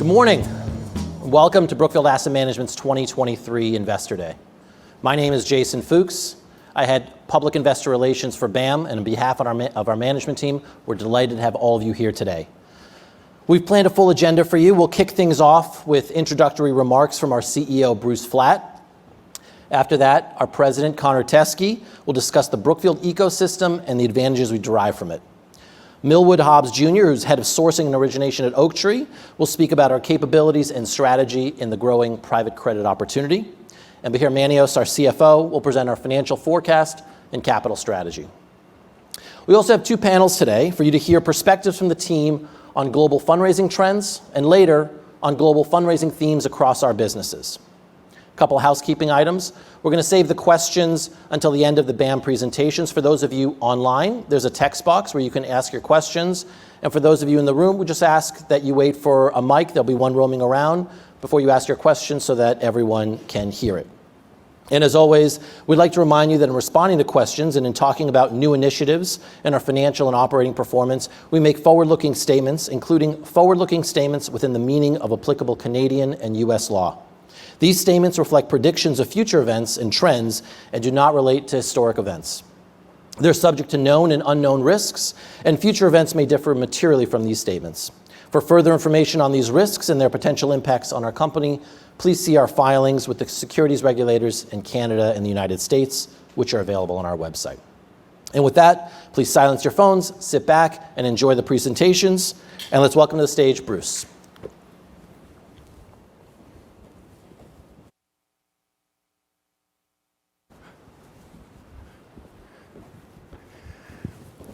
Good morning. Welcome to Brookfield Asset Management's 2023 Investor Day. My name is Jason Fuchs. I head Public Investor Relations for BAM, and on behalf of our management team, we're delighted to have all of you here today. We've planned a full agenda for you. We'll kick things off with introductory remarks from our CEO, Bruce Flatt. After that, our president, Connor Teskey, will discuss the Brookfield ecosystem and the advantages we derive from it. Milwood Hobbs Jr., who's head of sourcing and origination at Oaktree, will speak about our capabilities and strategy in the growing private credit opportunity. And Bahir Manios, our CFO, will present our financial forecast and capital strategy. We also have two panels today for you to hear perspectives from the team on global fundraising trends and later on global fundraising themes across our businesses. A couple of housekeeping items. We're going to save the questions until the end of the BAM presentations. For those of you online, there's a text box where you can ask your questions. And for those of you in the room, we just ask that you wait for a mic. There'll be one roaming around before you ask your question so that everyone can hear it. And as always, we'd like to remind you that in responding to questions and in talking about new initiatives and our financial and operating performance, we make forward-looking statements, including forward-looking statements within the meaning of applicable Canadian and U.S. law. These statements reflect predictions of future events and trends and do not relate to historic events. They're subject to known and unknown risks, and future events may differ materially from these statements. For further information on these risks and their potential impacts on our company, please see our filings with the securities regulators in Canada and the United States, which are available on our website. And with that, please silence your phones, sit back, and enjoy the presentations. And let's welcome to the stage Bruce.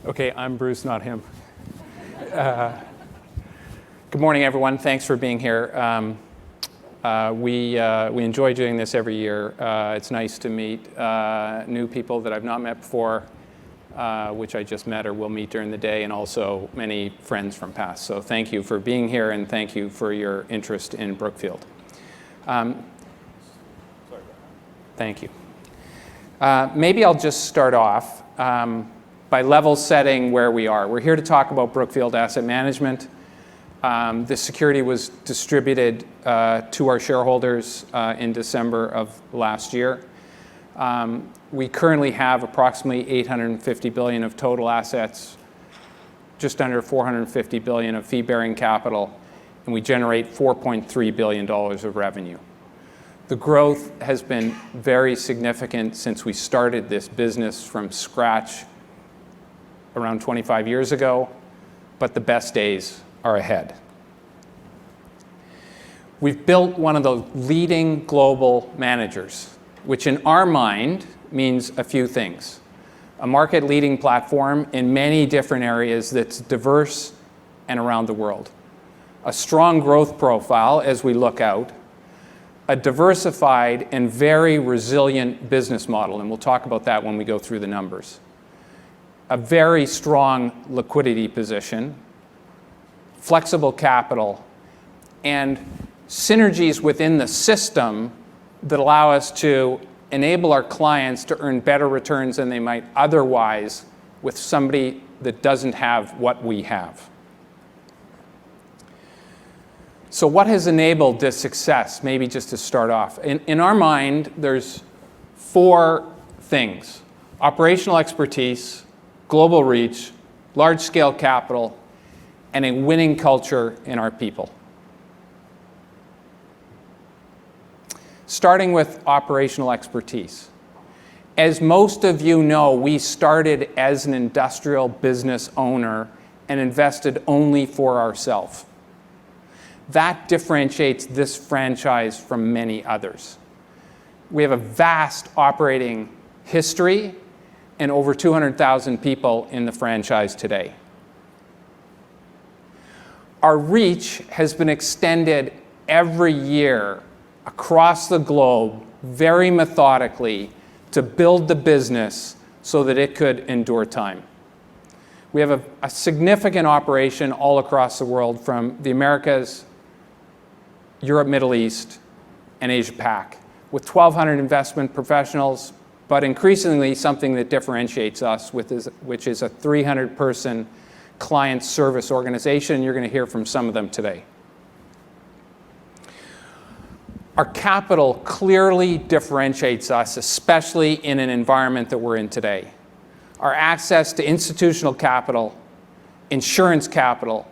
Okay, I'm Bruce, not him. Good morning, everyone. Thanks for being here. We enjoy doing this every year. It's nice to meet new people that I've not met before, which I just met or will meet during the day, and also many friends from past. So thank you for being here, and thank you for your interest in Brookfield. Thank you. Maybe I'll just start off by level setting where we are. We're here to talk about Brookfield Asset Management. This security was distributed to our shareholders in December of last year. We currently have approximately $850 billion of total assets, just under $450 billion of fee-bearing capital, and we generate $4.3 billion of revenue. The growth has been very significant since we started this business from scratch around 25 years ago, but the best days are ahead. We've built one of the leading global managers, which in our mind means a few things. A market-leading platform in many different areas that's diverse and around the world. A strong growth profile as we look out. A diversified and very resilient business model, and we'll talk about that when we go through the numbers. A very strong liquidity position, flexible capital, and synergies within the system that allow us to enable our clients to earn better returns than they might otherwise with somebody that doesn't have what we have. So what has enabled this success? Maybe just to start off. In our mind, there's four things: operational expertise, global reach, large-scale capital, and a winning culture in our people. Starting with operational expertise. As most of you know, we started as an industrial business owner and invested only for ourselves. That differentiates this franchise from many others. We have a vast operating history and over 200,000 people in the franchise today. Our reach has been extended every year across the globe very methodically to build the business so that it could endure time. We have a significant operation all across the world, from the Americas, Europe, Middle East, and Asia Pac, with 1,200 investment professionals, but increasingly something that differentiates us, which is a 300-person client service organization. You're going to hear from some of them today. Our capital clearly differentiates us, especially in an environment that we're in today. Our access to institutional capital, insurance capital,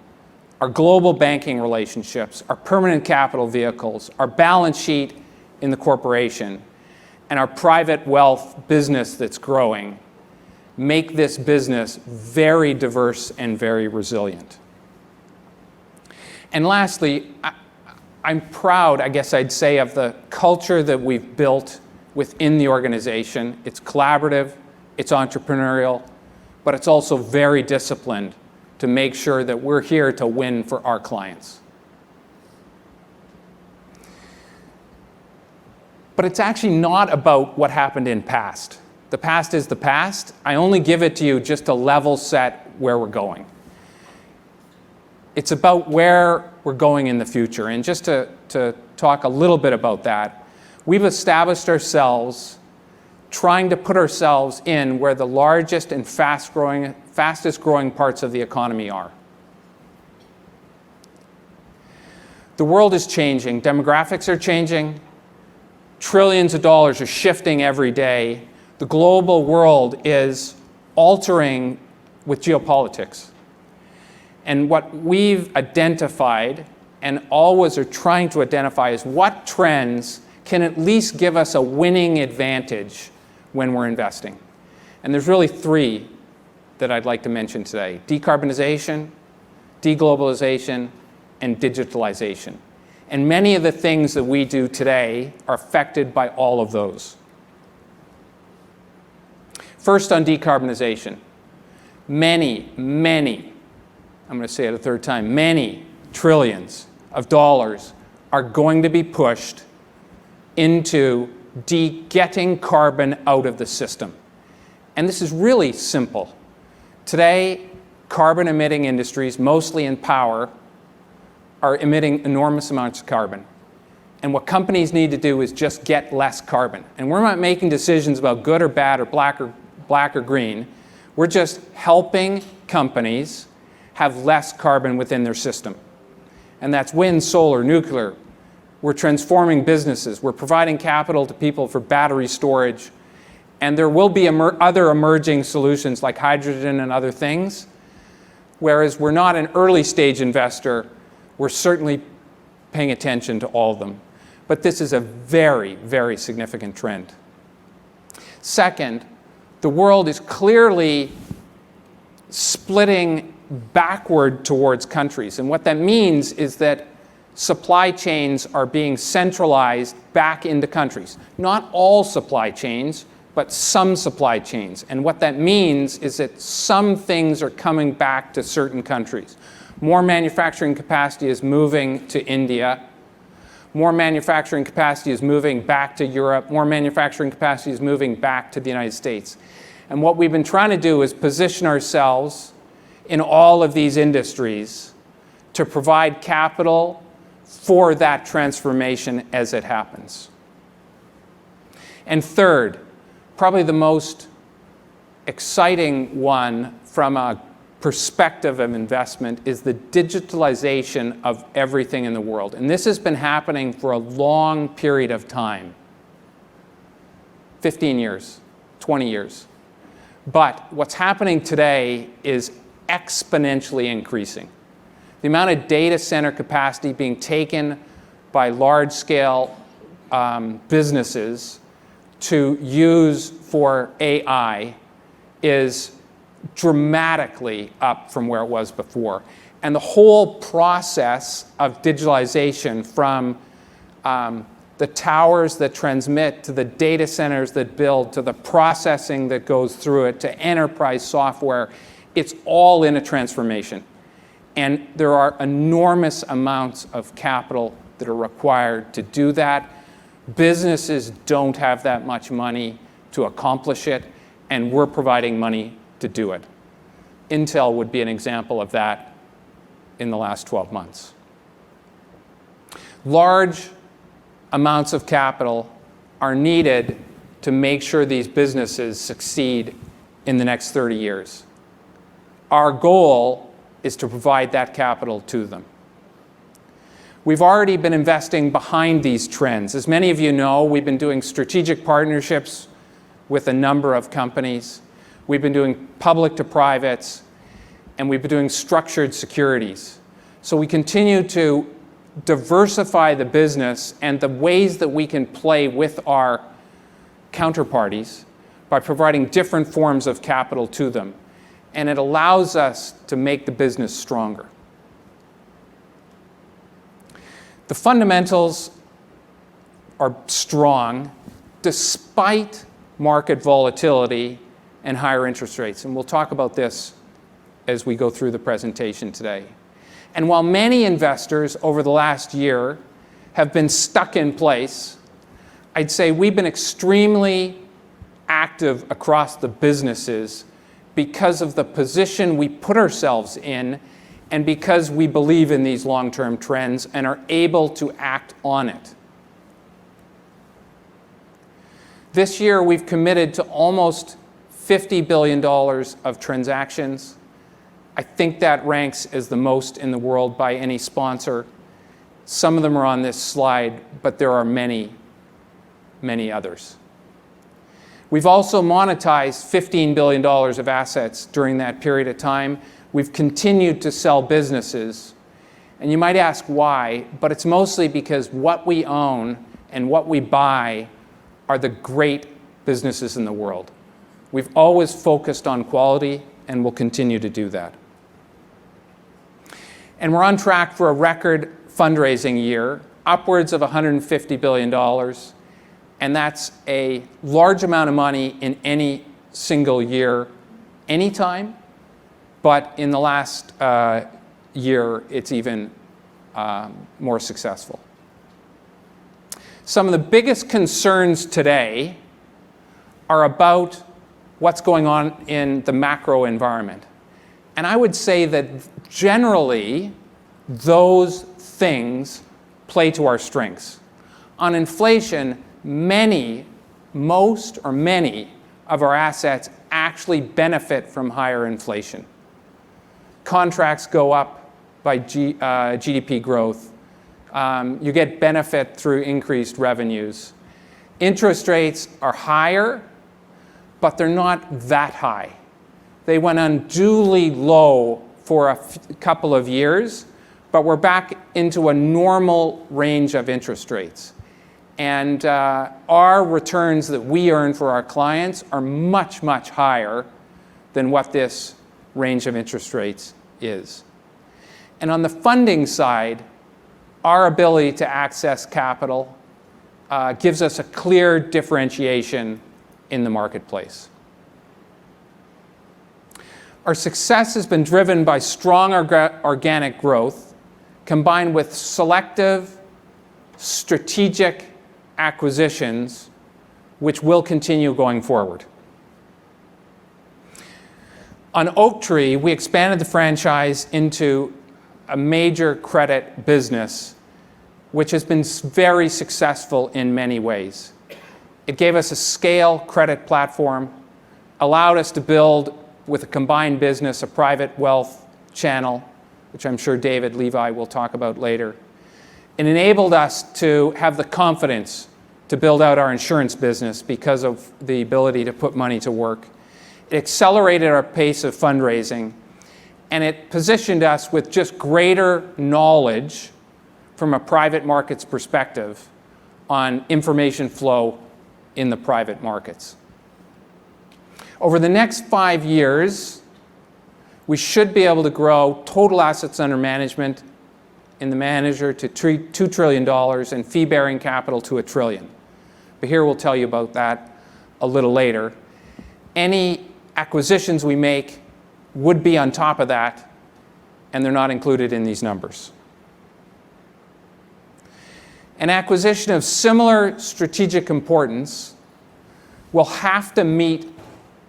our global banking relationships, our permanent capital vehicles, our balance sheet in the corporation, and our private wealth business that's growing make this business very diverse and very resilient. And lastly, I'm proud, I guess I'd say, of the culture that we've built within the organization. It's collaborative, it's entrepreneurial, but it's also very disciplined to make sure that we're here to win for our clients. But it's actually not about what happened in past. The past is the past. I only give it to you just to level set where we're going. It's about where we're going in the future. And just to talk a little bit about that, we've established ourselves trying to put ourselves in where the largest and fastest growing parts of the economy are. The world is changing. Demographics are changing. Trillions of dollars are shifting every day. The global world is altering with geopolitics. And what we've identified and always are trying to identify is what trends can at least give us a winning advantage when we're investing. And there's really three that I'd like to mention today: decarbonization, deglobalization, and digitalization. And many of the things that we do today are affected by all of those. First, on decarbonization. Many, I'm going to say it a third time, many trillions of dollars are going to be pushed into getting carbon out of the system. And this is really simple. Today, carbon-emitting industries, mostly in power, are emitting enormous amounts of carbon. And what companies need to do is just get less carbon. And we're not making decisions about good or bad or black or green. We're just helping companies have less carbon within their system. And that's wind, solar, nuclear. We're transforming businesses. We're providing capital to people for battery storage. And there will be other emerging solutions like hydrogen and other things. Whereas we're not an early stage investor, we're certainly paying attention to all of them. But this is a very, very significant trend. Second, the world is clearly splitting backward towards countries. And what that means is that supply chains are being centralized back into countries. Not all supply chains, but some supply chains. And what that means is that some things are coming back to certain countries. More manufacturing capacity is moving to India. More manufacturing capacity is moving back to Europe. More manufacturing capacity is moving back to the United States. And what we've been trying to do is position ourselves in all of these industries to provide capital for that transformation as it happens. And third, probably the most exciting one from a perspective of investment is the digitalization of everything in the world. And this has been happening for a long period of time. 15 years, 20 years. But what's happening today is exponentially increasing. The amount of data center capacity being taken by large-scale businesses to use for AI is dramatically up from where it was before. And the whole process of digitalization from the towers that transmit to the data centers that build to the processing that goes through it to enterprise software, it's all in a transformation. And there are enormous amounts of capital that are required to do that. Businesses don't have that much money to accomplish it, and we're providing money to do it. Intel would be an example of that in the last 12 months. Large amounts of capital are needed to make sure these businesses succeed in the next 30 years. Our goal is to provide that capital to them. We've already been investing behind these trends. As many of you know, we've been doing strategic partnerships with a number of companies. We've been doing public to privates, and we've been doing structured securities. So we continue to diversify the business and the ways that we can play with our counterparties by providing different forms of capital to them. And it allows us to make the business stronger. The fundamentals are strong despite market volatility and higher interest rates. And we'll talk about this as we go through the presentation today. And while many investors over the last year have been stuck in place, I'd say we've been extremely active across the businesses because of the position we put ourselves in and because we believe in these long-term trends and are able to act on it. This year, we've committed to almost $50 billion of transactions. I think that ranks as the most in the world by any sponsor. Some of them are on this slide, but there are many, many others. We've also monetized $15 billion of assets during that period of time. We've continued to sell businesses. And you might ask why, but it's mostly because what we own and what we buy are the great businesses in the world. We've always focused on quality, and we'll continue to do that. And we're on track for a record fundraising year, upwards of $150 billion. And that's a large amount of money in any single year, anytime. But in the last year, it's even more successful. Some of the biggest concerns today are about what's going on in the macro environment. And I would say that generally, those things play to our strengths. On inflation, many of our assets actually benefit from higher inflation. Contracts go up by GDP growth. You get benefit through increased revenues. Interest rates are higher, but they're not that high. They went unduly low for a couple of years, but we're back into a normal range of interest rates. And our returns that we earn for our clients are much, much higher than what this range of interest rates is. And on the funding side, our ability to access capital gives us a clear differentiation in the marketplace. Our success has been driven by strong organic growth combined with selective, strategic acquisitions, which will continue going forward. On Oaktree, we expanded the franchise into a major credit business, which has been very successful in many ways. It gave us a scale credit platform, allowed us to build with a combined business a private wealth channel, which I'm sure David Levi will talk about later. It enabled us to have the confidence to build out our insurance business because of the ability to put money to work. It accelerated our pace of fundraising, and it positioned us with just greater knowledge from a private markets perspective on information flow in the private markets. Over the next 5 years, we should be able to grow total assets under management in the manager to $2 trillion and fee-bearing capital to $1 trillion. Bahir will tell you about that a little later. Any acquisitions we make would be on top of that, and they're not included in these numbers. An acquisition of similar strategic importance will have to meet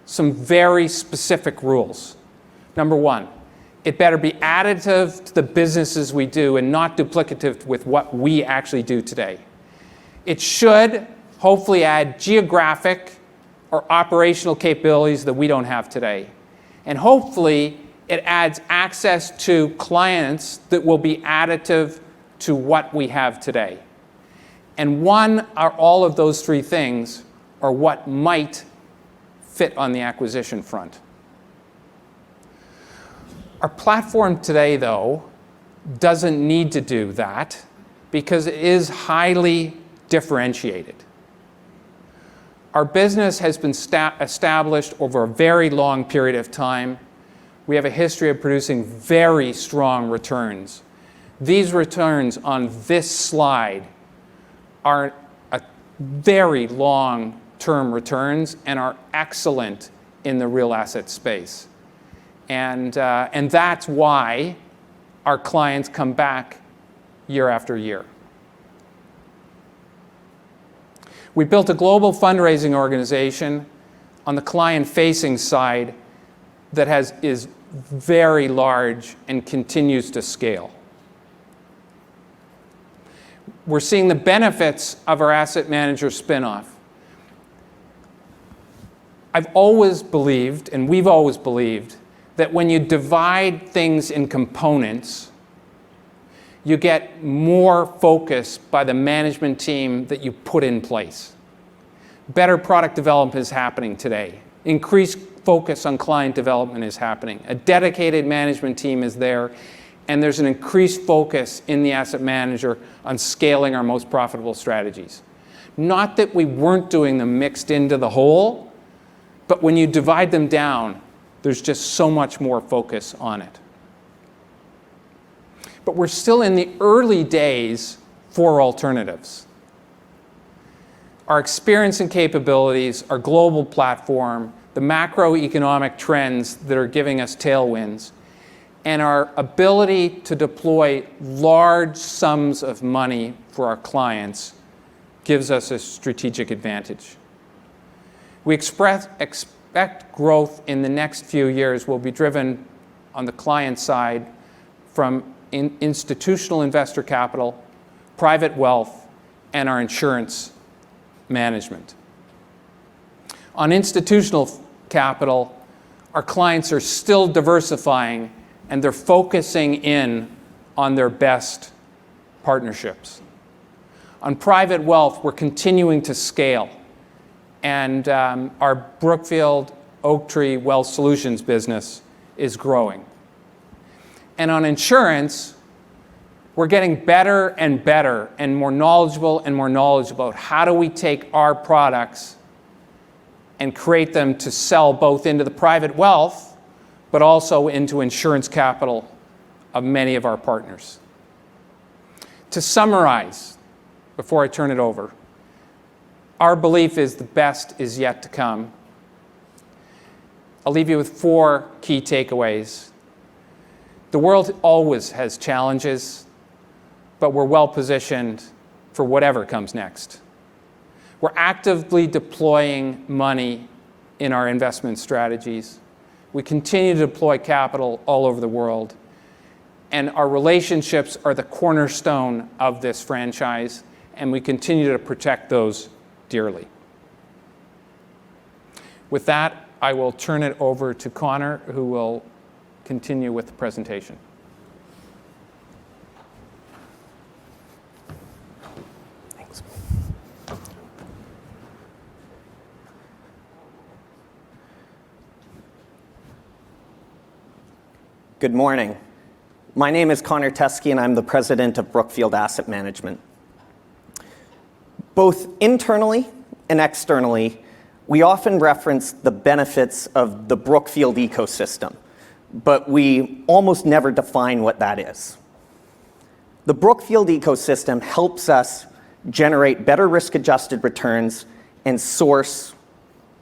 some very specific rules. Number one, it better be additive to the businesses we do and not duplicative with what we actually do today. It should hopefully add geographic or operational capabilities that we don't have today. And hopefully it adds access to clients that will be additive to what we have today. And one or all of those three things are what might fit on the acquisition front. Our platform today, though, doesn't need to do that because it is highly differentiated. Our business has been established over a very long period of time. We have a history of producing very strong returns. These returns on this slide are a very long-term returns and are excellent in the real asset space. And that's why our clients come back year after year. We built a global fundraising organization on the client-facing side that is very large and continues to scale. We're seeing the benefits of our asset manager spinoff. I've always believed, and we've always believed, that when you divide things in components, you get more focus by the management team that you put in place. Better product development is happening today. Increased focus on client development is happening. A dedicated management team is there, and there's an increased focus in the asset manager on scaling our most profitable strategies. Not that we weren't doing them mixed into the whole, but when you divide them down, there's just so much more focus on it. But we're still in the early days for alternatives. Our experience and capabilities, our global platform, the macroeconomic trends that are giving us tailwinds, and our ability to deploy large sums of money for our clients gives us a strategic advantage. We expect growth in the next few years will be driven on the client side from institutional investor capital, private wealth, and our insurance management. On institutional capital, our clients are still diversifying and they're focusing in on their best partnerships. On private wealth, we're continuing to scale, and our Brookfield Oaktree Wealth Solutions business is growing. And on insurance, we're getting better and better and more knowledgeable about how do we take our products and create them to sell both into the private wealth but also into insurance capital of many of our partners. To summarize, before I turn it over, our belief is the best is yet to come. I'll leave you with 4 key takeaways. The world always has challenges, but we're well positioned for whatever comes next. We're actively deploying money in our investment strategies. We continue to deploy capital all over the world, and our relationships are the cornerstone of this franchise, and we continue to protect those dearly. With that, I will turn it over to Connor, who will continue with the presentation. Thanks. Good morning. My name is Connor Teskey, and I'm the president of Brookfield Asset Management. Both internally and externally, we often reference the benefits of the Brookfield ecosystem, but we almost never define what that is. The Brookfield ecosystem helps us generate better risk-adjusted returns and source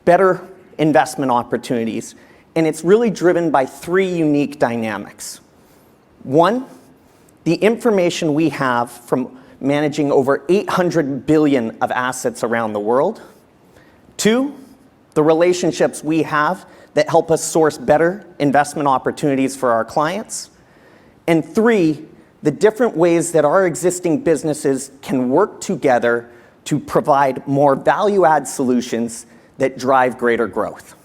better investment opportunities, and it's really driven by 3 unique dynamics. 1, the information we have from managing over 800 billion of assets around the world. 2, the relationships we have that help us source better investment opportunities for our clients. And 3, the different ways that our existing businesses can work together to provide more value-add solutions that drive greater growth.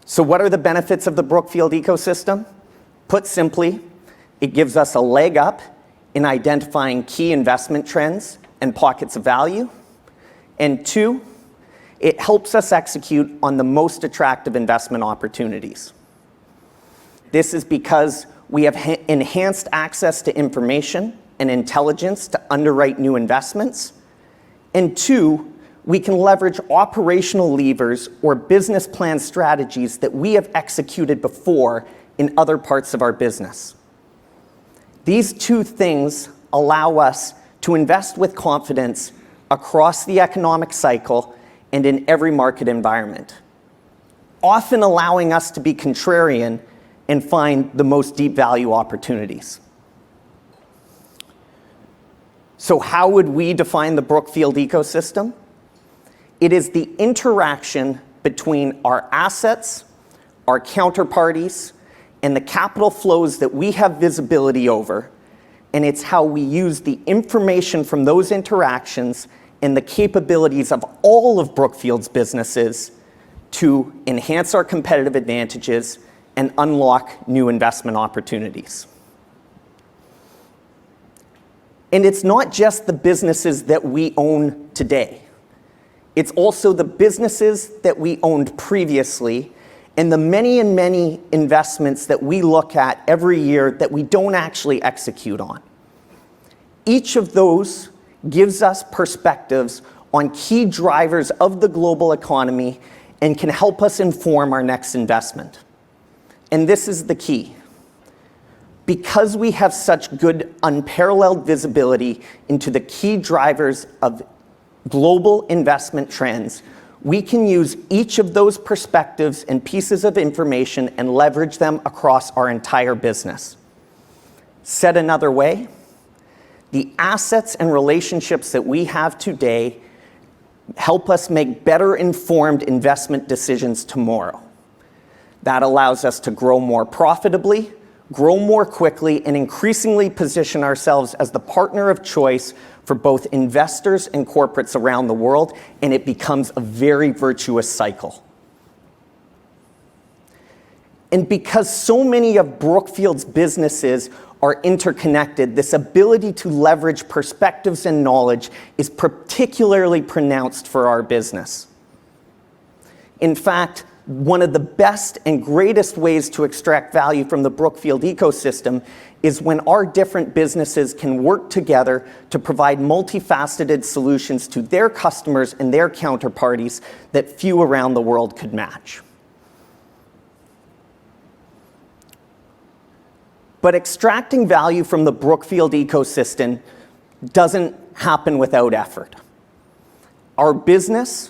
So what are the benefits of the Brookfield ecosystem? Put simply, it gives us a leg up in identifying key investment trends and pockets of value. And 2, it helps us execute on the most attractive investment opportunities. This is because we have enhanced access to information and intelligence to underwrite new investments. And 2, we can leverage operational levers or business plan strategies that we have executed before in other parts of our business. These 2 things allow us to invest with confidence across the economic cycle and in every market environment, often allowing us to be contrarian and find the most deep value opportunities. So how would we define the Brookfield ecosystem? It is the interaction between our assets, our counterparties, and the capital flows that we have visibility over, and it's how we use the information from those interactions and the capabilities of all of Brookfield's businesses to enhance our competitive advantages and unlock new investment opportunities. And it's not just the businesses that we own today. It's also the businesses that we owned previously and the many and many investments that we look at every year that we don't actually execute on. Each of those gives us perspectives on key drivers of the global economy and can help us inform our next investment. And this is the key. Because we have such good unparalleled visibility into the key drivers of global investment trends, we can use each of those perspectives and pieces of information and leverage them across our entire business. Said another way, the assets and relationships that we have today help us make better informed investment decisions tomorrow. That allows us to grow more profitably, grow more quickly, and increasingly position ourselves as the partner of choice for both investors and corporates around the world, and it becomes a very virtuous cycle. And because so many of Brookfield's businesses are interconnected, this ability to leverage perspectives and knowledge is particularly pronounced for our business. In fact, one of the best and greatest ways to extract value from the Brookfield ecosystem is when our different businesses can work together to provide multifaceted solutions to their customers and their counterparties that few around the world could match. But extracting value from the Brookfield ecosystem doesn't happen without effort. Our business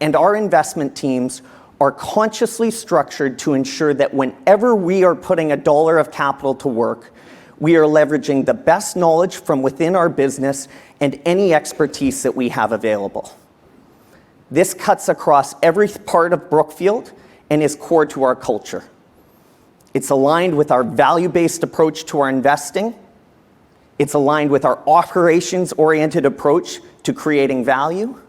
and our investment teams are consciously structured to ensure that whenever we are putting $1 of capital to work, we are leveraging the best knowledge from within our business and any expertise that we have available. This cuts across every part of Brookfield and is core to our culture. It's aligned with our value-based approach to our investing. It's aligned with our operations-oriented approach to creating value.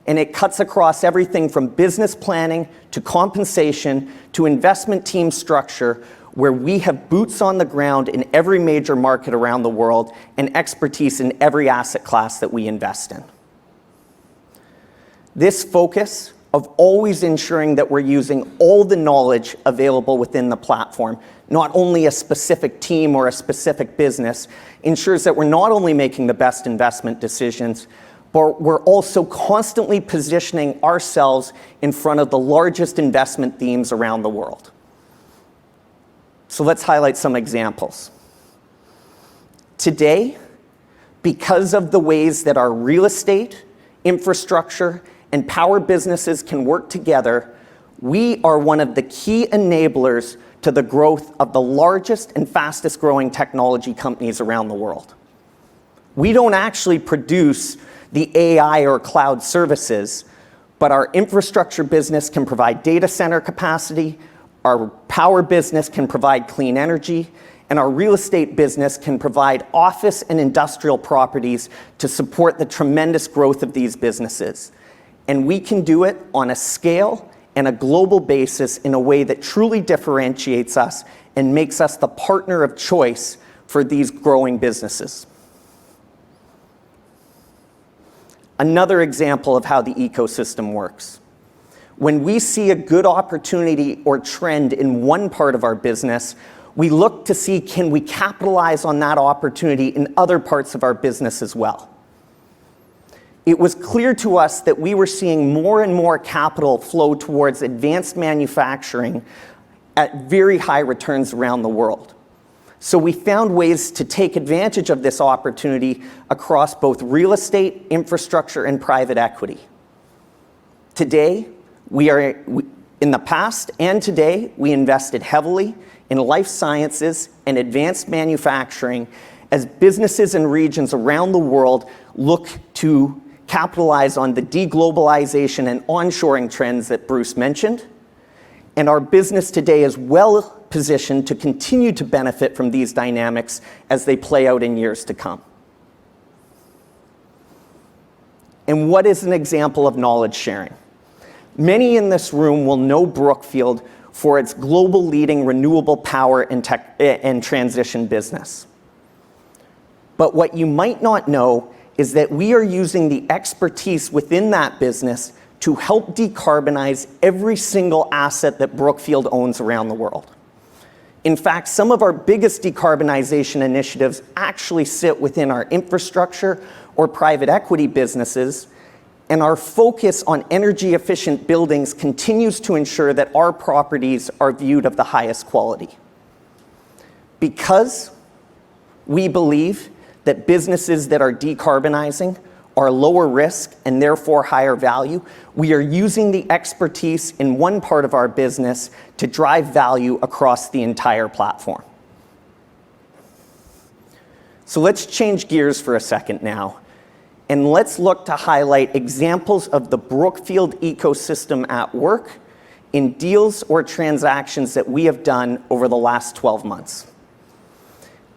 And it cuts across everything from business planning to compensation to investment team structure, where we have boots on the ground in every major market around the world and expertise in every asset class that we invest in. This focus of always ensuring that we're using all the knowledge available within the platform, not only a specific team or a specific business, ensures that we're not only making the best investment decisions, but we're also constantly positioning ourselves in front of the largest investment themes around the world. So let's highlight some examples. Today, because of the ways that our real estate, infrastructure, and power businesses can work together, we are one of the key enablers to the growth of the largest and fastest growing technology companies around the world. We don't actually produce the AI or cloud services, but our infrastructure business can provide data center capacity, our power business can provide clean energy, and our real estate business can provide office and industrial properties to support the tremendous growth of these businesses. And we can do it on a scale and a global basis in a way that truly differentiates us and makes us the partner of choice for these growing businesses. Another example of how the ecosystem works. When we see a good opportunity or trend in one part of our business, we look to see, can we capitalize on that opportunity in other parts of our business as well? It was clear to us that we were seeing more and more capital flow towards advanced manufacturing at very high returns around the world. So we found ways to take advantage of this opportunity across both real estate, infrastructure, and private equity. Today, in the past and today, we invested heavily in life sciences and advanced manufacturing as businesses and regions around the world look to capitalize on the deglobalization and onshoring trends that Bruce mentioned. And our business today is well positioned to continue to benefit from these dynamics as they play out in years to come. And what is an example of knowledge sharing? Many in this room will know Brookfield for its global leading renewable power and transition business. But what you might not know is that we are using the expertise within that business to help decarbonize every single asset that Brookfield owns around the world. In fact, some of our biggest decarbonization initiatives actually sit within our infrastructure or private equity businesses, and our focus on energy efficient buildings continues to ensure that our properties are viewed of the highest quality. Because we believe that businesses that are decarbonizing are lower risk and therefore higher value, we are using the expertise in one part of our business to drive value across the entire platform. So let's change gears for a second now, and let's look to highlight examples of the Brookfield ecosystem at work in deals or transactions that we have done over the last 12 months.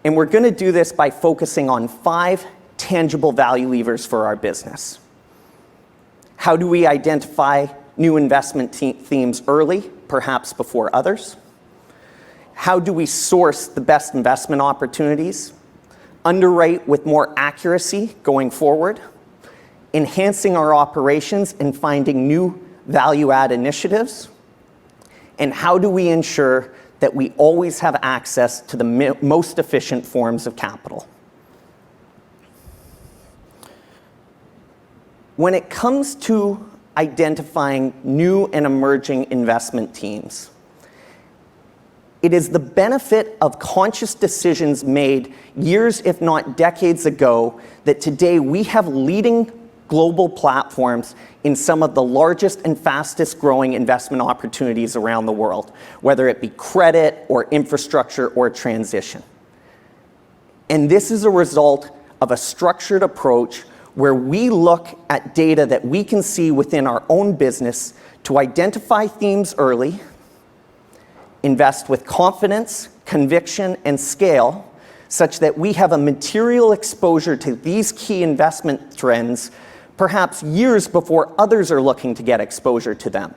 And we're going to do this by focusing on 5 tangible value levers for our business. How do we identify new investment themes early, perhaps before others? How do we source the best investment opportunities? Underwrite with more accuracy going forward? Enhancing our operations and finding new value-add initiatives? And how do we ensure that we always have access to the most efficient forms of capital? When it comes to identifying new and emerging investment teams, it is the benefit of conscious decisions made years, if not decades ago, that today we have leading global platforms in some of the largest and fastest growing investment opportunities around the world, whether it be credit or infrastructure or transition. And this is a result of a structured approach where we look at data that we can see within our own business to identify themes early, invest with confidence, conviction, and scale, such that we have a material exposure to these key investment trends, perhaps years before others are looking to get exposure to them.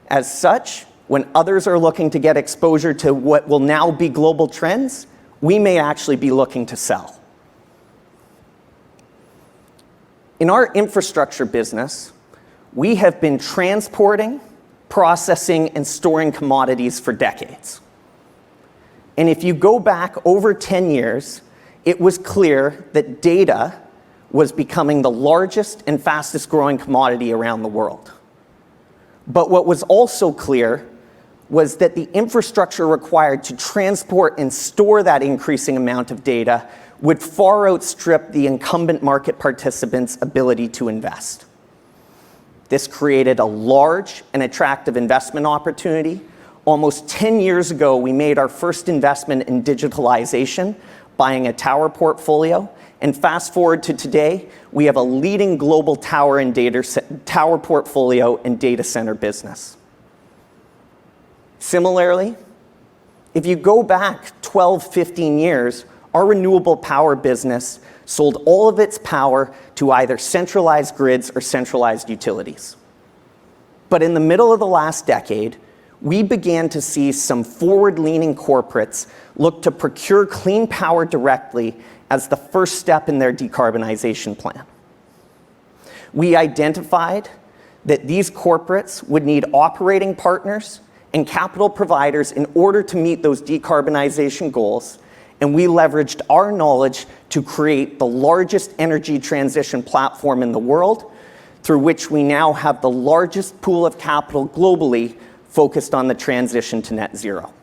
As such, when others are looking to get exposure to what will now be global trends, we may actually be looking to sell. In our infrastructure business, we have been transporting, processing, and storing commodities for decades. And if you go back over 10 years, it was clear that data was becoming the largest and fastest growing commodity around the world. But what was also clear was that the infrastructure required to transport and store that increasing amount of data would far outstrip the incumbent market participants' ability to invest. This created a large and attractive investment opportunity. Almost 10 years ago, we made our first investment in digitalization, buying a tower portfolio. And fast forward to today, we have a leading global tower portfolio and data center business. Similarly, if you go back 12, 15 years, our renewable power business sold all of its power to either centralized grids or centralized utilities. But in the middle of the last decade, we began to see some forward-leaning corporates look to procure clean power directly as the first step in their decarbonization plan. We identified that these corporates would need operating partners and capital providers in order to meet those decarbonization goals, and we leveraged our knowledge to create the largest energy transition platform in the world, through which we now have the largest pool of capital globally focused on the transition to net zero.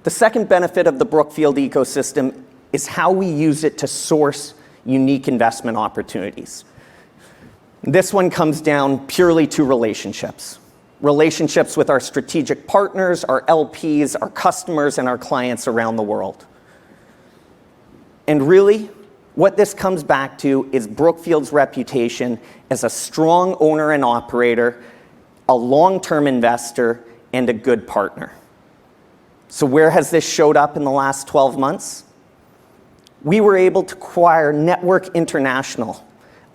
The second benefit of the Brookfield ecosystem is how we use it to source unique investment opportunities. This one comes down purely to relationships. Relationships with our strategic partners, our LPs, our customers, and our clients around the world. And really, what this comes back to is Brookfield's reputation as a strong owner and operator, a long-term investor, and a good partner. So where has this showed up in the last 12 months? We were able to acquire Network International,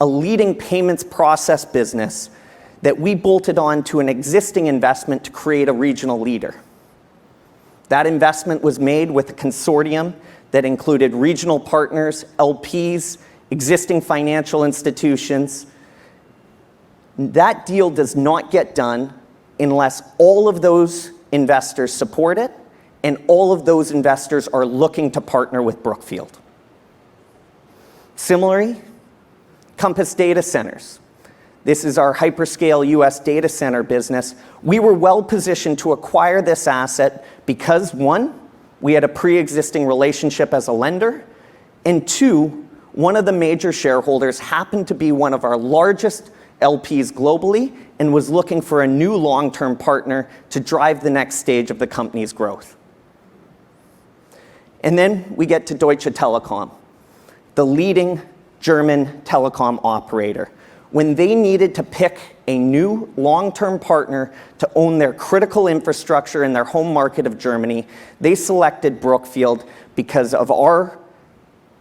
a leading payments process business that we bolted on to an existing investment to create a regional leader. That investment was made with a consortium that included regional partners, LPs, existing financial institutions. That deal does not get done unless all of those investors support it and all of those investors are looking to partner with Brookfield. Similarly, Compass Data Centers. This is our hyperscale US data center business. We were well positioned to acquire this asset because, one, we had a pre-existing relationship as a lender, and two, one of the major shareholders happened to be one of our largest LPs globally and was looking for a new long-term partner to drive the next stage of the company's growth. And then we get to Deutsche Telekom, the leading German telecom operator. When they needed to pick a new long-term partner to own their critical infrastructure in their home market of Germany, they selected Brookfield because of our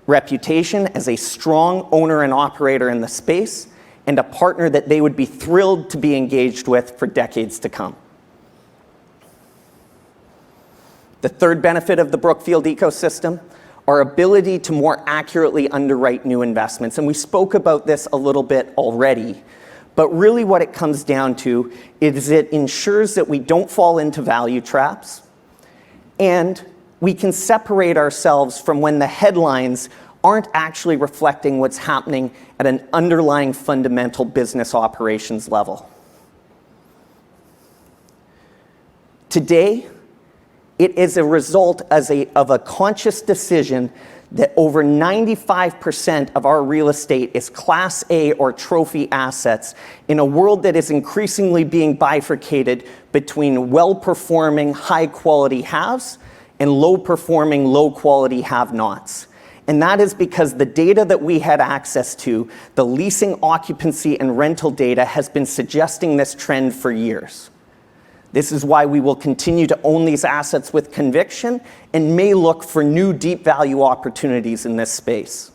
reputation as a strong owner and operator in the space and a partner that they would be thrilled to be engaged with for decades to come. The third benefit of the Brookfield ecosystem, our ability to more accurately underwrite new investments. And we spoke about this a little bit already, but really what it comes down to is it ensures that we don't fall into value traps, and we can separate ourselves from when the headlines aren't actually reflecting what's happening at an underlying fundamental business operations level. Today, it is a result of a conscious decision that over 95% of our real estate is Class A or trophy assets in a world that is increasingly being bifurcated between well-performing, high-quality haves and low-performing, low-quality have-nots. And that is because the data that we had access to, the leasing, occupancy, and rental data, has been suggesting this trend for years. This is why we will continue to own these assets with conviction and may look for new deep value opportunities in this space.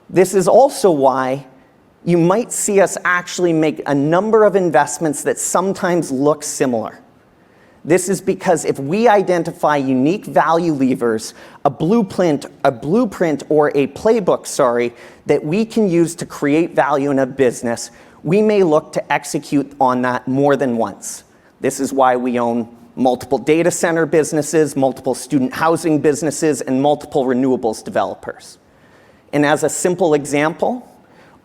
This is also why you might see us actually make a number of investments that sometimes look similar. This is because if we identify unique value levers, a blueprint or a playbook, that we can use to create value in a business, we may look to execute on that more than once. This is why we own multiple data center businesses, multiple student housing businesses, and multiple renewables developers. And as a simple example,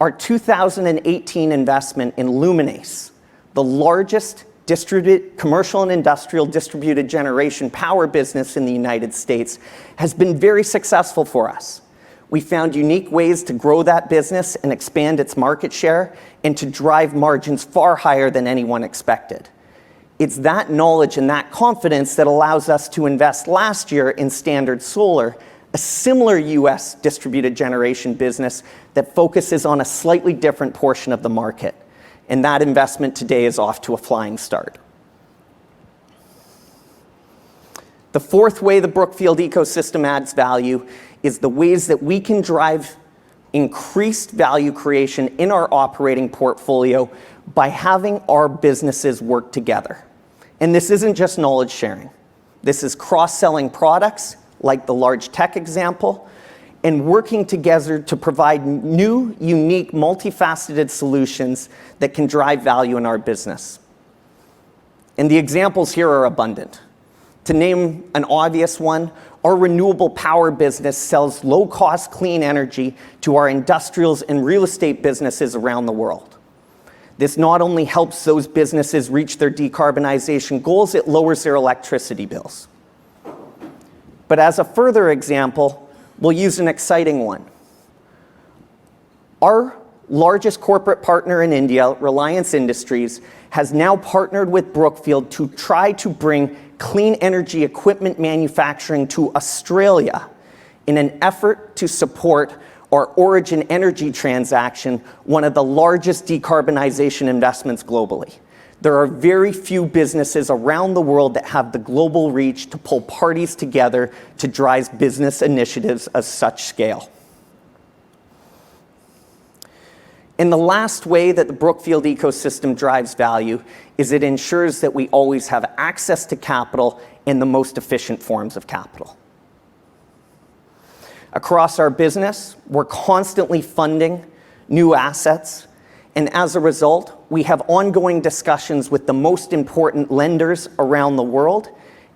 our 2018 investment in Luminace, the largest commercial and industrial distributed generation power business in the United States, has been very successful for us. We found unique ways to grow that business and expand its market share and to drive margins far higher than anyone expected. It's that knowledge and that confidence that allows us to invest last year in Standard Solar, a similar US distributed generation business that focuses on a slightly different portion of the market. And that investment today is off to a flying start. The fourth way the Brookfield ecosystem adds value is the ways that we can drive increased value creation in our operating portfolio by having our businesses work together. And this isn't just knowledge sharing. This is cross-selling products, like the large tech example, and working together to provide new, unique, multifaceted solutions that can drive value in our business. And the examples here are abundant. To name an obvious one, our renewable power business sells low-cost clean energy to our industrials and real estate businesses around the world. This not only helps those businesses reach their decarbonization goals, it lowers their electricity bills. But as a further example, we'll use an exciting one. Our largest corporate partner in India, Reliance Industries, has now partnered with Brookfield to try to bring clean energy equipment manufacturing to Australia in an effort to support our Origin Energy transaction, one of the largest decarbonization investments globally. There are very few businesses around the world that have the global reach to pull parties together to drive business initiatives of such scale. And the last way that the Brookfield ecosystem drives value is it ensures that we always have access to capital in the most efficient forms of capital. Across our business, we're constantly funding new assets, and as a result, we have ongoing discussions with the most important lenders around the world,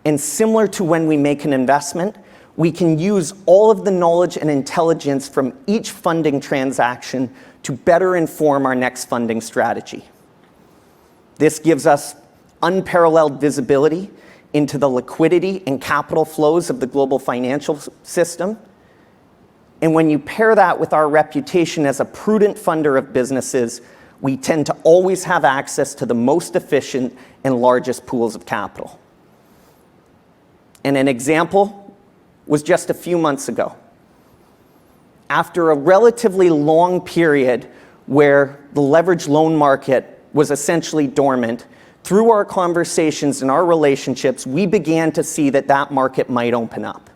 and similar to when we make an investment, we can use all of the knowledge and intelligence from each funding transaction to better inform our next funding strategy. This gives us unparalleled visibility into the liquidity and capital flows of the global financial system. And when you pair that with our reputation as a prudent funder of businesses, we tend to always have access to the most efficient and largest pools of capital. And an example was just a few months ago. After a relatively long period where the leveraged loan market was essentially dormant, through our conversations and our relationships, we began to see that that market might open up.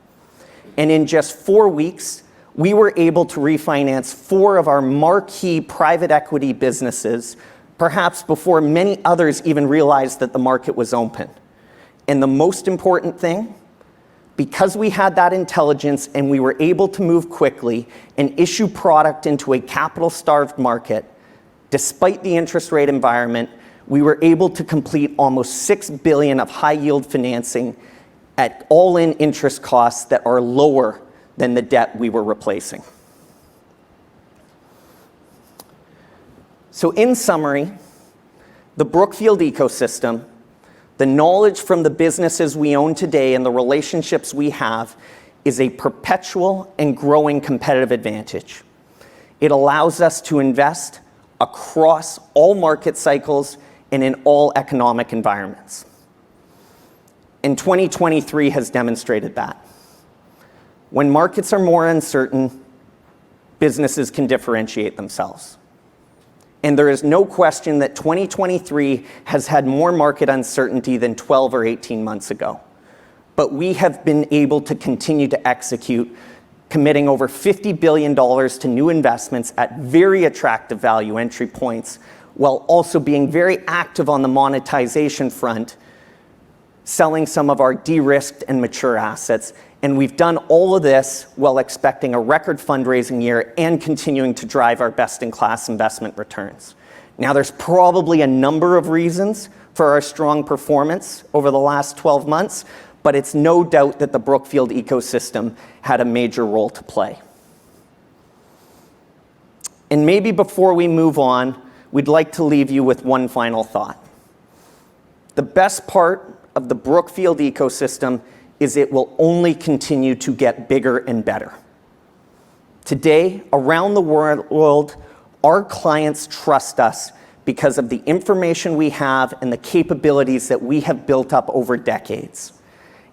And in just 4 weeks, we were able to refinance 4 of our marquee private equity businesses, perhaps before many others even realized that the market was open. And the most important thing, because we had that intelligence and we were able to move quickly and issue product into a capital-starved market, despite the interest rate environment, we were able to complete almost $6 billion of high-yield financing at all-in interest costs that are lower than the debt we were replacing. So in summary, the Brookfield ecosystem, the knowledge from the businesses we own today and the relationships we have, is a perpetual and growing competitive advantage. It allows us to invest across all market cycles and in all economic environments. And 2023 has demonstrated that. When markets are more uncertain, businesses can differentiate themselves. And there is no question that 2023 has had more market uncertainty than 12 or 18 months ago. But we have been able to continue to execute, committing over $50 billion to new investments at very attractive value entry points, while also being very active on the monetization front, selling some of our de-risked and mature assets. And we've done all of this while expecting a record fundraising year and continuing to drive our best-in-class investment returns. Now, there's probably a number of reasons for our strong performance over the last 12 months, but it's no doubt that the Brookfield ecosystem had a major role to play. And maybe before we move on, we'd like to leave you with one final thought. The best part of the Brookfield ecosystem is it will only continue to get bigger and better. Today, around the world, our clients trust us because of the information we have and the capabilities that we have built up over decades.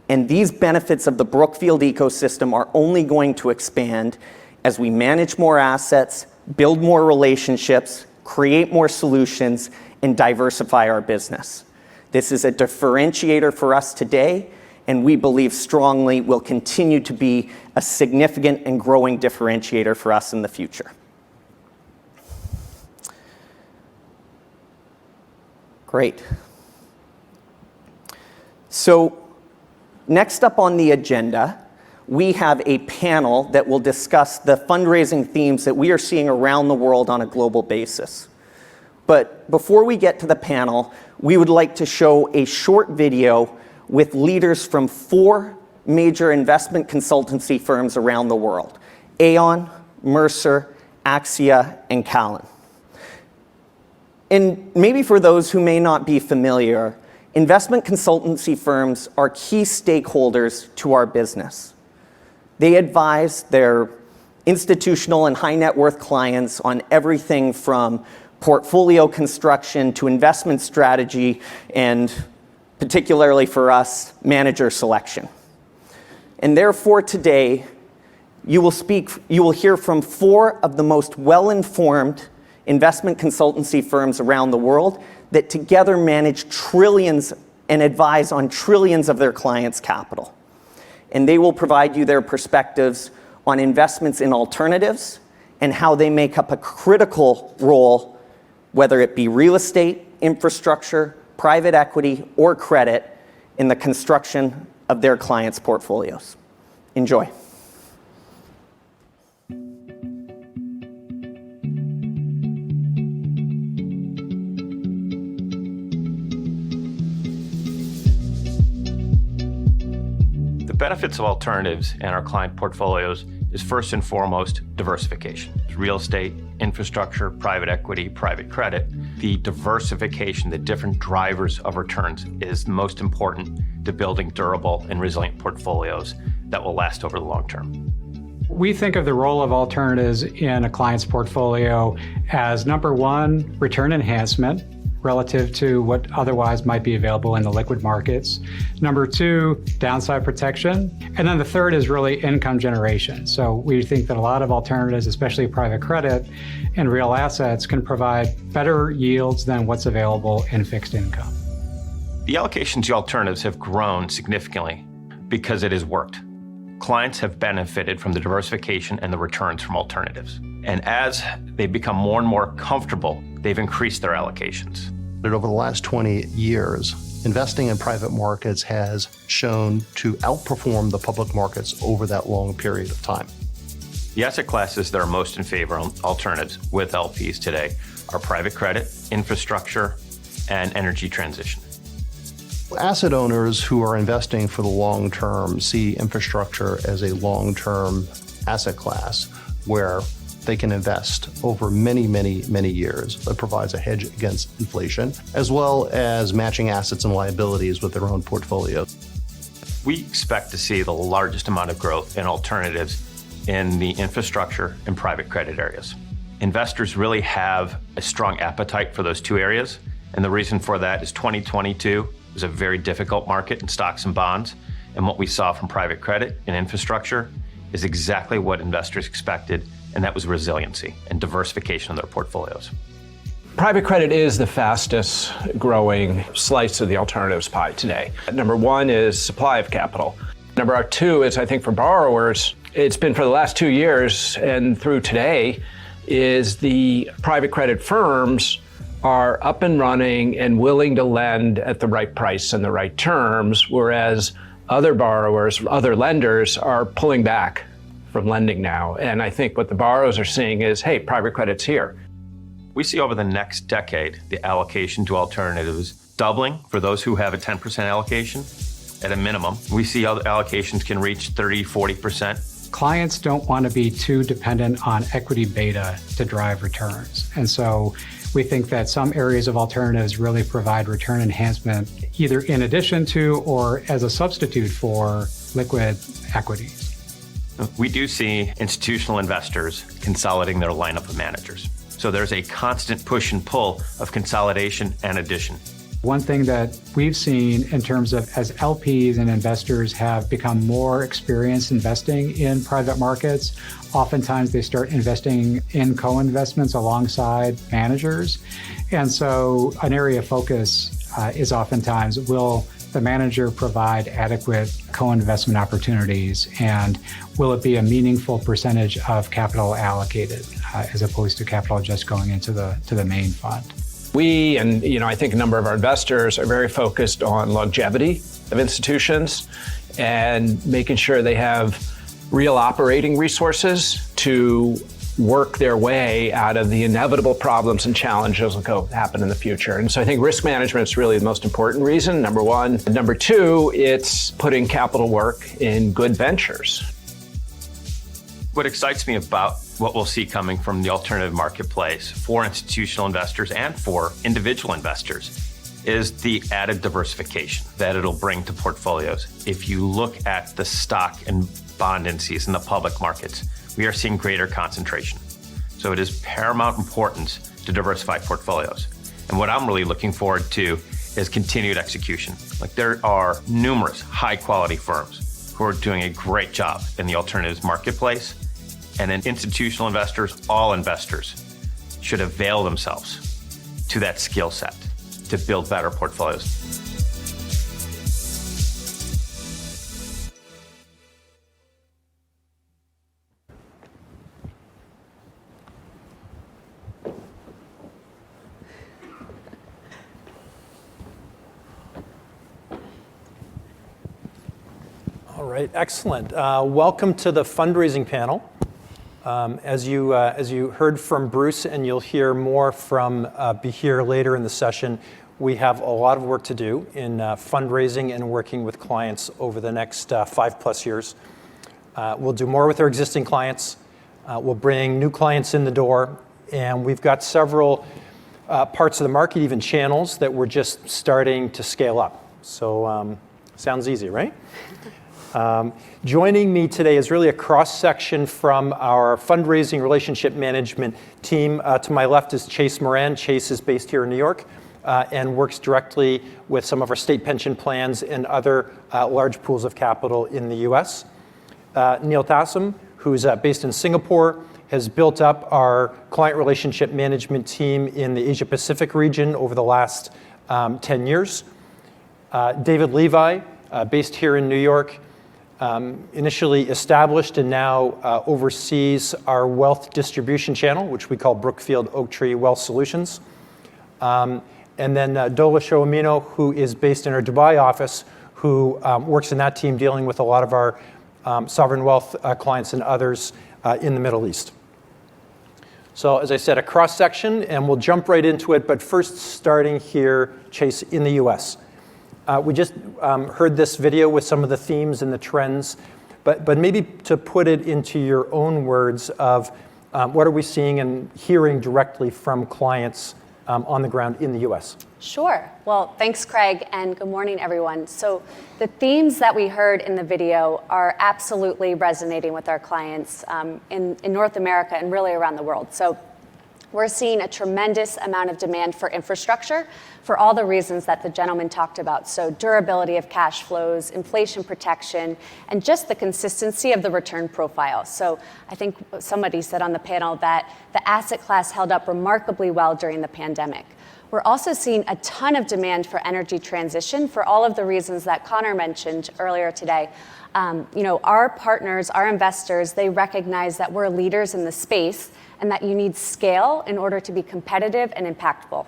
And these benefits of the Brookfield ecosystem are only going to expand as we manage more assets, build more relationships, create more solutions, and diversify our business. This is a differentiator for us today, and we believe strongly will continue to be a significant and growing differentiator for us in the future. Great. So next up on the agenda, we have a panel that will discuss the fundraising themes that we are seeing around the world on a global basis. But before we get to the panel, we would like to show a short video with leaders from 4 major investment consultancy firms around the world: Aon, Mercer, Axia, and Callan. And maybe for those who may not be familiar, investment consultancy firms are key stakeholders to our business. They advise their institutional and high net worth clients on everything from portfolio construction to investment strategy, and particularly for us, manager selection. And therefore today, you will hear from 4 of the most well-informed investment consultancy firms around the world that together manage trillions and advise on trillions of their clients' capital. And they will provide you their perspectives on investments in alternatives and how they make up a critical role, whether it be real estate, infrastructure, private equity, or credit, in the construction of their clients' portfolios. Enjoy. The benefits of alternatives in our client portfolios is first and foremost diversification. Real estate, infrastructure, private equity, private credit. The diversification, the different drivers of returns is most important to building durable and resilient portfolios that will last over the long term. We think of the role of alternatives in a client's portfolio as, number 1, return enhancement relative to what otherwise might be available in the liquid markets. Number 2, downside protection. And then the third is really income generation. So we think that a lot of alternatives, especially private credit and real assets, can provide better yields than what's available in fixed income. The allocations to alternatives have grown significantly because it has worked. Clients have benefited from the diversification and the returns from alternatives. And as they become more and more comfortable, they've increased their allocations. But over the last 20 years, investing in private markets has shown to outperform the public markets over that long period of time. The asset classes that are most in favor of alternatives with LPs today are private credit, infrastructure, and energy transition. Asset owners who are investing for the long term see infrastructure as a long-term asset class where they can invest over many years. That provides a hedge against inflation, as well as matching assets and liabilities with their own portfolio. We expect to see the largest amount of growth in alternatives in the infrastructure and private credit areas. Investors really have a strong appetite for those 2 areas, and the reason for that is 2022 was a very difficult market in stocks and bonds, and what we saw from private credit and infrastructure is exactly what investors expected, and that was resiliency and diversification of their portfolios. Private credit is the fastest growing slice of the alternatives pie today. Number 1 is supply of capital. Number 2 is, I think, for borrowers, it's been for the last 2 years and through today, is the private credit firms are up and running and willing to lend at the right price and the right terms, whereas other borrowers, other lenders are pulling back from lending now. And I think what the borrowers are seeing is, hey, private credit's here. We see over the next decade the allocation to alternatives doubling for those who have a 10% allocation at a minimum. We see other allocations can reach 30, 40%. Clients don't want to be too dependent on equity beta to drive returns. And so we think that some areas of alternatives really provide return enhancement, either in addition to or as a substitute for liquid equities. We do see institutional investors consolidating their lineup of managers. So there's a constant push and pull of consolidation and addition. One thing that we've seen in terms of as LPs and investors have become more experienced investing in private markets, oftentimes they start investing in co-investments alongside managers. And so an area of focus is oftentimes, will the manager provide adequate co-investment opportunities, and will it be a meaningful percentage of capital allocated as opposed to capital just going into the main fund? We and I think a number of our investors are very focused on longevity of institutions and making sure they have real operating resources to work their way out of the inevitable problems and challenges that will happen in the future. And so I think risk management is really the most important reason, number one. Number two, it's putting capital work in good ventures. What excites me about what we'll see coming from the alternative marketplace for institutional investors and for individual investors is the added diversification that it'll bring to portfolios. If you look at the stock and bond indices in the public markets, we are seeing greater concentration. So it is paramount importance to diversify portfolios. And what I'm really looking forward to is continued execution. Like, there are numerous high quality firms who are doing a great job in the alternatives marketplace. And then institutional investors, all investors, should avail themselves to that skill set to build better portfolios. All right, excellent. Welcome to the fundraising panel. As you heard from Bruce, and you'll hear more from Bahir later in the session, we have a lot of work to do in fundraising and working with clients over the next 5+ years. We'll do more with our existing clients. We'll bring new clients in the door, and we've got several parts of the market, even channels, that we're just starting to scale up. So sounds easy, right? Joining me today is really a cross-section from our fundraising relationship management team. To my left is Chase Moran. Chase is based here in New York and works directly with some of our state pension plans and other large pools of capital in the US. Neil Thassim, who's based in Singapore, has built up our client relationship management team in the Asia Pacific region over the last 10 years. David Levi, based here in New York, initially established and now oversees our wealth distribution channel, which we call Brookfield Oaktree Wealth Solutions. And then Dola Sowemimo, who is based in our Dubai office, who works in that team dealing with a lot of our sovereign wealth clients and others in the Middle East. So as I said, a cross-section, and we'll jump right into it, but first starting here, Chase, in the US. We just heard this video with some of the themes and the trends, but maybe to put it into your own words of what are we seeing and hearing directly from clients on the ground in the US? Sure. Well, thanks, Craig, and good morning, everyone. So the themes that we heard in the video are absolutely resonating with our clients in North America and really around the world. So we're seeing a tremendous amount of demand for infrastructure for all the reasons that the gentleman talked about. So durability of cash flows, inflation protection, and just the consistency of the return profile. So I think somebody said on the panel that the asset class held up remarkably well during the pandemic. We're also seeing a ton of demand for energy transition for all of the reasons that Connor mentioned earlier today. Our partners, our investors, they recognize that we're leaders in the space and that you need scale in order to be competitive and impactful.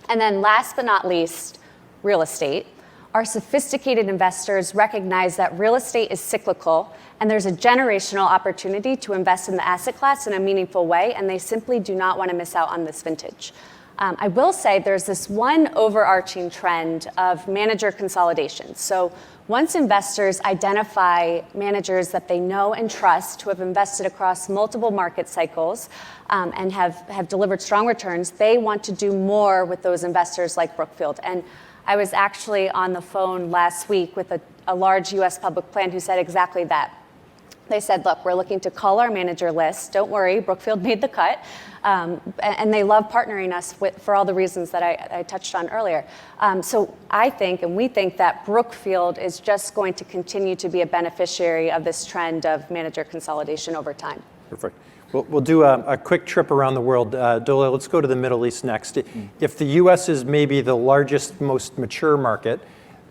And then last but not least, real estate. Our sophisticated investors recognize that real estate is cyclical and there's a generational opportunity to invest in the asset class in a meaningful way, and they simply do not want to miss out on this vintage. I will say there's this one overarching trend of manager consolidation. So once investors identify managers that they know and trust who have invested across multiple market cycles and have delivered strong returns, they want to do more with those investors like Brookfield. And I was actually on the phone last week with a large US public plan who said exactly that. They said, look, we're looking to cull our manager list. Don't worry, Brookfield made the cut. And they love partnering us for all the reasons that I touched on earlier. So I think, and we think, that Brookfield is just going to continue to be a beneficiary of this trend of manager consolidation over time. Perfect. We'll do a quick trip around the world. Dola, let's go to the Middle East next. If the US is maybe the largest, most mature market,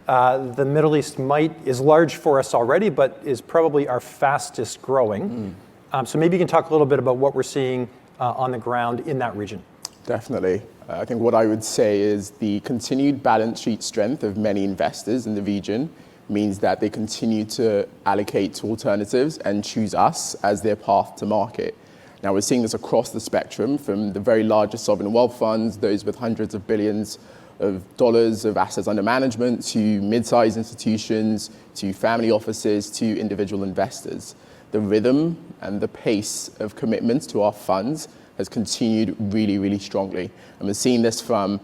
the Middle East is large for us already, but is probably our fastest growing. So maybe you can talk a little bit about what we're seeing on the ground in that region. Definitely. I think what I would say is the continued balance sheet strength of many investors in the region means that they continue to allocate to alternatives and choose us as their path to market. Now, we're seeing this across the spectrum, from the very largest sovereign wealth funds, those with hundreds of billions of dollars of assets under management, to mid-sized institutions, to family offices, to individual investors. The rhythm and the pace of commitments to our funds has continued really, really strongly. And we're seeing this from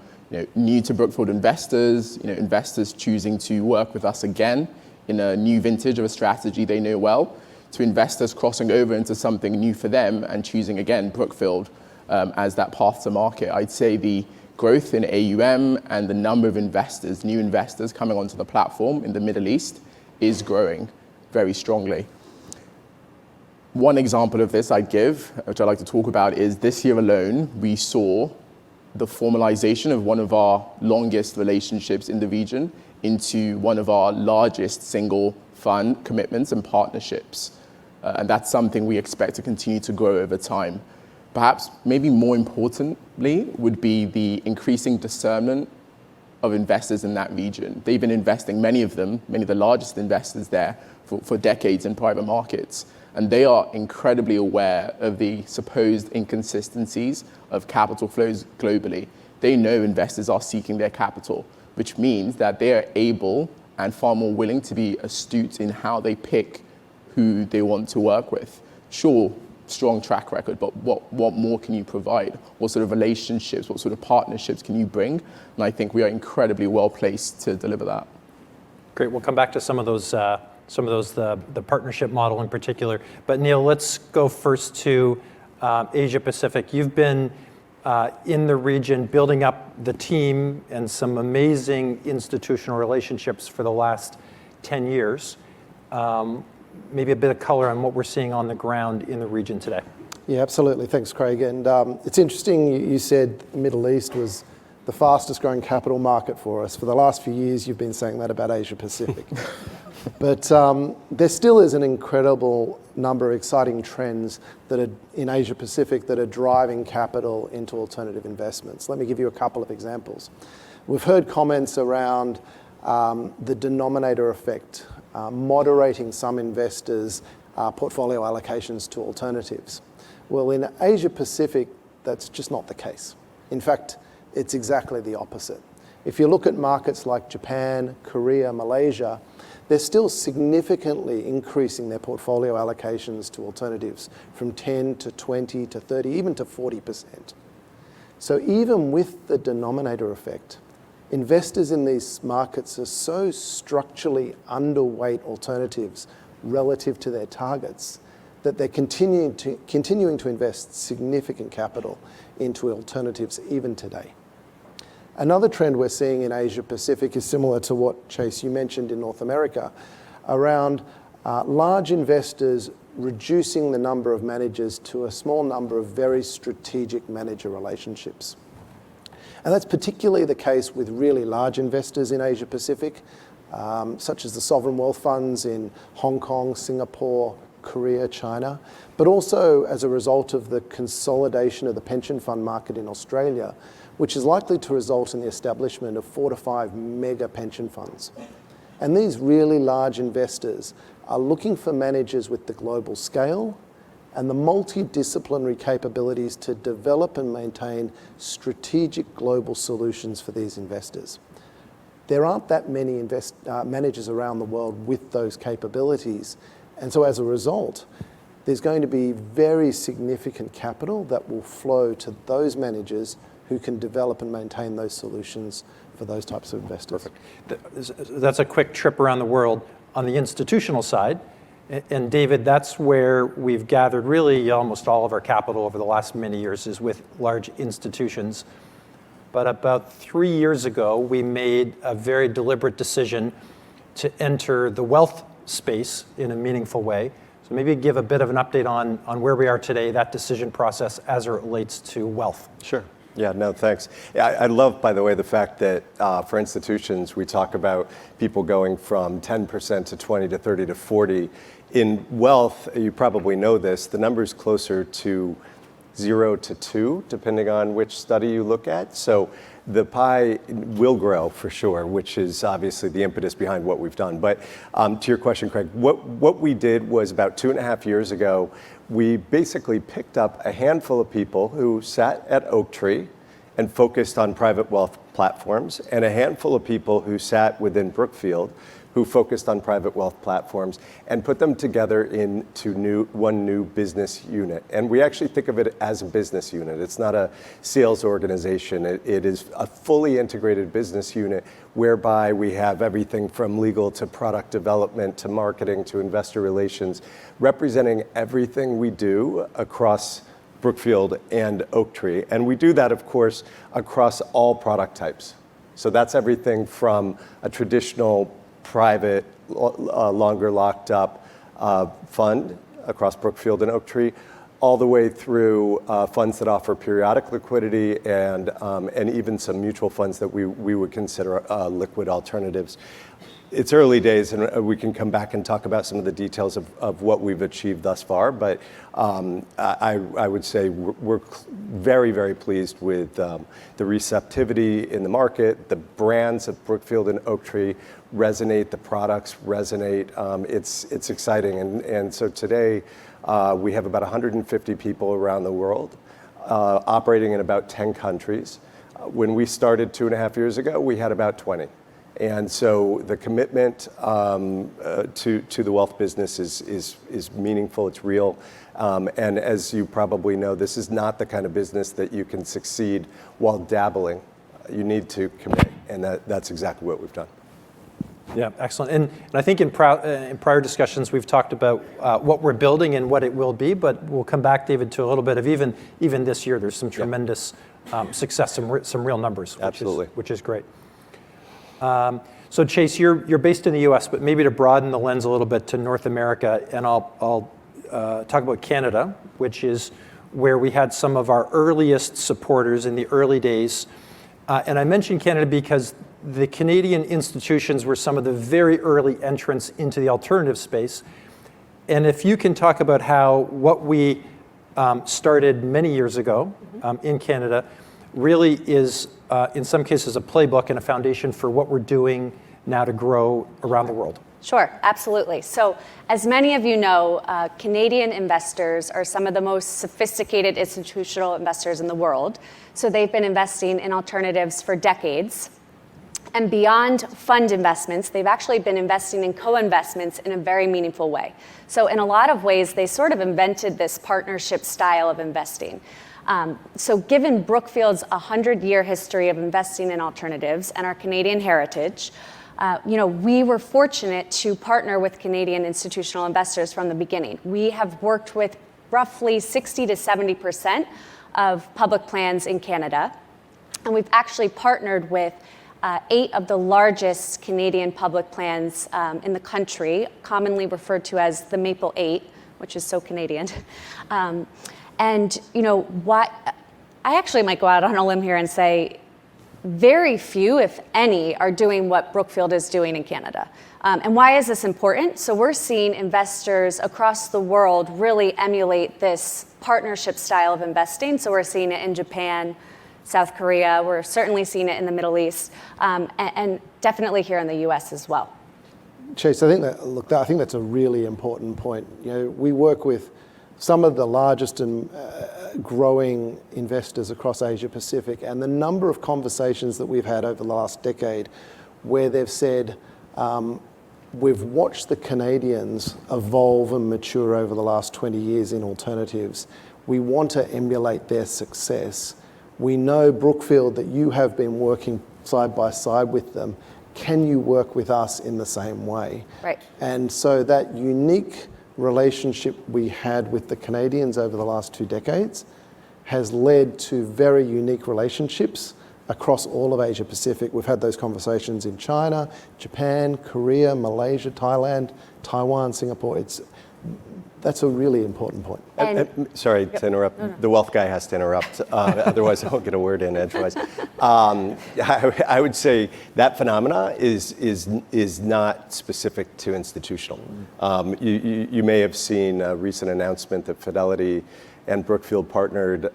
new to Brookfield investors, investors choosing to work with us again in a new vintage of a strategy they know well, to investors crossing over into something new for them and choosing again Brookfield as that path to market. I'd say the growth in AUM and the number of investors, new investors coming onto the platform in the Middle East is growing very strongly. One example of this I'd give, which I'd like to talk about, is this year alone, we saw the formalization of one of our longest relationships in the region into one of our largest single fund commitments and partnerships. And that's something we expect to continue to grow over time. Perhaps maybe more importantly would be the increasing discernment of investors in that region. They've been investing, many of them, many of the largest investors there for decades in private markets. And they are incredibly aware of the supposed inconsistencies of capital flows globally. They know investors are seeking their capital, which means that they are able and far more willing to be astute in how they pick who they want to work with. Sure, strong track record, but what more can you provide? What sort of relationships, what sort of partnerships can you bring? And I think we are incredibly well placed to deliver that. Great, we'll come back to some of those, the partnership model in particular. But Neil, let's go first to Asia Pacific. You've been in the region building up the team and some amazing institutional relationships for the last 10 years. Maybe a bit of color on what we're seeing on the ground in the region today. Yeah, absolutely. Thanks, Craig. And it's interesting, you said the Middle East was the fastest growing capital market for us. For the last few years, you've been saying that about Asia Pacific. But there still is an incredible number of exciting trends that are in Asia Pacific that are driving capital into alternative investments. Let me give you a couple of examples. We've heard comments around the denominator effect, moderating some investors' portfolio allocations to alternatives. Well, in Asia Pacific, that's just not the case. In fact, it's exactly the opposite. If you look at markets like Japan, Korea, Malaysia, they're still significantly increasing their portfolio allocations to alternatives from 10 to 20 to 30, even to 40%. So even with the denominator effect, investors in these markets are so structurally underweight alternatives relative to their targets that they're continuing to invest significant capital into alternatives even today. Another trend we're seeing in Asia Pacific is similar to what, Chase, you mentioned in North America, around large investors reducing the number of managers to a small number of very strategic manager relationships. And that's particularly the case with really large investors in Asia Pacific, such as the sovereign wealth funds in Hong Kong, Singapore, Korea, China, but also as a result of the consolidation of the pension fund market in Australia, which is likely to result in the establishment of 4 to 5 mega pension funds. And these really large investors are looking for managers with the global scale and the multidisciplinary capabilities to develop and maintain strategic global solutions for these investors. There aren't that many managers around the world with those capabilities. And so as a result, there's going to be very significant capital that will flow to those managers who can develop and maintain those solutions for those types of investors. Perfect. That's a quick trip around the world. On the institutional side, and David, that's where we've gathered really almost all of our capital over the last many years is with large institutions. But about 3 years ago, we made a very deliberate decision to enter the wealth space in a meaningful way. So maybe give a bit of an update on where we are today, that decision process as it relates to wealth. Sure. Yeah, no, thanks. I love, by the way, the fact that for institutions, we talk about people going from 10% to 20 to 30 to 40. In wealth, you probably know this, the number's closer to 0 to 2, depending on which study you look at. So the pie will grow for sure, which is obviously the impetus behind what we've done. But to your question, Craig, what we did was about 2.5 years ago, we basically picked up a handful of people who sat at Oaktree and focused on private wealth platforms, and a handful of people who sat within Brookfield who focused on private wealth platforms, and put them together into one new business unit. And we actually think of it as a business unit. It's not a sales organization. It is a fully integrated business unit whereby we have everything from legal to product development to marketing to investor relations, representing everything we do across Brookfield and Oaktree. And we do that, of course, across all product types. So that's everything from a traditional private, longer locked up fund across Brookfield and Oaktree, all the way through funds that offer periodic liquidity and even some mutual funds that we would consider liquid alternatives. It's early days, and we can come back and talk about some of the details of what we've achieved thus far, but I would say we're very, very pleased with the receptivity in the market. The brands of Brookfield and Oaktree resonate, the products resonate. It's exciting, and so today we have about 150 people around the world operating in about 10 countries. When we started 2.5 years ago, we had about 20. And so the commitment to the wealth business is meaningful, it's real. And as you probably know, this is not the kind of business that you can succeed while dabbling. You need to commit, and that's exactly what we've done. Yeah, excellent. And I think in prior discussions, we've talked about what we're building and what it will be, but we'll come back, David, to a little bit of even this year, there's some tremendous success, some real numbers, which is great. So Chase, you're based in the U.S., but maybe to broaden the lens a little bit to North America, and I'll talk about Canada, which is where we had some of our earliest supporters in the early days. And I mention Canada because the Canadian institutions were some of the very early entrants into the alternative space. And if you can talk about how what we started many years ago in Canada really is, in some cases, a playbook and a foundation for what we're doing now to grow around the world. Sure, absolutely. So as many of you know, Canadian investors are some of the most sophisticated institutional investors in the world. So they've been investing in alternatives for decades. And beyond fund investments, they've actually been investing in co-investments in a very meaningful way. So in a lot of ways, they sort of invented this partnership style of investing. So given Brookfield's 100-year history of investing in alternatives and our Canadian heritage, we were fortunate to partner with Canadian institutional investors from the beginning. We have worked with roughly 60 to 70% of public plans in Canada, and we've actually partnered with 8 of the largest Canadian public plans in the country, commonly referred to as the Maple 8, which is so Canadian. And I actually might go out on a limb here and say very few, if any, are doing what Brookfield is doing in Canada. And why is this important? So we're seeing investors across the world really emulate this partnership style of investing. So we're seeing it in Japan, South Korea. We're certainly seeing it in the Middle East, and definitely here in the US as well. Chase, I think that's a really important point. We work with some of the largest and growing investors across Asia Pacific, and the number of conversations that we've had over the last decade where they've said, we've watched the Canadians evolve and mature over the last 20 years in alternatives. We want to emulate their success. We know, Brookfield, that you have been working side by side with them. Can you work with us in the same way? Right. And so that unique relationship we had with the Canadians over the last 2 decades has led to very unique relationships across all of Asia Pacific. We've had those conversations in China, Japan, Korea, Malaysia, Thailand, Taiwan, Singapore. That's a really important point. Sorry to interrupt. No. The wealth guy has to interrupt, otherwise I won't get a word in edgewise. I would say that phenomena is not specific to institutional. You may have seen a recent announcement that Fidelity and Brookfield partnered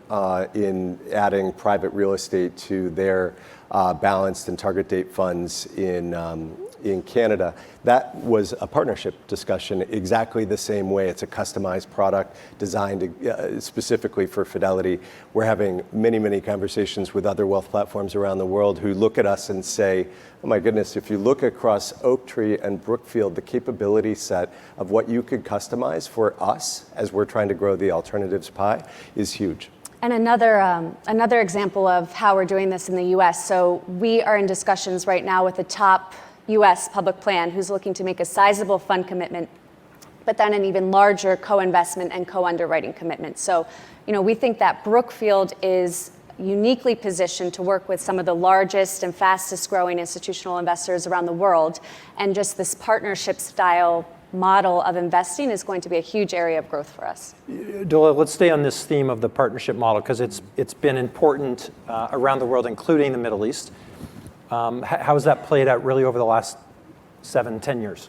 in adding private real estate to their balanced and target date funds in Canada. That was a partnership discussion exactly the same way. It's a customized product designed specifically for Fidelity. We're having many, many conversations with other wealth platforms around the world who look at us and say, oh my goodness, if you look across Oaktree and Brookfield, the capability set of what you could customize for us as we're trying to grow the alternatives pie is huge. And another example of how we're doing this in the US. So we are in discussions right now with a top US public plan who's looking to make a sizable fund commitment, but then an even larger co-investment and co-underwriting commitment. So, we think that Brookfield is uniquely positioned to work with some of the largest and fastest growing institutional investors around the world. And just this partnership style model of investing is going to be a huge area of growth for us. Dola, let's stay on this theme of the partnership model because it's been important around the world, including the Middle East. How has that played out really over the last 7-10 years?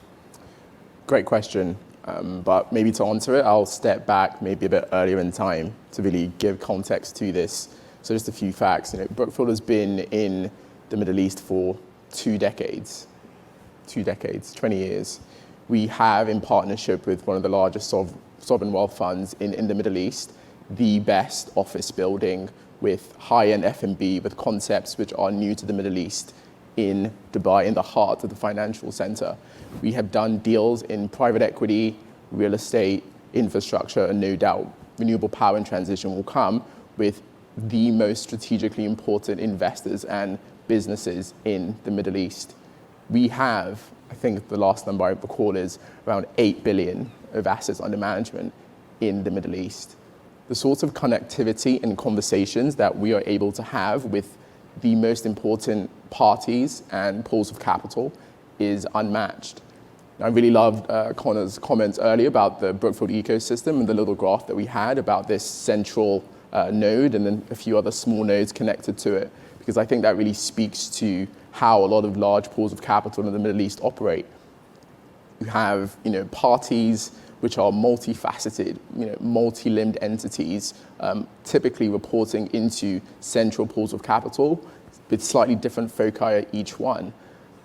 Great question. But maybe to answer it, I'll step back maybe a bit earlier in time to really give context to this. So just a few facts. Brookfield has been in the Middle East for 2 decades, 20 years. We have, in partnership with one of the largest sovereign wealth funds in the Middle East, the best office building with high-end F&B, with concepts which are new to the Middle East in Dubai, in the heart of the financial center. We have done deals in private equity, real estate, infrastructure, and no doubt renewable power and transition will come with the most strategically important investors and businesses in the Middle East. We have, I think the last number I recall is around 8 billion of assets under management in the Middle East. The sorts of connectivity and conversations that we are able to have with the most important parties and pools of capital is unmatched. I really loved Connor's comments earlier about the Brookfield ecosystem and the little graph that we had about this central node and then a few other small nodes connected to it, because I think that really speaks to how a lot of large pools of capital in the Middle East operate. You have, parties which are multifaceted, multi-limbed entities, typically reporting into central pools of capital with slightly different foci at each one.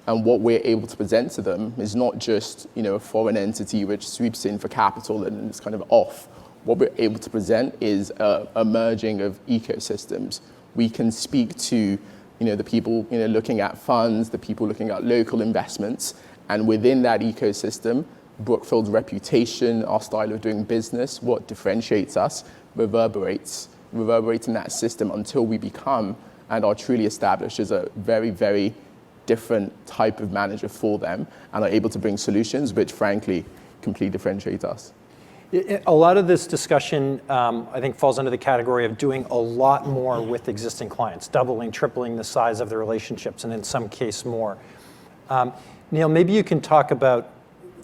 And what we're able to present to them is not just, a foreign entity which sweeps in for capital and is kind of off. What we're able to present is a merging of ecosystems. We can speak to, the people, looking at funds, the people looking at local investments, and within that ecosystem, Brookfield's reputation, our style of doing business, what differentiates us, reverberates in that system until we become and are truly established as a very, very different type of manager for them and are able to bring solutions which, frankly, completely differentiate us. A lot of this discussion, I think, falls under the category of doing a lot more with existing clients, doubling, tripling the size of the relationships, and in some case more. Neil, maybe you can talk about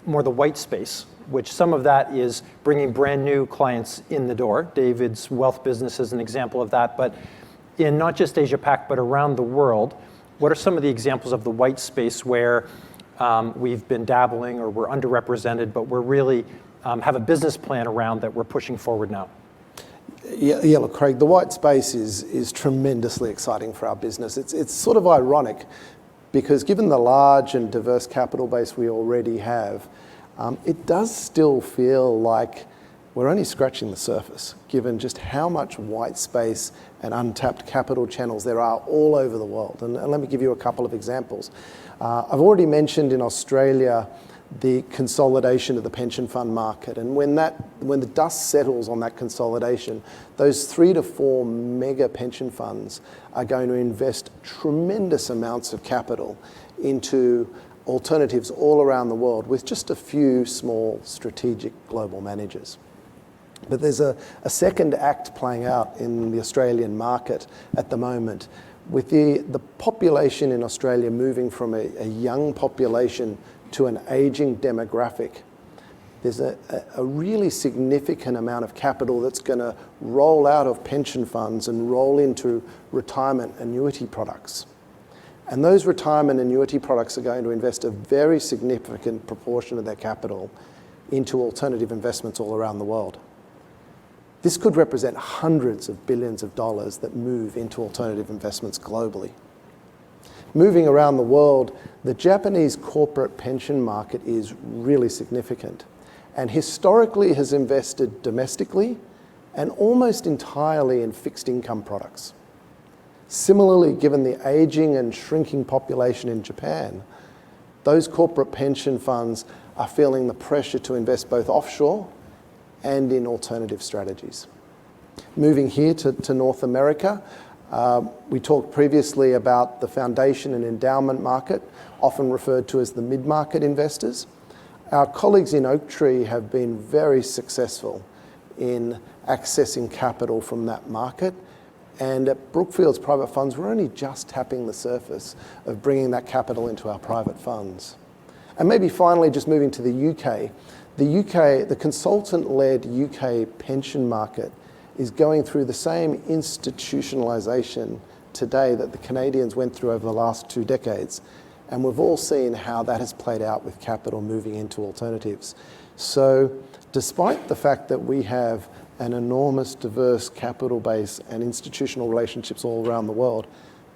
more the white space, which some of that is bringing brand new clients in the door. David's wealth business is an example of that. But in not just Asia Pac, but around the world, what are some of the examples of the white space where we've been dabbling or we're underrepresented, but we're really have a business plan around that we're pushing forward now? Yeah, look, Craig, the white space is tremendously exciting for our business. It's sort of ironic because given the large and diverse capital base we already have, it does still feel like we're only scratching the surface, given just how much white space and untapped capital channels there are all over the world. And let me give you a couple of examples. I've already mentioned in Australia the consolidation of the pension fund market. And when the dust settles on that consolidation, those 3 to 4 mega pension funds are going to invest tremendous amounts of capital into alternatives all around the world with just a few small strategic global managers. But there's a second act playing out in the Australian market at the moment. With the population in Australia moving from a young population to an aging demographic, there's a really significant amount of capital that's going to roll out of pension funds and roll into retirement annuity products. And those retirement annuity products are going to invest a very significant proportion of their capital into alternative investments all around the world. This could represent hundreds of billions of dollars that move into alternative investments globally. Moving around the world, the Japanese corporate pension market is really significant and historically has invested domestically and almost entirely in fixed income products. Similarly, given the aging and shrinking population in Japan, those corporate pension funds are feeling the pressure to invest both offshore and in alternative strategies. Moving here to North America, we talked previously about the foundation and endowment market, often referred to as the mid-market investors. Our colleagues in Oaktree have been very successful in accessing capital from that market. And at Brookfield's private funds, we're only just tapping the surface of bringing that capital into our private funds. And maybe finally, just moving to the UK, the consultant-led UK pension market is going through the same institutionalization today that the Canadians went through over the last 2 decades. And we've all seen how that has played out with capital moving into alternatives. So despite the fact that we have an enormous diverse capital base and institutional relationships all around the world,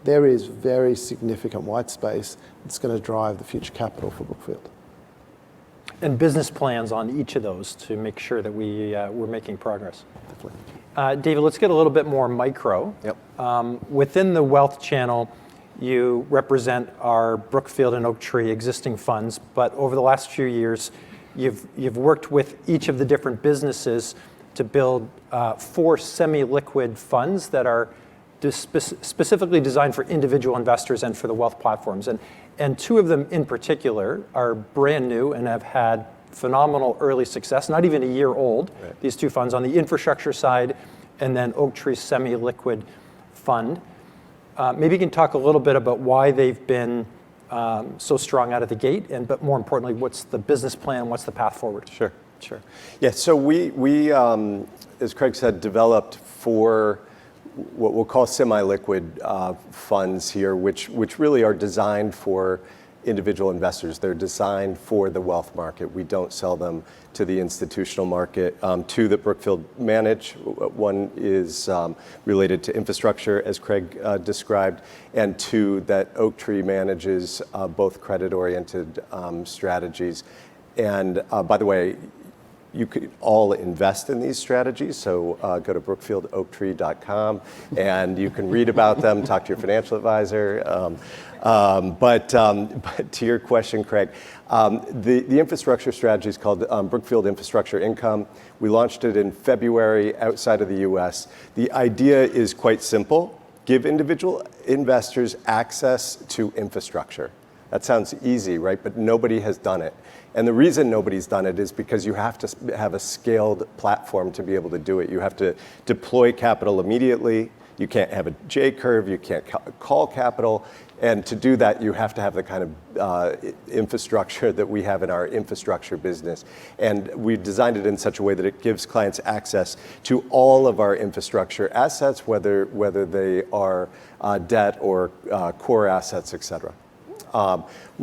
there is very significant white space that's going to drive the future capital for Brookfield. And business plans on each of those to make sure that we're making progress. Definitely. David, let's get a little bit more micro. Yep. Within the wealth channel, you represent our Brookfield and Oaktree existing funds, but over the last few years, you've worked with each of the different businesses to build 4 semi-liquid funds that are specifically designed for individual investors and for the wealth platforms. And 2 of them in particular are brand new and have had phenomenal early success, not even a year old, right. These 2 funds on the infrastructure side and then Oaktree's semi-liquid fund. Maybe you can talk a little bit about why they've been so strong out of the gate, but more importantly, what's the business plan, what's the path forward? Sure. Yeah, so we as Craig said, developed 4 what we'll call semi-liquid funds here, which really are designed for individual investors. They're designed for the wealth market. We don't sell them to the institutional market. 2 that Brookfield manage. One is related to infrastructure, as Craig described, and 2 that Oaktree manages, both credit-oriented strategies. And by the way, you could all invest in these strategies, so go to brookfieldoaktree.com and you can read about them, talk to your financial advisor. But to your question, Craig, the infrastructure strategy is called Brookfield Infrastructure Income. We launched it in February outside of the US. The idea is quite simple: give individual investors access to infrastructure. That sounds easy, right? But nobody has done it. And the reason nobody's done it is because you have to have a scaled platform to be able to do it. You have to deploy capital immediately. You can't have a J curve. You can't call capital. And to do that, you have to have the kind of infrastructure that we have in our infrastructure business. And we've designed it in such a way that it gives clients access to all of our infrastructure assets, whether they are debt or core assets, et cetera.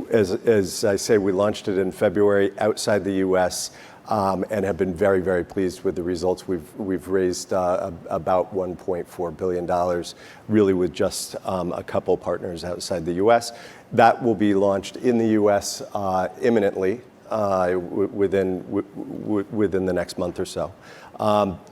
As I say, we launched it in February outside the US and have been very, very pleased with the results. We've raised about $1.4 billion, really with just a couple partners outside the US. That will be launched in the US imminently, within the next month or so.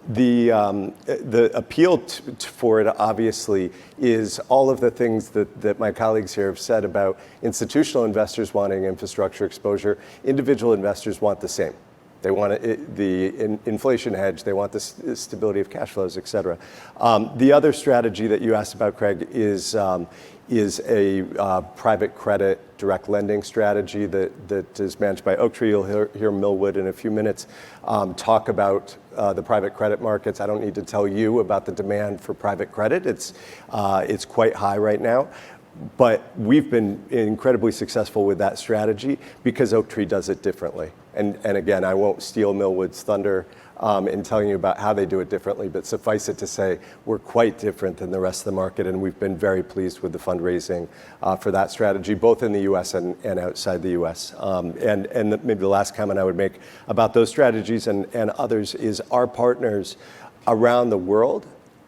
The appeal for it obviously is all of the things that my colleagues here have said about institutional investors wanting infrastructure exposure. Individual investors want the same. They want the inflation hedge. They want the stability of cash flows, et cetera. The other strategy that you asked about, Craig, is a private credit direct lending strategy that is managed by Oaktree. You'll hear Milwood in a few minutes talk about the private credit markets. I don't need to tell you about the demand for private credit. It's quite high right now. But we've been incredibly successful with that strategy because Oaktree does it differently. And again, I won't steal Milwood's thunder in telling you about how they do it differently, but suffice it to say, we're quite different than the rest of the market, and we've been very pleased with the fundraising for that strategy, both in the US and outside the US. And maybe the last comment I would make about those strategies and others is our partners around the world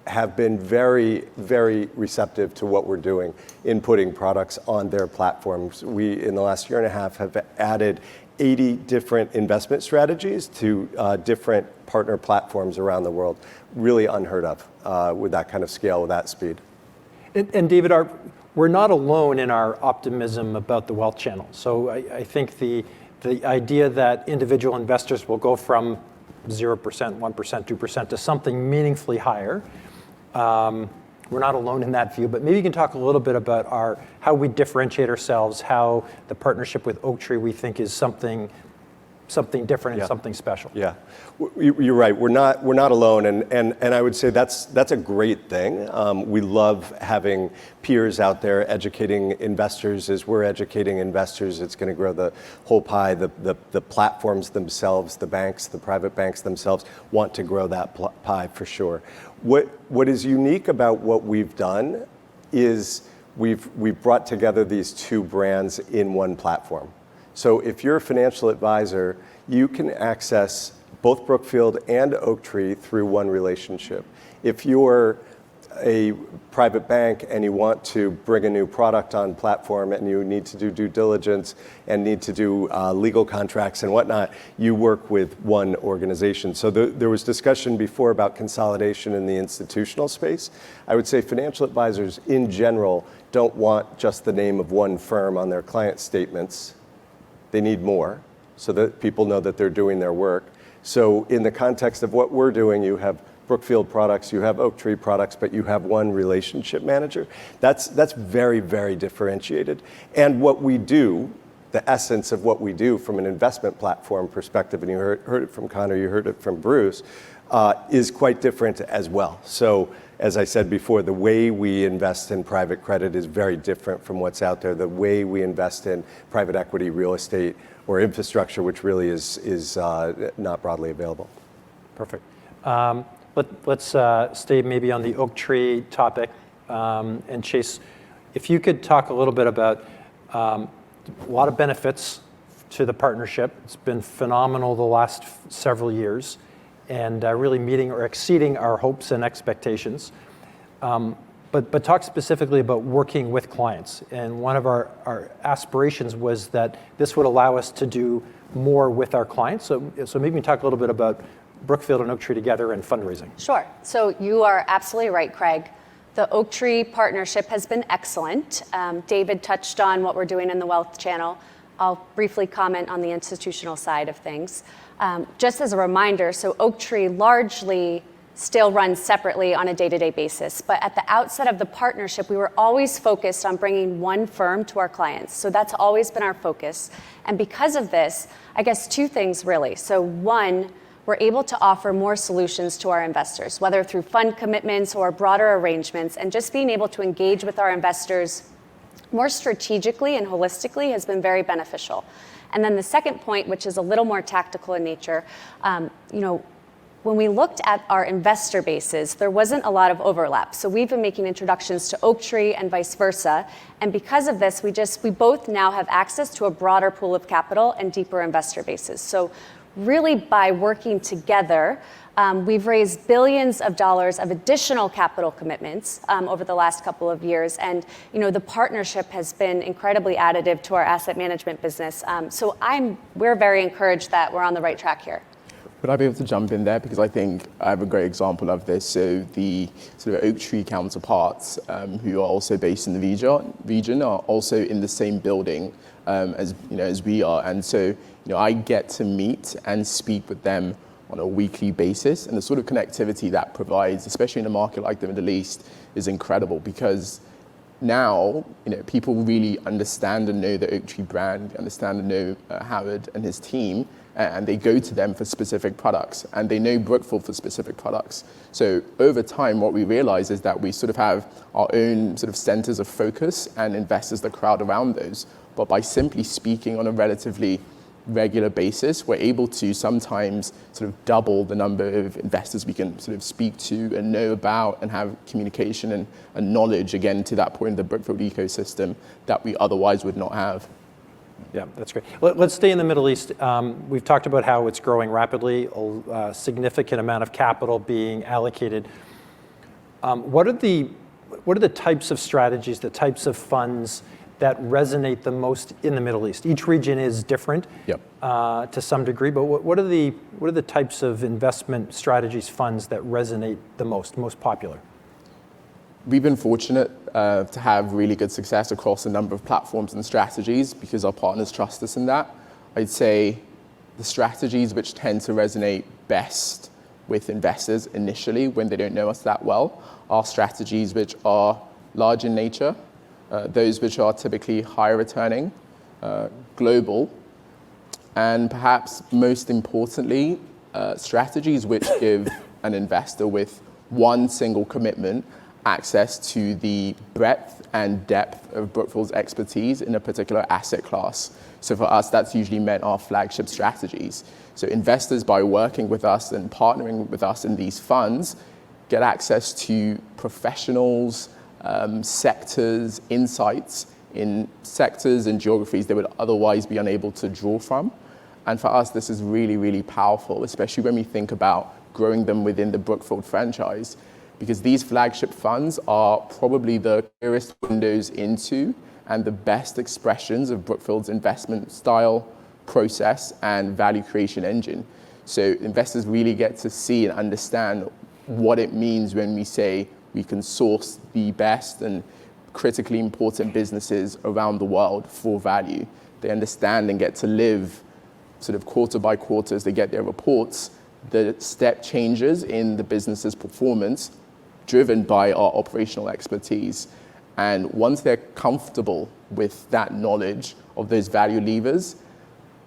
have been very, very receptive to what we're doing in putting products on their platforms. We, in the last year and a half, have added 80 different investment strategies to different partner platforms around the world. Really unheard of with that kind of scale, with that speed. And David, we're not alone in our optimism about the wealth channel. So I think the idea that individual investors will go from 0%, 1%, 2% to something meaningfully higher, we're not alone in that view, but maybe you can talk a little bit about how we differentiate ourselves, how the partnership with Oaktree we think is something different and something special. Yeah, you're right. We're not alone, and I would say that's a great thing. We love having peers out there educating investors. As we're educating investors, it's going to grow the whole pie. The platforms themselves, the banks, the private banks themselves want to grow that pie for sure. What is unique about what we've done is we've brought together these two brands in one platform. So if you're a financial advisor, you can access both Brookfield and Oaktree through one relationship. If you're a private bank and you want to bring a new product on platform and you need to do due diligence and need to do legal contracts and whatnot, you work with one organization. So there was discussion before about consolidation in the institutional space. I would say financial advisors in general don't want just the name of one firm on their client statements. They need more so that people know that they're doing their work. So in the context of what we're doing, you have Brookfield products, you have Oaktree products, but you have one relationship manager. That's very, very differentiated. And what we do, the essence of what we do from an investment platform perspective, and you heard it from Connor, you heard it from Bruce, is quite different as well. So as I said before, the way we invest in private credit is very different from what's out there. The way we invest in private equity, real estate, or infrastructure, which really is not broadly available. Perfect. Let's stay maybe on the Oaktree topic. And Chase, if you could talk a little bit about a lot of benefits to the partnership. It's been phenomenal the last several years, and really meeting or exceeding our hopes and expectations. But talk specifically about working with clients. And one of our aspirations was that this would allow us to do more with our clients. So maybe we talk a little bit about Brookfield and Oaktree together and fundraising. Sure. So you are absolutely right, Craig. The Oaktree partnership has been excellent. David touched on what we're doing in the wealth channel. I'll briefly comment on the institutional side of things. Just as a reminder, so Oaktree largely still runs separately on a day-to-day basis. But at the outset of the partnership, we were always focused on bringing one firm to our clients. So that's always been our focus. And because of this, I guess two things really. So one, we're able to offer more solutions to our investors, whether through fund commitments or broader arrangements, and just being able to engage with our investors more strategically and holistically has been very beneficial. And then the second point, which is a little more tactical in nature, when we looked at our investor bases, there wasn't a lot of overlap. So we've been making introductions to Oaktree and vice versa. And because of this, we both now have access to a broader pool of capital and deeper investor bases. So really by working together, we've raised billions of dollars of additional capital commitments over the last couple of years. And the partnership has been incredibly additive to our asset management business. So we're very encouraged that we're on the right track here. Would I be able to jump in there? Because I think I have a great example of this. So the sort of Oaktree counterparts who are also based in the region are also in the same building as we are. And so I get to meet and speak with them on a weekly basis. And the sort of connectivity that provides, especially in a market like the Middle East, is incredible because now people really understand and know the Oaktree brand, understand and know Howard and his team, and they go to them for specific products, and they know Brookfield for specific products. So over time, what we realize is that we sort of have our own sort of centers of focus and investors that crowd around those. But by simply speaking on a relatively regular basis, we're able to sometimes sort of double the number of investors we can sort of speak to and know about and have communication and knowledge, again, to that point of the Brookfield ecosystem that we otherwise would not have. Yeah, that's great. Let's stay in the Middle East. We've talked about how it's growing rapidly, a significant amount of capital being allocated. What are the types of strategies, the types of funds that resonate the most in the Middle East? Each region is different to some degree, but what are the types of investment strategies, funds that resonate the most popular? We've been fortunate to have really good success across a number of platforms and strategies because our partners trust us in that. I'd say the strategies which tend to resonate best with investors initially when they don't know us that well are strategies which are large in nature, those which are typically higher returning, global, and perhaps most importantly, strategies which give an investor with one single commitment access to the breadth and depth of Brookfield's expertise in a particular asset class. So for us, that's usually meant our flagship strategies. So investors, by working with us and partnering with us in these funds, get access to professionals, sectors, insights in sectors and geographies they would otherwise be unable to draw from. And for us, this is really, really powerful, especially when we think about growing them within the Brookfield franchise, because these flagship funds are probably the clearest windows into and the best expressions of Brookfield's investment style, process, and value creation engine. So investors really get to see and understand what it means when we say we can source the best and critically important businesses around the world for value. They understand and get to live sort of quarter by quarter as they get their reports, the step changes in the business's performance driven by our operational expertise. And once they're comfortable with that knowledge of those value levers,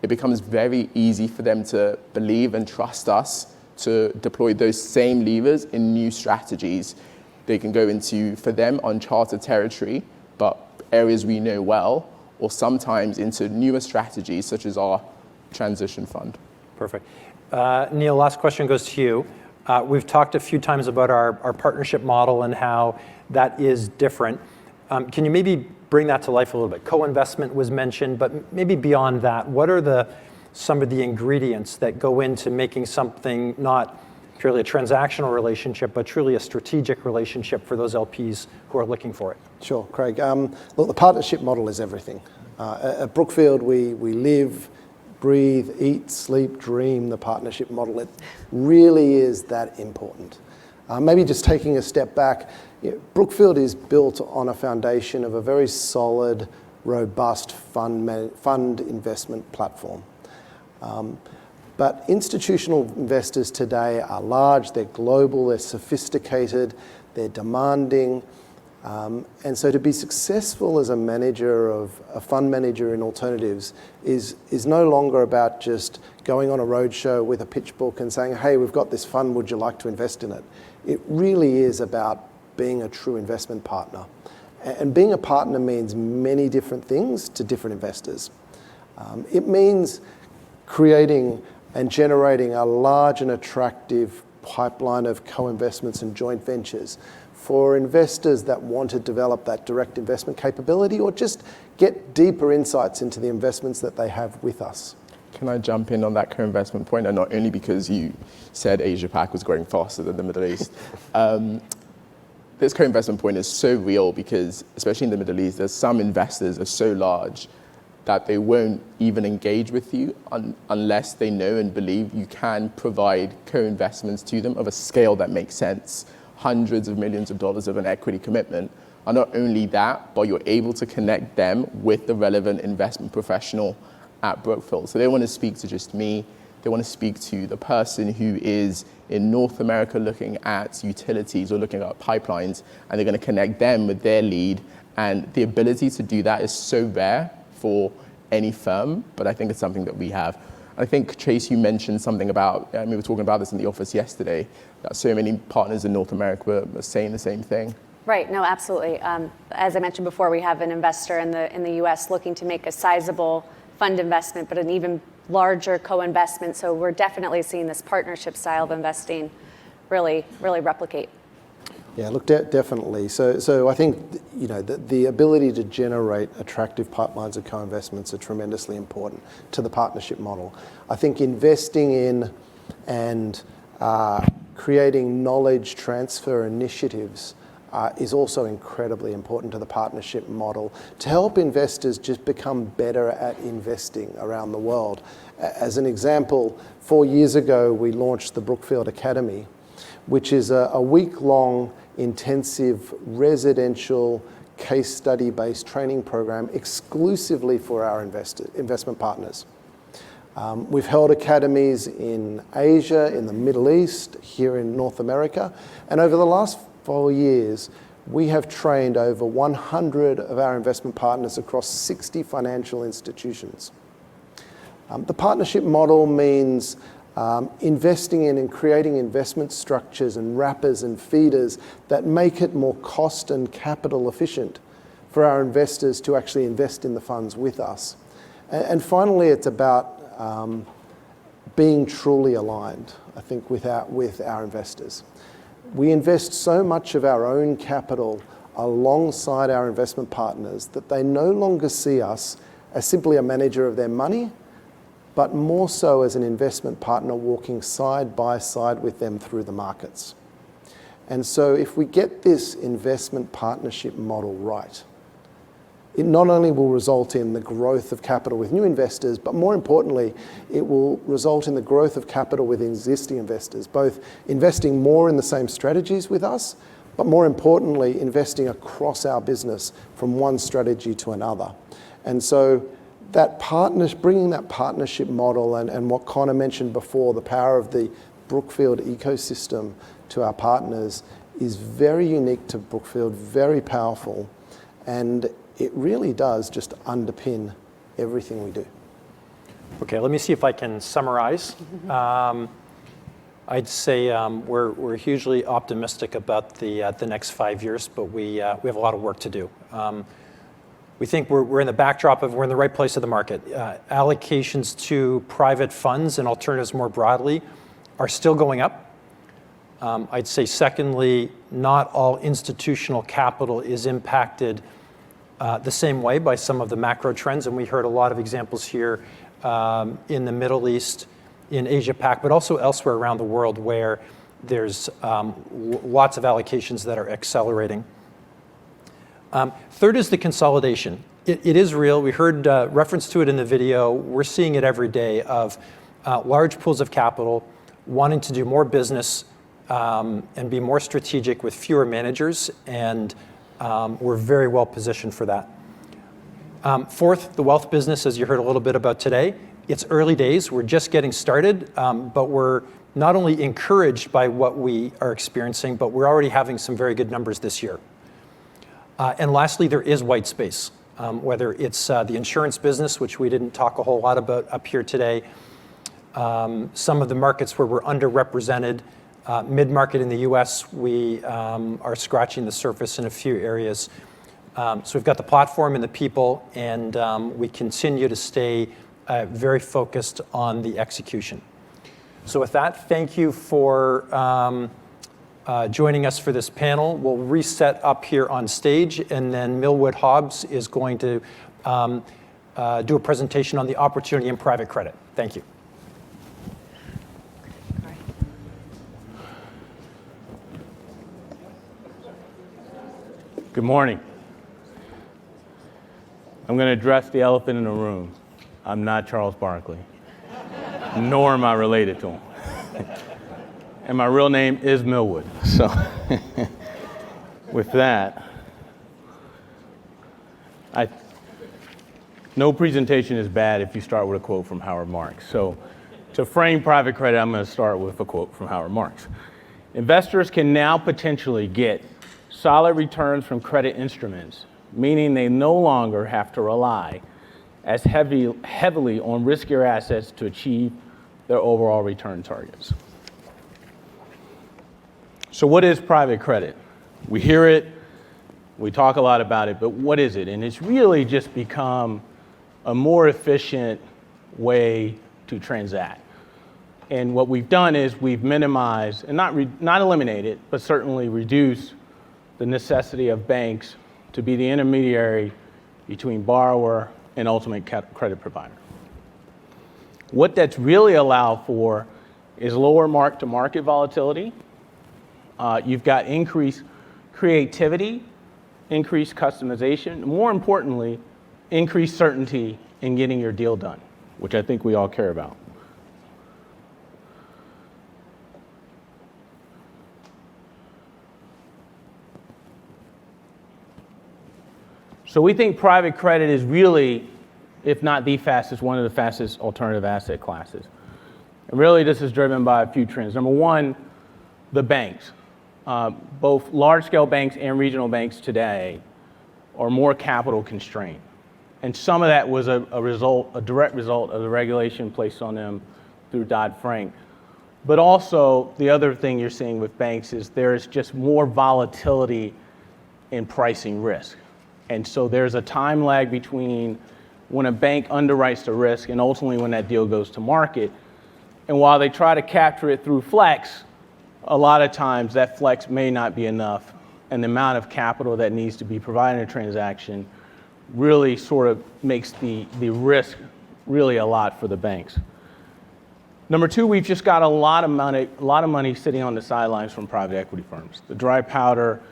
it becomes very easy for them to believe and trust us to deploy those same levers in new strategies. They can go into, for them, uncharted territory, but areas we know well, or sometimes into newer strategies such as our transition fund. Perfect. Neil, last question goes to you. We've talked a few times about our partnership model and how that is different. Can you maybe bring that to life a little bit? Co-investment was mentioned, but maybe beyond that, what are some of the ingredients that go into making something not purely a transactional relationship, but truly a strategic relationship for those LPs who are looking for it? Sure, Craig. Look, the partnership model is everything. At Brookfield, we live, breathe, eat, sleep, dream the partnership model. It really is that important. Maybe just taking a step back, Brookfield is built on a foundation of a very solid, robust fund investment platform. But institutional investors today are large, they're global, they're sophisticated, they're demanding. And so to be successful as a fund manager in alternatives is no longer about just going on a roadshow with a pitch book and saying, hey, we've got this fund, would you like to invest in it? It really is about being a true investment partner. And being a partner means many different things to different investors. It means creating and generating a large and attractive pipeline of co-investments and joint ventures for investors that want to develop that direct investment capability or just get deeper insights into the investments that they have with us. Can I jump in on that co-investment point? And not only because you said Asia Pac was growing faster than the Middle East. This co-investment point is so real because, especially in the Middle East, there's some investors are so large that they won't even engage with you unless they know and believe you can provide co-investments to them of a scale that makes sense. Hundreds of millions of dollars of an equity commitment. And not only that, but you're able to connect them with the relevant investment professional at Brookfield. So they want to speak to just me. They want to speak to the person who is in North America looking at utilities or looking at pipelines, and they're going to connect them with their lead. And the ability to do that is so rare for any firm, but I think it's something that we have. I think, Chase, you mentioned something about, we were talking about this in the office yesterday, that so many partners in North America were saying the same thing. Right, no, absolutely. As I mentioned before, we have an investor in the US looking to make a sizable fund investment, but an even larger co-investment. So we're definitely seeing this partnership style of investing really replicate. Yeah, look, definitely. So I think the ability to generate attractive pipelines of co-investments are tremendously important to the partnership model. I think investing in and creating knowledge transfer initiatives is also incredibly important to the partnership model to help investors just become better at investing around the world. As an example, 4 years ago, we launched the Brookfield Academy, which is a week-long intensive residential case study-based training program exclusively for our investment partners. We've held academies in Asia, in the Middle East, here in North America, and over the last 4 years, we have trained over 100 of our investment partners across 60 financial institutions. The partnership model means investing in and creating investment structures and wrappers and feeders that make it more cost and capital efficient for our investors to actually invest in the funds with us. And finally, it's about being truly aligned, I think, with our investors. We invest so much of our own capital alongside our investment partners that they no longer see us as simply a manager of their money, but more so as an investment partner walking side by side with them through the markets. And so if we get this investment partnership model right, it not only will result in the growth of capital with new investors, but more importantly, it will result in the growth of capital with existing investors, both investing more in the same strategies with us, but more importantly, investing across our business from one strategy to another. And so bringing that partnership model and what Connor mentioned before, the power of the Brookfield ecosystem to our partners is very unique to Brookfield, very powerful, and it really does just underpin everything we do. Okay, let me see if I can summarize. I'd say we're hugely optimistic about the next 5 years, but we have a lot of work to do. We think we're in the backdrop of we're in the right place of the market. Allocations to private funds and alternatives more broadly are still going up. I'd say secondly, not all institutional capital is impacted the same way by some of the macro trends, and we heard a lot of examples here in the Middle East, in Asia Pac, but also elsewhere around the world where there's lots of allocations that are accelerating. Third is the consolidation. It is real. We heard reference to it in the video. We're seeing it every day of large pools of capital wanting to do more business and be more strategic with fewer managers, and we're very well positioned for that. Fourth, the wealth business, as you heard a little bit about today, it's early days. We're just getting started, but we're not only encouraged by what we are experiencing, but we're already having some very good numbers this year. And lastly, there is white space, whether it's the insurance business, which we didn't talk a whole lot about up here today, some of the markets where we're underrepresented, mid-market in the US, we are scratching the surface in a few areas. So we've got the platform and the people, and we continue to stay very focused on the execution. So with that, thank you for joining us for this panel. We'll reset up here on stage, and then Milwood Hobbs is going to do a presentation on the opportunity in private credit. Thank you. Good morning. I'm going to address the elephant in the room. I'm not Charles Barkley, nor am I related to him. And my real name is Milwood. So with that, no presentation is bad if you start with a quote from Howard Marks. So to frame private credit, I'm going to start with a quote from Howard Marks. Investors can now potentially get solid returns from credit instruments, meaning they no longer have to rely as heavily on riskier assets to achieve their overall return targets. So what is private credit? We hear it, we talk a lot about it, but what is it? And it's really just become a more efficient way to transact. And what we've done is we've minimized, and not eliminated, but certainly reduced the necessity of banks to be the intermediary between borrower and ultimate credit provider. What that's really allowed for is lower mark-to-market volatility. You've got increased creativity, increased customization, more importantly, increased certainty in getting your deal done, which I think we all care about. So we think private credit is really, if not the fastest, one of the fastest alternative asset classes. And really this is driven by a few trends. Number one, the banks. Both large-scale banks and regional banks today are more capital constrained. And some of that was a direct result of the regulation placed on them through Dodd-Frank. But also, the other thing you're seeing with banks is there's just more volatility in pricing risk. And so there's a time lag between when a bank underwrites the risk and ultimately when that deal goes to market. And while they try to capture it through flex, a lot of times that flex may not be enough, and the amount of capital that needs to be provided in a transaction really sort of makes the risk really a lot for the banks. Number two, we've just got a lot of money sitting on the sidelines from private equity firms. The dry powder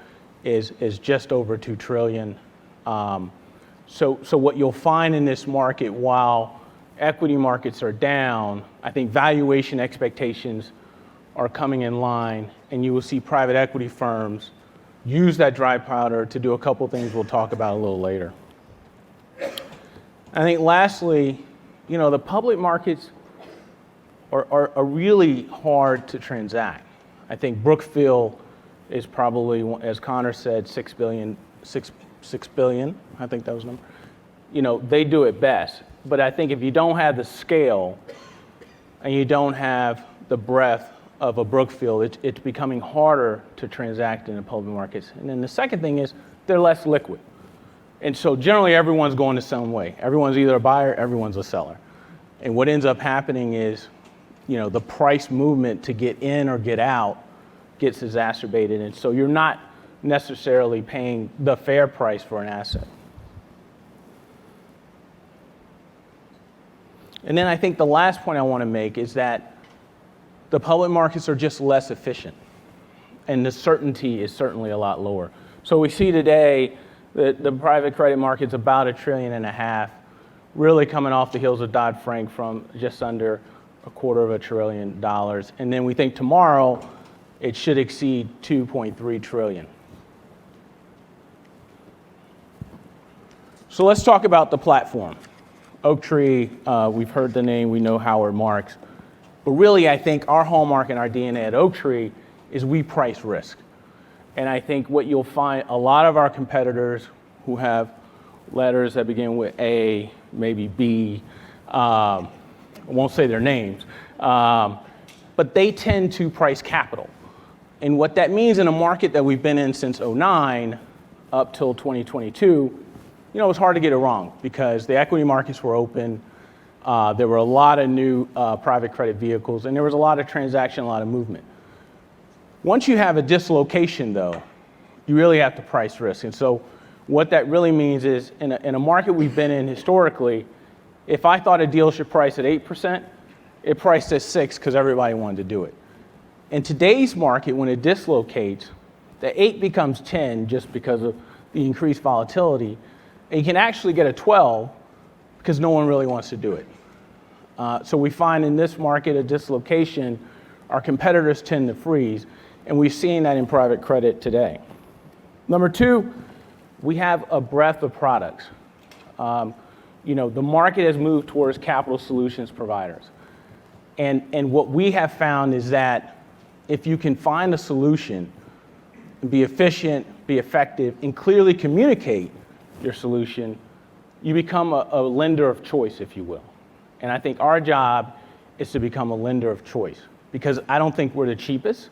is just over $2 trillion. So what you'll find in this market, while equity markets are down, I think valuation expectations are coming in line, and you will see private equity firms use that dry powder to do a couple things we'll talk about a little later. I think lastly, the public markets are really hard to transact. I think Brookfield is probably, as Connor said, $6 billion, I think that was the number. They do it best. But I think if you don't have the scale and you don't have the breadth of a Brookfield, it's becoming harder to transact in the public markets. And then the second thing is they're less liquid. And so generally everyone's going the same way. Everyone's either a buyer, everyone's a seller. And what ends up happening is, the price movement to get in or get out gets exacerbated. And so you're not necessarily paying the fair price for an asset. And then I think the last point I want to make is that the public markets are just less efficient, and the certainty is certainly a lot lower. So we see today that the private credit market's about $1.5 trillion, really coming off the heels of Dodd-Frank from just under $250 billion. And then we think tomorrow it should exceed $2.3 trillion. So let's talk about the platform. Oaktree, we've heard the name, we know Howard Marks. But really, I think our hallmark and our DNA at Oaktree is we price risk. And I think what you'll find, a lot of our competitors who have letters that begin with A, maybe B, I won't say their names, but they tend to price capital. And what that means in a market that we've been in since 2009 up till 2022, it's hard to get it wrong because the equity markets were open. There were a lot of new private credit vehicles, and there was a lot of transaction, a lot of movement. Once you have a dislocation, though, you really have to price risk. And so what that really means is in a market we've been in historically, if I thought a deal should price at 8%, it priced at 6% because everybody wanted to do it. In today's market, when it dislocates, the 8 becomes 10 just because of the increased volatility. And you can actually get a 12 because no one really wants to do it. So we find in this market a dislocation, our competitors tend to freeze, and we've seen that in private credit today. Number two, we have a breadth of products. The market has moved towards capital solutions providers. And what we have found is that if you can find a solution, be efficient, be effective, and clearly communicate your solution, you become a lender of choice, if you will. And I think our job is to become a lender of choice because I don't think we're the cheapest,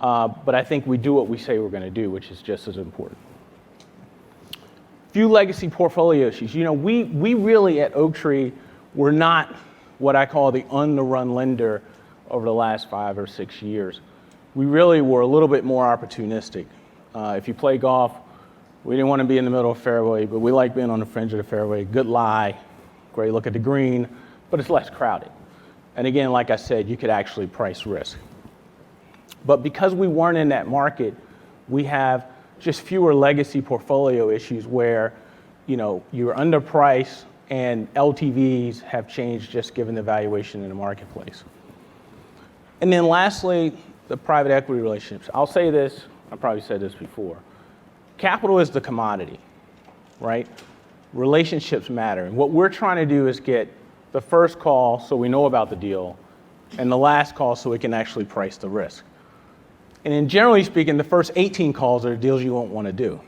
but I think we do what we say we're going to do, which is just as important. Few legacy portfolio issues. We really at Oaktree were not what I call the on-the-run lender over the last 5 or 6 years. We really were a little bit more opportunistic. If you play golf, we didn't want to be in the middle of the fairway, but we like being on the fringe of the fairway. Good lie, great look at the green, but it's less crowded. And again, like I said, you could actually price risk. But because we weren't in that market, we have just fewer legacy portfolio issues where, you're underpriced and LTVs have changed just given the valuation in the marketplace. And then lastly, the private equity relationships. I'll say this, I probably said this before. Capital is the commodity, right? Relationships matter. And what we're trying to do is get the first call so we know about the deal, and the last call so we can actually price the risk. And then generally speaking, the first 18 calls are the deals you won't want to do.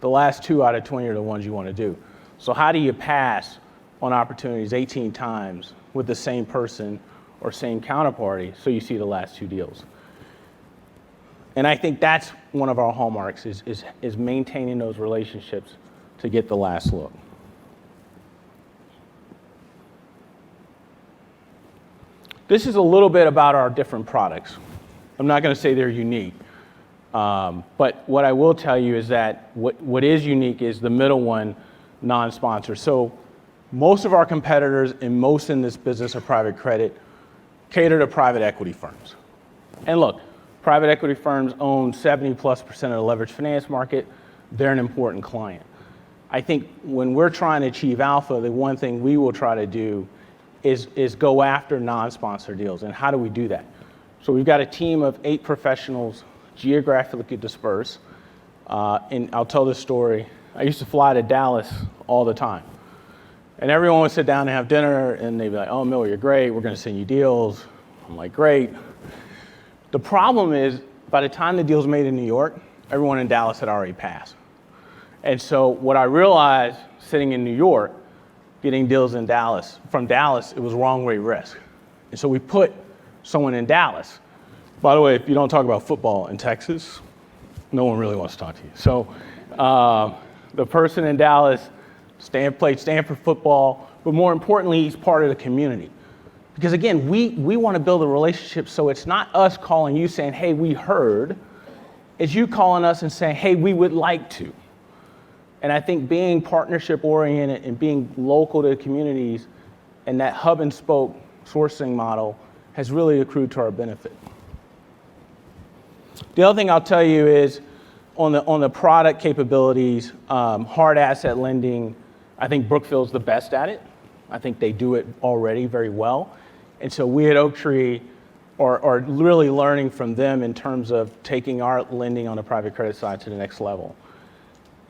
The last 2 out of 20 are the ones you want to do. So how do you pass on opportunities 18 times with the same person or same counterparty so you see the last 2 deals? And I think that's one of our hallmarks is maintaining those relationships to get the last look. This is a little bit about our different products. I'm not going to say they're unique, but what I will tell you is that what is unique is the middle one, non-sponsor. So most of our competitors and most in this business of private credit cater to private equity firms. And look, private equity firms own 70+% of the leveraged finance market. They're an important client. I think when we're trying to achieve alpha, the one thing we will try to do is go after non-sponsor deals. And how do we do that? So we've got a team of 8 professionals geographically dispersed. And I'll tell this story. I used to fly to Dallas all the time. And everyone would sit down and have dinner, and they'd be like, oh, Miller, you're great. We're going to send you deals. I'm like, great. The problem is, by the time the deal's made in New York, everyone in Dallas had already passed. And so what I realized sitting in New York, getting deals in Dallas, from Dallas, it was wrong way risk. And so we put someone in Dallas. By the way, if you don't talk about football in Texas, no one really wants to talk to you. So the person in Dallas played Stanford football, but more importantly, he's part of the community. Because again, we want to build a relationship so it's not us calling you saying, hey, we heard. It's you calling us and saying, hey, we would like to. And I think being partnership oriented and being local to the communities and that hub and spoke sourcing model has really accrued to our benefit. The other thing I'll tell you is on the product capabilities, hard asset lending, I think Brookfield's the best at it. I think they do it already very well. And so we at Oaktree are really learning from them in terms of taking our lending on the private credit side to the next level.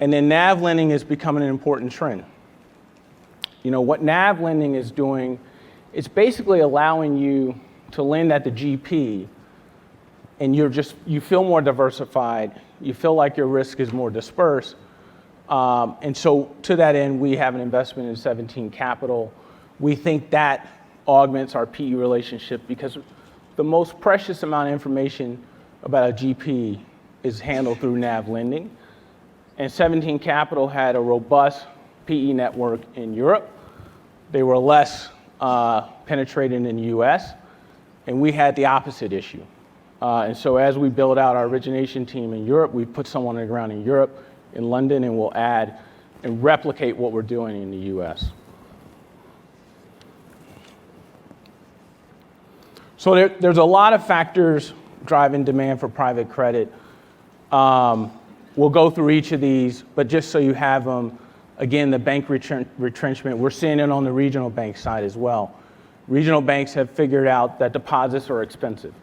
And then NAV lending is becoming an important trend. What NAV lending is doing, it's basically allowing you to lend at the GP, and you feel more diversified, you feel like your risk is more dispersed. And so to that end, we have an investment in 17 Capital. We think that augments our PE relationship because the most precious amount of information about a GP is handled through NAV lending. And 17 Capital had a robust PE network in Europe. They were less penetrated in the US, and we had the opposite issue. And so as we build out our origination team in Europe, we put someone on the ground in Europe, in London, and we'll add and replicate what we're doing in the US. So there's a lot of factors driving demand for private credit. We'll go through each of these, but just so you have them, again, the bank retrenchment, we're seeing it on the regional bank side as well. Regional banks have figured out that deposits are expensive.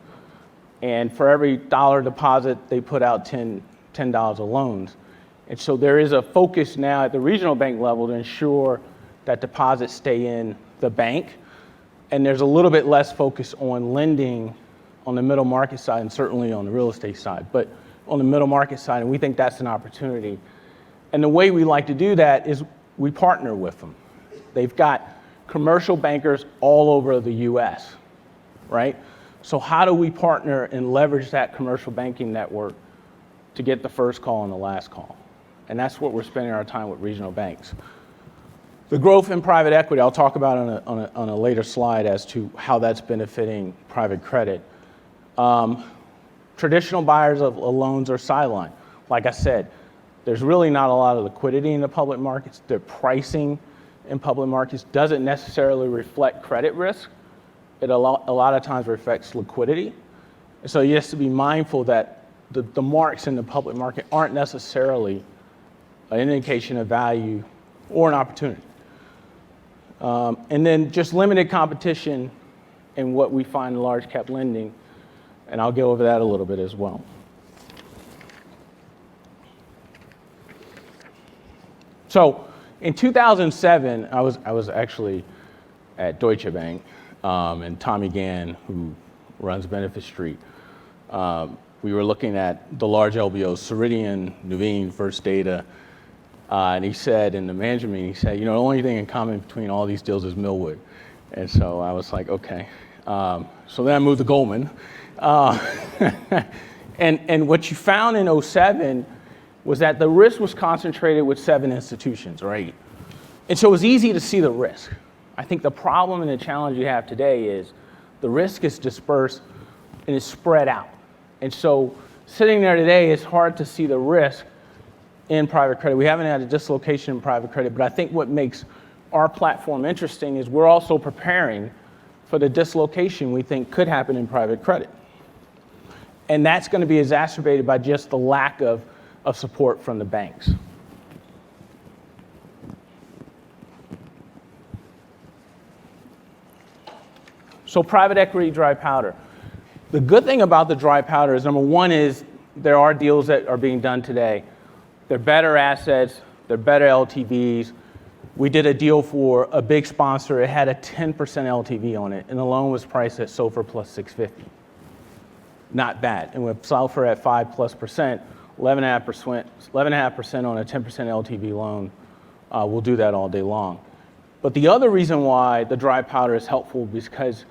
And for every $1 deposit, they put out $10 of loans. And so there is a focus now at the regional bank level to ensure that deposits stay in the bank. And there's a little bit less focus on lending on the middle market side and certainly on the real estate side, but on the middle market side, and we think that's an opportunity. And the way we like to do that is we partner with them. They've got commercial bankers all over the US, right? So how do we partner and leverage that commercial banking network to get the first call and the last call? And that's what we're spending our time with regional banks. The growth in private equity, I'll talk about on a later slide as to how that's benefiting private credit. Traditional buyers of loans are sidelined. like I said, there's really not a lot of liquidity in the public markets. The pricing in public markets doesn't necessarily reflect credit risk. It a lot of times reflects liquidity. So you have to be mindful that the marks in the public market aren't necessarily an indication of value or an opportunity. And then just limited competition in what we find in large cap lending, and I'll go over that a little bit as well. So in 2007, I was actually at Deutsche Bank, and Tommy Gann, who runs Benefit Street, we were looking at the large LBOs, Ceridian, Nuveen, First Data, and he said in the management meeting, he said, the only thing in common between all these deals is Milwood. And so I was like, okay. So then I moved to Goldman. And what you found in 2007 was that the risk was concentrated with 7 institutions, or 8. And so it was easy to see the risk. I think the problem and the challenge you have today is the risk is dispersed and is spread out. And so sitting there today, it's hard to see the risk in private credit. We haven't had a dislocation in private credit, but I think what makes our platform interesting is we're also preparing for the dislocation we think could happen in private credit. And that's going to be exacerbated by just the lack of support from the banks. So private equity dry powder. The good thing about the dry powder is, number one, is there are deals that are being done today. They're better assets, they're better LTVs. We did a deal for a big sponsor. It had a 10% LTV on it, and the loan was priced at SOFR plus 650. Not bad. And with SOFR at 5+%, 11.5% on a 10% LTV loan, we'll do that all day long. But the other reason why the dry powder is helpful is because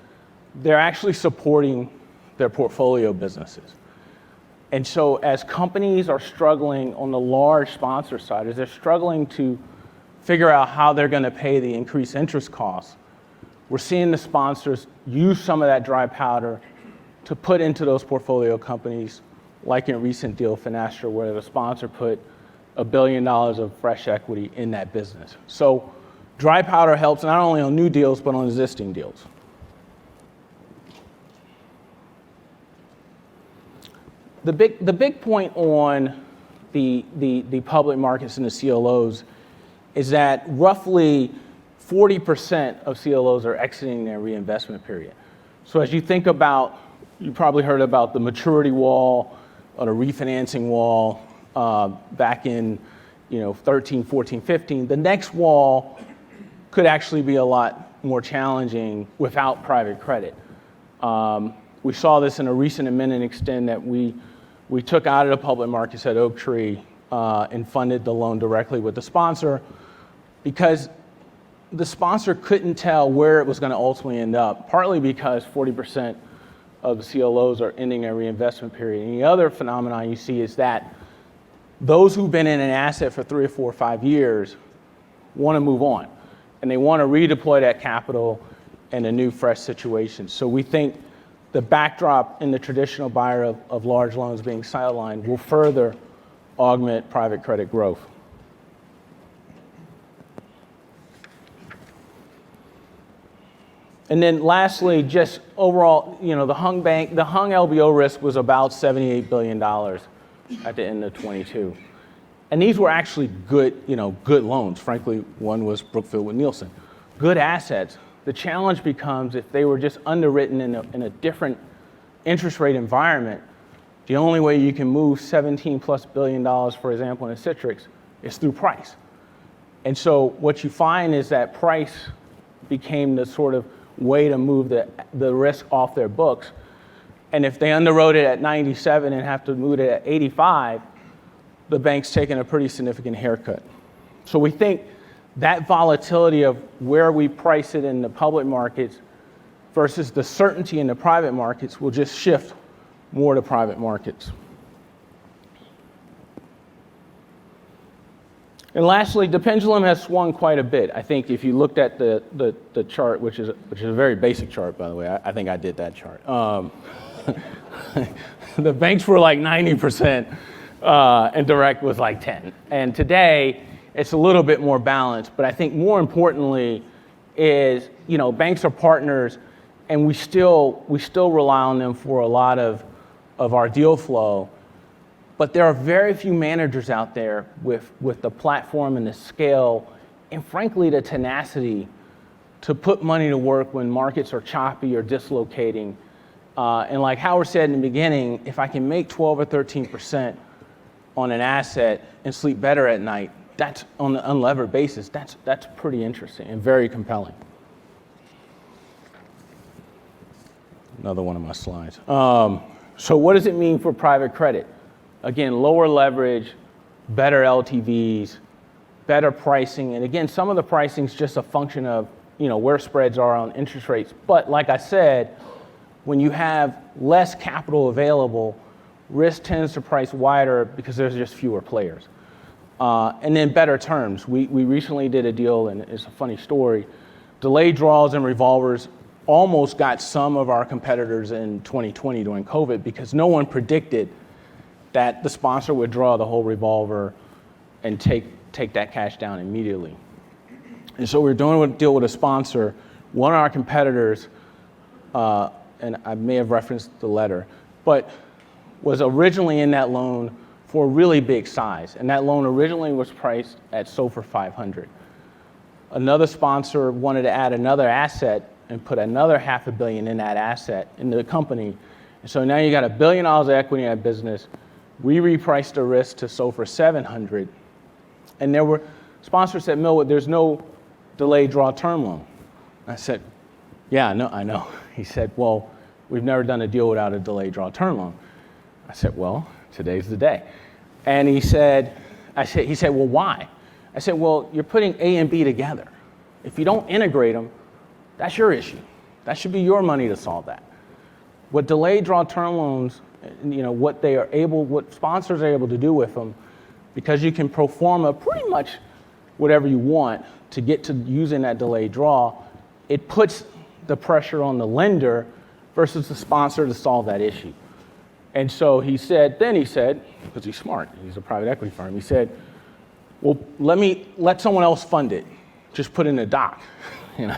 they're actually supporting their portfolio businesses. And so as companies are struggling on the large sponsor side, as they're struggling to figure out how they're going to pay the increased interest costs, we're seeing the sponsors use some of that dry powder to put into those portfolio companies, like in a recent deal, Finastra, where the sponsor put $1 billion of fresh equity in that business. So dry powder helps not only on new deals, but on existing deals. The big point on the public markets and the CLOs is that roughly 40% of CLOs are exiting their reinvestment period. So as you think about, you probably heard about the maturity wall or the refinancing wall back in 13, 14, 15. The next wall could actually be a lot more challenging without private credit. We saw this in a recent amend and extend that we took out of the public markets at Oaktree and funded the loan directly with the sponsor because the sponsor couldn't tell where it was going to ultimately end up, partly because 40% of the CLOs are ending their reinvestment period. And the other phenomenon you see is that those who've been in an asset for 3 or 4 or 5 years want to move on, and they want to redeploy that capital in a new, fresh situation. So we think the backdrop in the traditional buyer of large loans being sidelined will further augment private credit growth. And then lastly, just overall, the hung LBO risk was about $78 billion at the end of 22. And these were actually good loans. Frankly, one was Brookfield with Nielsen. Good assets. The challenge becomes if they were just underwritten in a different interest rate environment, the only way you can move $17+ billion, for example, in a Citrix is through price. And so what you find is that price became the sort of way to move the risk off their books. And if they underwrote it at 97 and have to move it at 85, the bank's taking a pretty significant haircut. So we think that volatility of where we price it in the public markets versus the certainty in the private markets will just shift more to private markets. And lastly, the pendulum has swung quite a bit. I think if you looked at the chart, which is a very basic chart, by the way, I think I did that chart. The banks were like 90%, and direct was like 10. And today, it's a little bit more balanced. But I think more importantly is, banks are partners, and we still rely on them for a lot of our deal flow. But there are very few managers out there with the platform and the scale, and frankly, the tenacity to put money to work when markets are choppy or dislocating. And like Howard said in the beginning, if I can make 12 or 13% on an asset and sleep better at night, that's on an unlevered basis, that's pretty interesting and very compelling. Another one of my slides. So what does it mean for private credit? Again, lower leverage, better LTVs, better pricing. And again, some of the pricing is just a function of where spreads are on interest rates. But like I said, when you have less capital available, risk tends to price wider because there's just fewer players. And then better terms. We recently did a deal, and it's a funny story. Delayed draws and revolvers almost got some of our competitors in 2020 during COVID because no one predicted that the sponsor would draw the whole revolver and take that cash down immediately. And so we're doing a deal with a sponsor. One of our competitors, and I may have referenced the letter, but was originally in that loan for a really big size. And that loan originally was priced at SOFR 500. Another sponsor wanted to add another asset and put another $500 million in that asset into the company. And so now you got $1 billion of equity in that business. We repriced the risk to SOFR 700. And there were sponsors said, Milwood, there's no delayed draw term loan. I said, yeah, I know. He said, well, we've never done a deal without a delayed draw term loan. I said, well, today's the day. And he said, well, why? I said, well, you're putting A and B together. If you don't integrate them, that's your issue. That should be your money to solve that. What delayed draw term loans, what sponsors are able to do with them, because you can pro forma pretty much whatever you want to get to using that delayed draw, it puts the pressure on the lender versus the sponsor to solve that issue. And so he said, because he's smart, he's a private equity firm, he said, well, let someone else fund it. Just put in a doc. And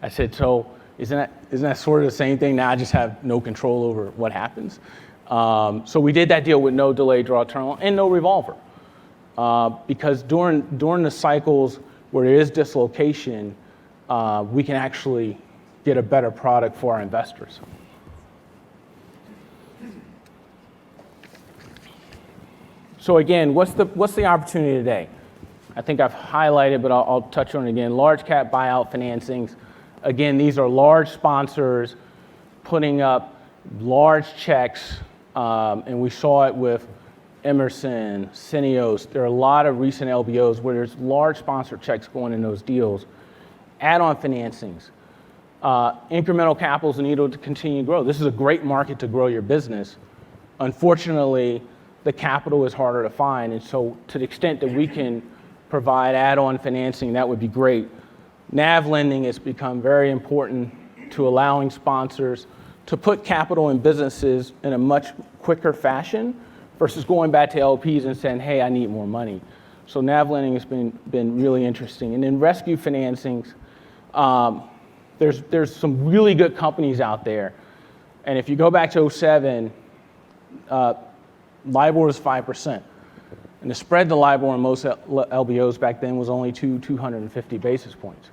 I said, so isn't that sort of the same thing? Now I just have no control over what happens. So we did that deal with no delayed draw term loan and no revolver. Because during the cycles where there is dislocation, we can actually get a better product for our investors. So again, what's the opportunity today? I think I've highlighted, but I'll touch on it again. Large cap buyout financings. Again, these are large sponsors putting up large checks, and we saw it with Emerson, Manios. There are a lot of recent LBOs where there's large sponsor checks going in those deals. Add-on financings. Incremental capital is needed to continue to grow. This is a great market to grow your business. Unfortunately, the capital is harder to find, and so to the extent that we can provide add-on financing, that would be great. NAV lending has become very important to allowing sponsors to put capital in businesses in a much quicker fashion versus going back to LPs and saying, hey, I need more money. So NAV lending has been really interesting. And then rescue financings, there's some really good companies out there. And if you go back to 2007, LIBOR was 5%. And the spread to LIBOR in most LBOs back then was only 250 basis points.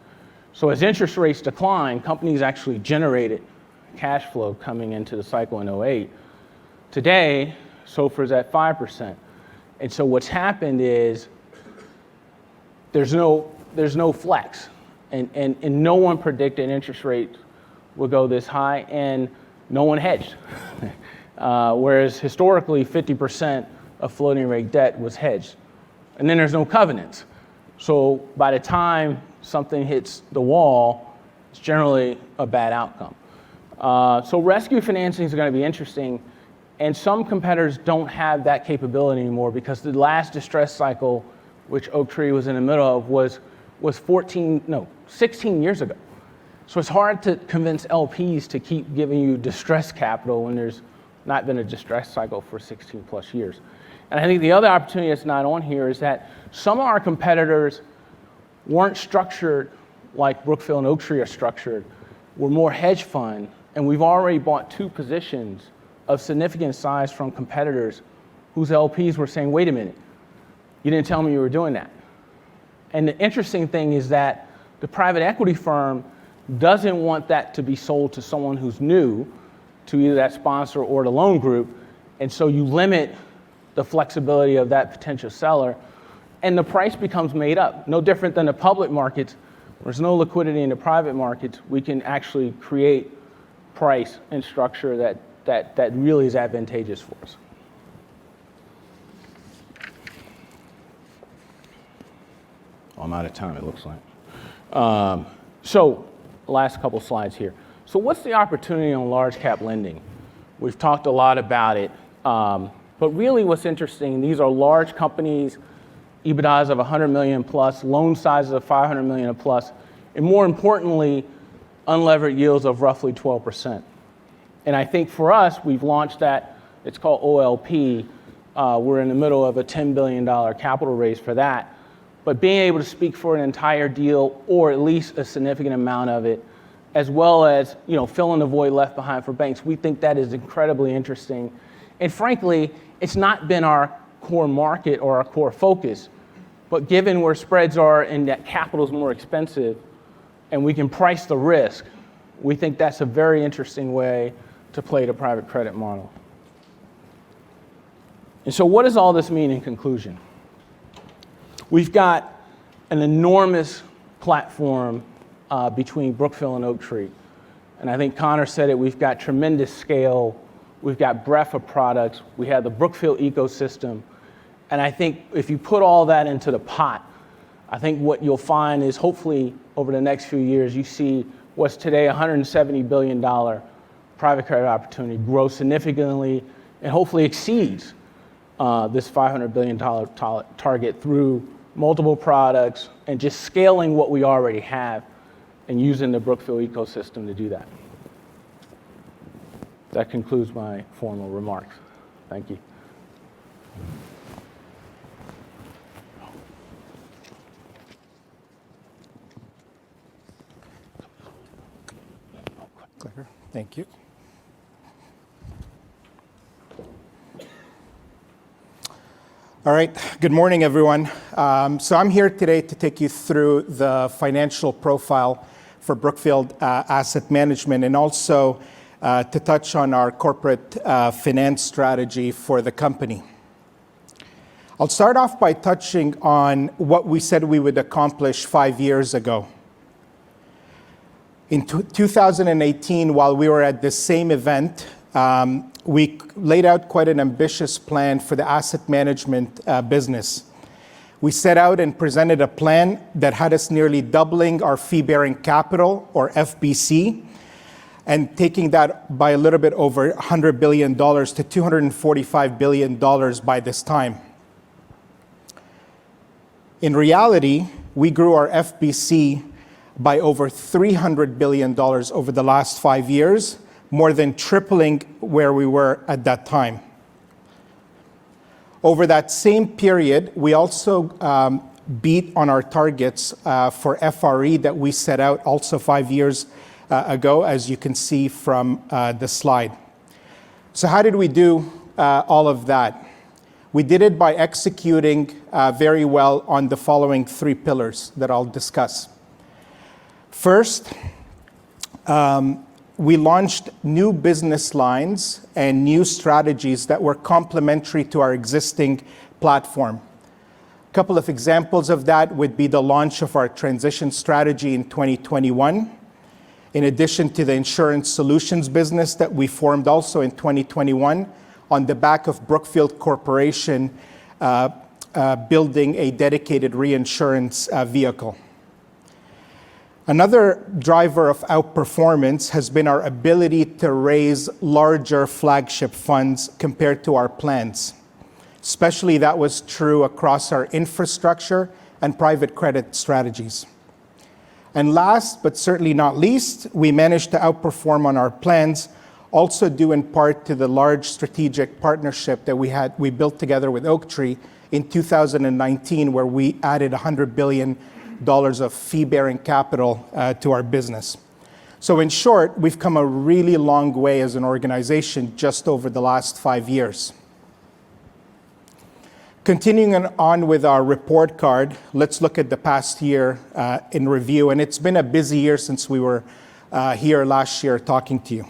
So as interest rates declined, companies actually generated cash flow coming into the cycle in 2008. Today, SOFR is at 5%. And so what's happened is there's no flex. And no one predicted interest rates would go this high, and no one hedged. Whereas historically, 50% of floating rate debt was hedged. And then there's no covenants. So by the time something hits the wall, it's generally a bad outcome. So rescue financing is going to be interesting. And some competitors don't have that capability anymore because the last distress cycle, which Oaktree was in the middle of, was 16 years ago. So it's hard to convince LPs to keep giving you distress capital when there's not been a distress cycle for 16 plus years. And I think the other opportunity that's not on here is that some of our competitors weren't structured like Brookfield and Oaktree are structured. We're more hedge fund, and we've already bought 2 positions of significant size from competitors whose LPs were saying, wait a minute, you didn't tell me you were doing that. And the interesting thing is that the private equity firm doesn't want that to be sold to someone who's new to either that sponsor or the loan group, and so you limit the flexibility of that potential seller, and the price becomes made up. No different than the public markets. There's no liquidity in the private markets. We can actually create price and structure that really is advantageous for us. I'm out of time, it looks like. So, last couple slides here. So what's the opportunity on large cap lending? We've talked a lot about it, but really what's interesting, these are large companies, EBITDAs of 100 million plus, loan sizes of 500 million plus, and more importantly, unlevered yields of roughly 12%. And I think for us, we've launched that, it's called OLP. We're in the middle of a $10 billion capital raise for that. But being able to speak for an entire deal, or at least a significant amount of it, as well as filling the void left behind for banks, we think that is incredibly interesting. And frankly, it's not been our core market or our core focus, but given where spreads are and that capital is more expensive, and we can price the risk, we think that's a very interesting way to play the private credit model. And so what does all this mean in conclusion? We've got an enormous platform between Brookfield and Oaktree. And I think Connor said it, we've got tremendous scale, we've got breadth of products, we have the Brookfield ecosystem. And I think if you put all that into the pot, I think what you'll find is hopefully over the next few years, you see what's today a $170 billion private credit opportunity grow significantly and hopefully exceeds this $500 billion target through multiple products and just scaling what we already have and using the Brookfield ecosystem to do that. That concludes my formal remarks. Thank you. Thank you. All right, good morning, everyone. So I'm here today to take you through the financial profile for Brookfield Asset Management and also to touch on our corporate finance strategy for the company. I'll start off by touching on what we said we would accomplish 5 years ago. In 2018, while we were at the same event, we laid out quite an ambitious plan for the asset management business. We set out and presented a plan that had us nearly doubling our fee-bearing capital, or FBC, and taking that by a little bit over $100 billion to $245 billion by this time. In reality, we grew our FBC by over $300 billion over the last 5 years, more than tripling where we were at that time. Over that same period, we also beat on our targets for FRE that we set out also 5 years ago, as you can see from the slide. So how did we do all of that? We did it by executing very well on the following 3 pillars that I'll discuss. First, we launched new business lines and new strategies that were complementary to our existing platform. A couple of examples of that would be the launch of our transition strategy in 2021, in addition to the insurance solutions business that we formed also in 2021 on the back of Brookfield Corporation building a dedicated reinsurance vehicle. Another driver of outperformance has been our ability to raise larger flagship funds compared to our plans. Especially that was true across our infrastructure and private credit strategies. And last, but certainly not least, we managed to outperform on our plans also due in part to the large strategic partnership that we built together with Oaktree in 2019, where we added $100 billion of fee-bearing capital to our business. So in short, we've come a really long way as an organization just over the last 5 years. Continuing on with our report card, let's look at the past year in review. And it's been a busy year since we were here last year talking to you.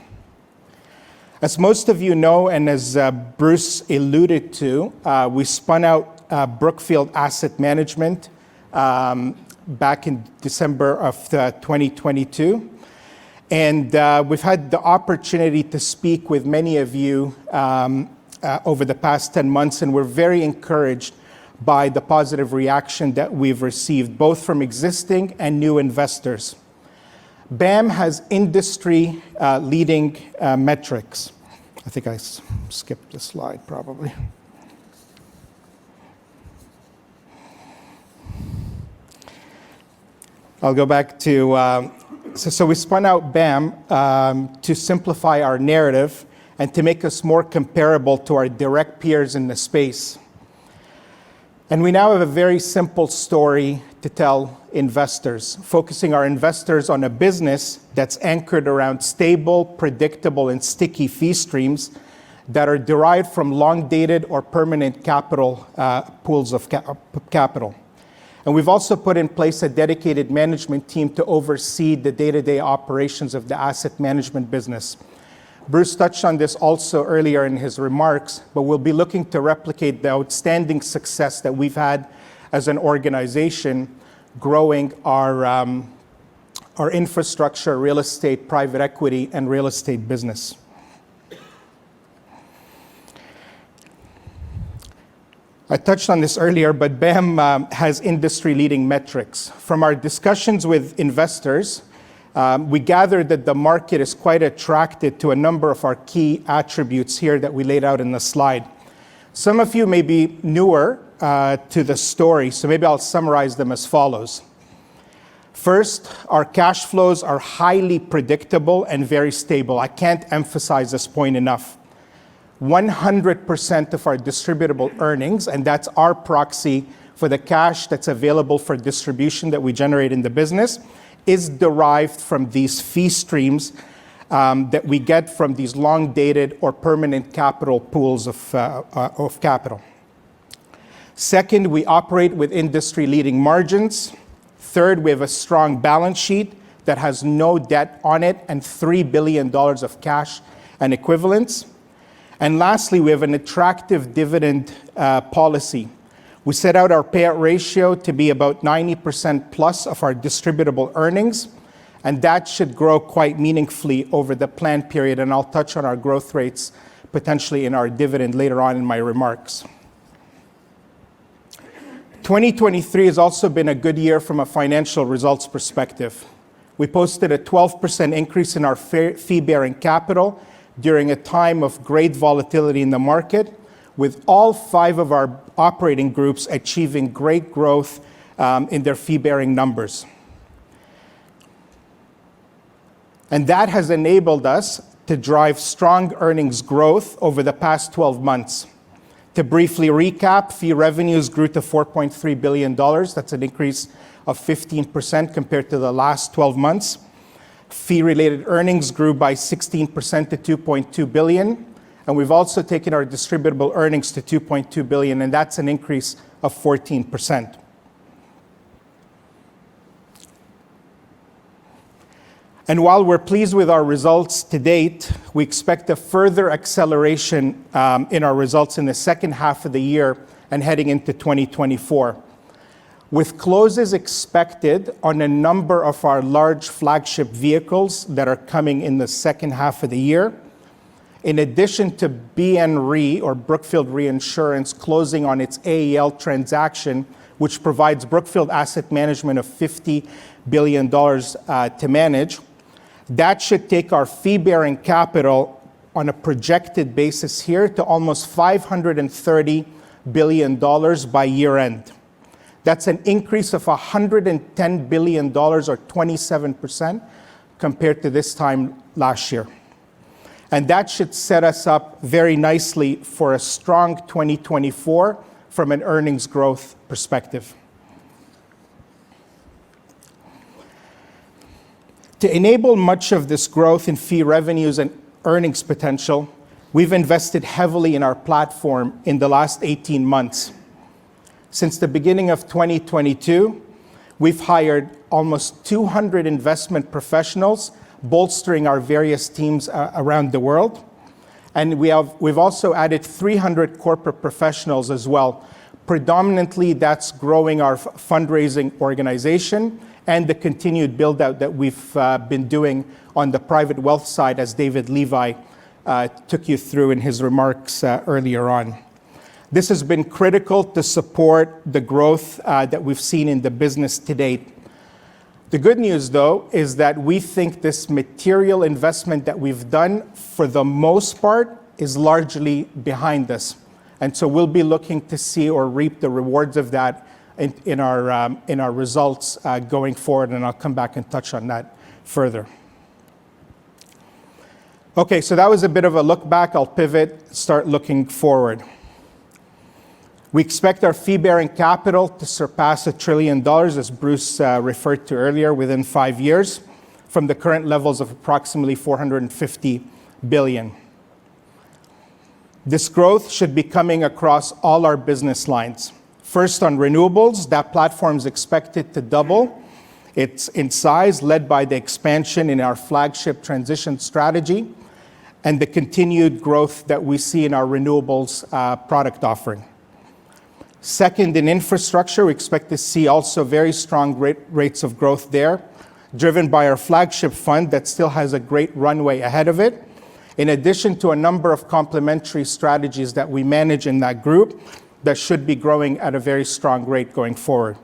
As most of you know, and as Bruce alluded to, we spun out Brookfield Asset Management back in December of 2022. And we've had the opportunity to speak with many of you over the past 10 months, and we're very encouraged by the positive reaction that we've received, both from existing and new investors. BAM has industry-leading metrics. I think I skipped the slide, probably. I'll go back to, so we spun out BAM to simplify our narrative and to make us more comparable to our direct peers in the space. And we now have a very simple story to tell investors, focusing our investors on a business that's anchored around stable, predictable, and sticky fee streams that are derived from long-dated or permanent capital pools of capital. And we've also put in place a dedicated management team to oversee the day-to-day operations of the asset management business. Bruce touched on this also earlier in his remarks, but we'll be looking to replicate the outstanding success that we've had as an organization growing our infrastructure, real estate, private equity, and real estate business. I touched on this earlier, but BAM has industry-leading metrics. From our discussions with investors, we gathered that the market is quite attracted to a number of our key attributes here that we laid out in the slide. Some of you may be newer to the story, so maybe I'll summarize them as follows. First, our cash flows are highly predictable and very stable. I can't emphasize this point enough. 100% of our distributable earnings, and that's our proxy for the cash that's available for distribution that we generate in the business, is derived from these fee streams that we get from these long-dated or permanent capital pools of capital. Second, we operate with industry-leading margins. Third, we have a strong balance sheet that has no debt on it and $3 billion of cash and equivalents. And lastly, we have an attractive dividend policy. We set out our payout ratio to be about 90% plus of our distributable earnings, and that should grow quite meaningfully over the planned period, and I'll touch on our growth rates potentially in our dividend later on in my remarks. 2023 has also been a good year from a financial results perspective. We posted a 12% increase in our fee-bearing capital during a time of great volatility in the market, with all 5 of our operating groups achieving great growth in their fee-bearing numbers. And that has enabled us to drive strong earnings growth over the past 12 months. To briefly recap, fee revenues grew to $4.3 billion. That's an increase of 15% compared to the last 12 months. Fee-related earnings grew by 16% to $2.2 billion. And we've also taken our distributable earnings to $2.2 billion, and that's an increase of 14%. And while we're pleased with our results to date, we expect a further acceleration in our results in the second half of the year and heading into 2024. With closes expected on a number of our large flagship vehicles that are coming in the second half of the year, in addition to BN Re, or Brookfield Reinsurance, closing on its AEL transaction, which provides Brookfield Asset Management of $50 billion to manage, that should take our fee-bearing capital on a projected basis here to almost $530 billion by year-end. That's an increase of $110 billion, or 27%, compared to this time last year. And that should set us up very nicely for a strong 2024 from an earnings growth perspective. To enable much of this growth in fee revenues and earnings potential, we've invested heavily in our platform in the last 18 months. Since the beginning of 2022, we've hired almost 200 investment professionals, bolstering our various teams around the world. And we've also added 300 corporate professionals as well. Predominantly, that's growing our fundraising organization and the continued build out that we've been doing on the private wealth side, as David Levi took you through in his remarks earlier on. This has been critical to support the growth that we've seen in the business to date. The good news, though, is that we think this material investment that we've done, for the most part, is largely behind us. And so we'll be looking to see or reap the rewards of that in our results going forward, and I'll come back and touch on that further. Okay, so that was a bit of a look back. I'll pivot, start looking forward. We expect our fee-bearing capital to surpass $1 trillion, as Bruce referred to earlier, within 5 years, from the current levels of approximately $450 billion. This growth should be coming across all our business lines. First, on renewables, that platform is expected to double its in size, led by the expansion in our flagship transition strategy and the continued growth that we see in our renewables product offering. Second, in infrastructure, we expect to see also very strong rates of growth there, driven by our flagship fund that still has a great runway ahead of it, in addition to a number of complementary strategies that we manage in that group that should be growing at a very strong rate going forward.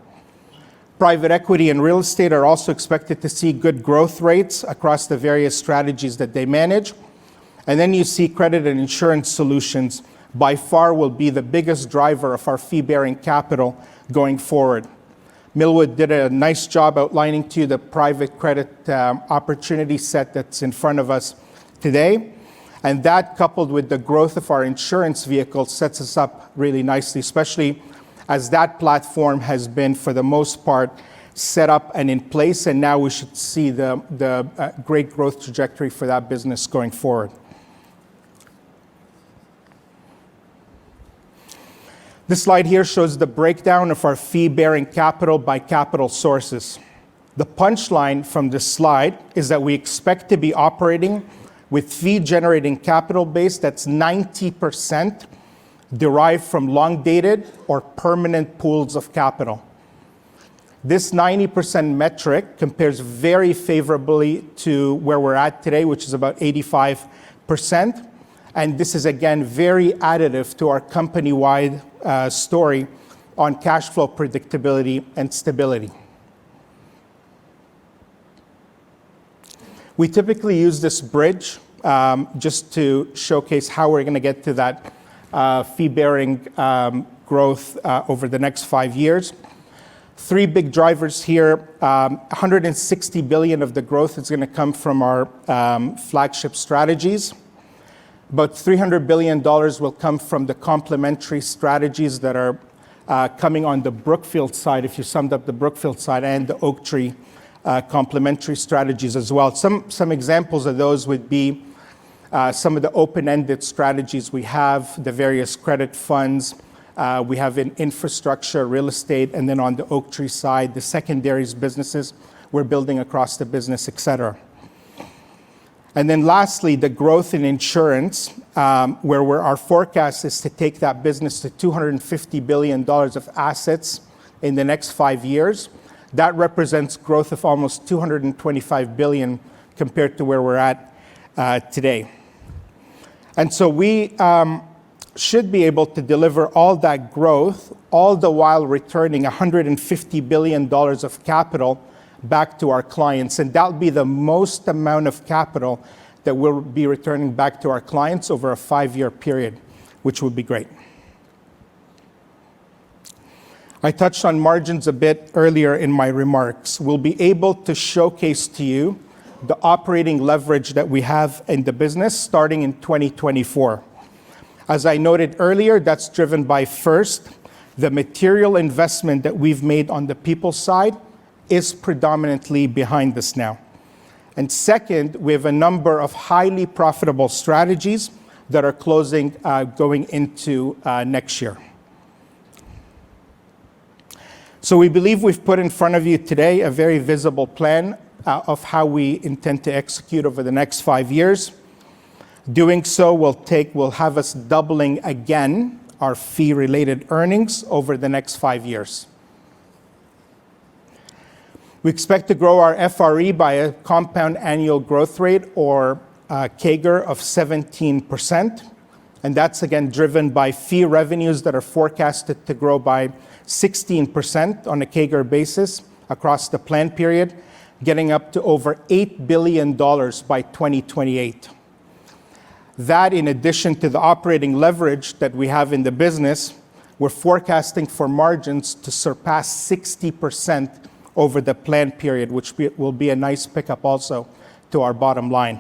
Private equity and real estate are also expected to see good growth rates across the various strategies that they manage. And then you see credit and insurance solutions by far will be the biggest driver of our fee-bearing capital going forward. Milwood did a nice job outlining to you the private credit opportunity set that's in front of us today. And that, coupled with the growth of our insurance vehicle, sets us up really nicely, especially as that platform has been, for the most part, set up and in place. And now we should see the great growth trajectory for that business going forward. This slide here shows the breakdown of our fee-bearing capital by capital sources. The punchline from this slide is that we expect to be operating with fee-generating capital base that's 90% derived from long-dated or permanent pools of capital. This 90% metric compares very favorably to where we're at today, which is about 85%. And this is, again, very additive to our company-wide story on cash flow predictability and stability. We typically use this bridge just to showcase how we're going to get to that fee-bearing growth over the next 5 years. 3 big drivers here. 160 billion of the growth is going to come from our flagship strategies. About $300 billion will come from the complementary strategies that are coming on the Brookfield side, if you summed up the Brookfield side, and the Oaktree complementary strategies as well. Some examples of those would be some of the open-ended strategies we have, the various credit funds. We have in infrastructure, real estate, and then on the Oaktree side, the secondaries businesses we're building across the business, et cetera. And then lastly, the growth in insurance, where our forecast is to take that business to $250 billion of assets in the next 5 years. That represents growth of almost $225 billion compared to where we're at today. And so we should be able to deliver all that growth, all the while returning $150 billion of capital back to our clients. And that'll be the most amount of capital that we'll be returning back to our clients over a 5-year period, which would be great. I touched on margins a bit earlier in my remarks. We'll be able to showcase to you the operating leverage that we have in the business starting in 2024. As I noted earlier, that's driven by, first, the material investment that we've made on the people side is predominantly behind us now. And second, we have a number of highly profitable strategies that are closing going into next year. So we believe we've put in front of you today a very visible plan of how we intend to execute over the next 5 years. Doing so will have us doubling again our fee-related earnings over the next 5 years. We expect to grow our FRE by a compound annual growth rate, or CAGR, of 17%. And that's again driven by fee revenues that are forecasted to grow by 16% on a CAGR basis across the plan period, getting up to over $8 billion by 2028. That, in addition to the operating leverage that we have in the business, we're forecasting for margins to surpass 60% over the plan period, which will be a nice pickup also to our bottom line.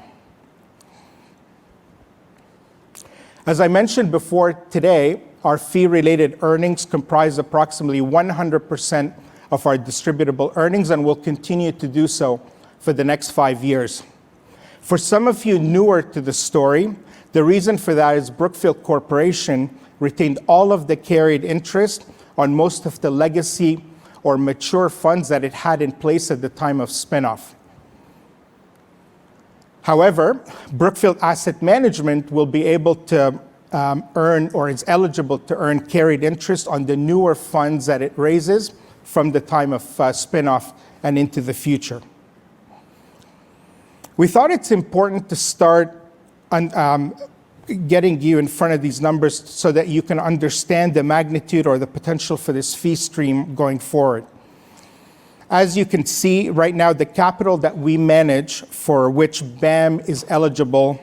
As I mentioned before today, our fee-related earnings comprise approximately 100% of our distributable earnings and will continue to do so for the next 5 years. For some of you newer to the story, the reason for that is Brookfield Corporation retained all of the carried interest on most of the legacy or mature funds that it had in place at the time of spinoff. However, Brookfield Asset Management will be able to earn, or is eligible to earn, carried interest on the newer funds that it raises from the time of spinoff and into the future. We thought it's important to start getting you in front of these numbers so that you can understand the magnitude or the potential for this fee stream going forward. As you can see right now, the capital that we manage, for which BAM is eligible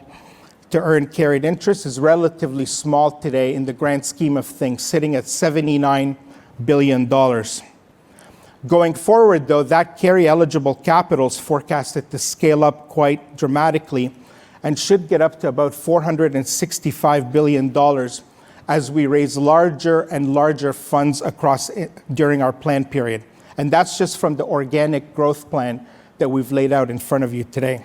to earn carried interest, is relatively small today in the grand scheme of things, sitting at $79 billion. Going forward, though, that carry-eligible capital is forecasted to scale up quite dramatically and should get up to about $465 billion as we raise larger and larger funds during our plan period. And that's just from the organic growth plan that we've laid out in front of you today.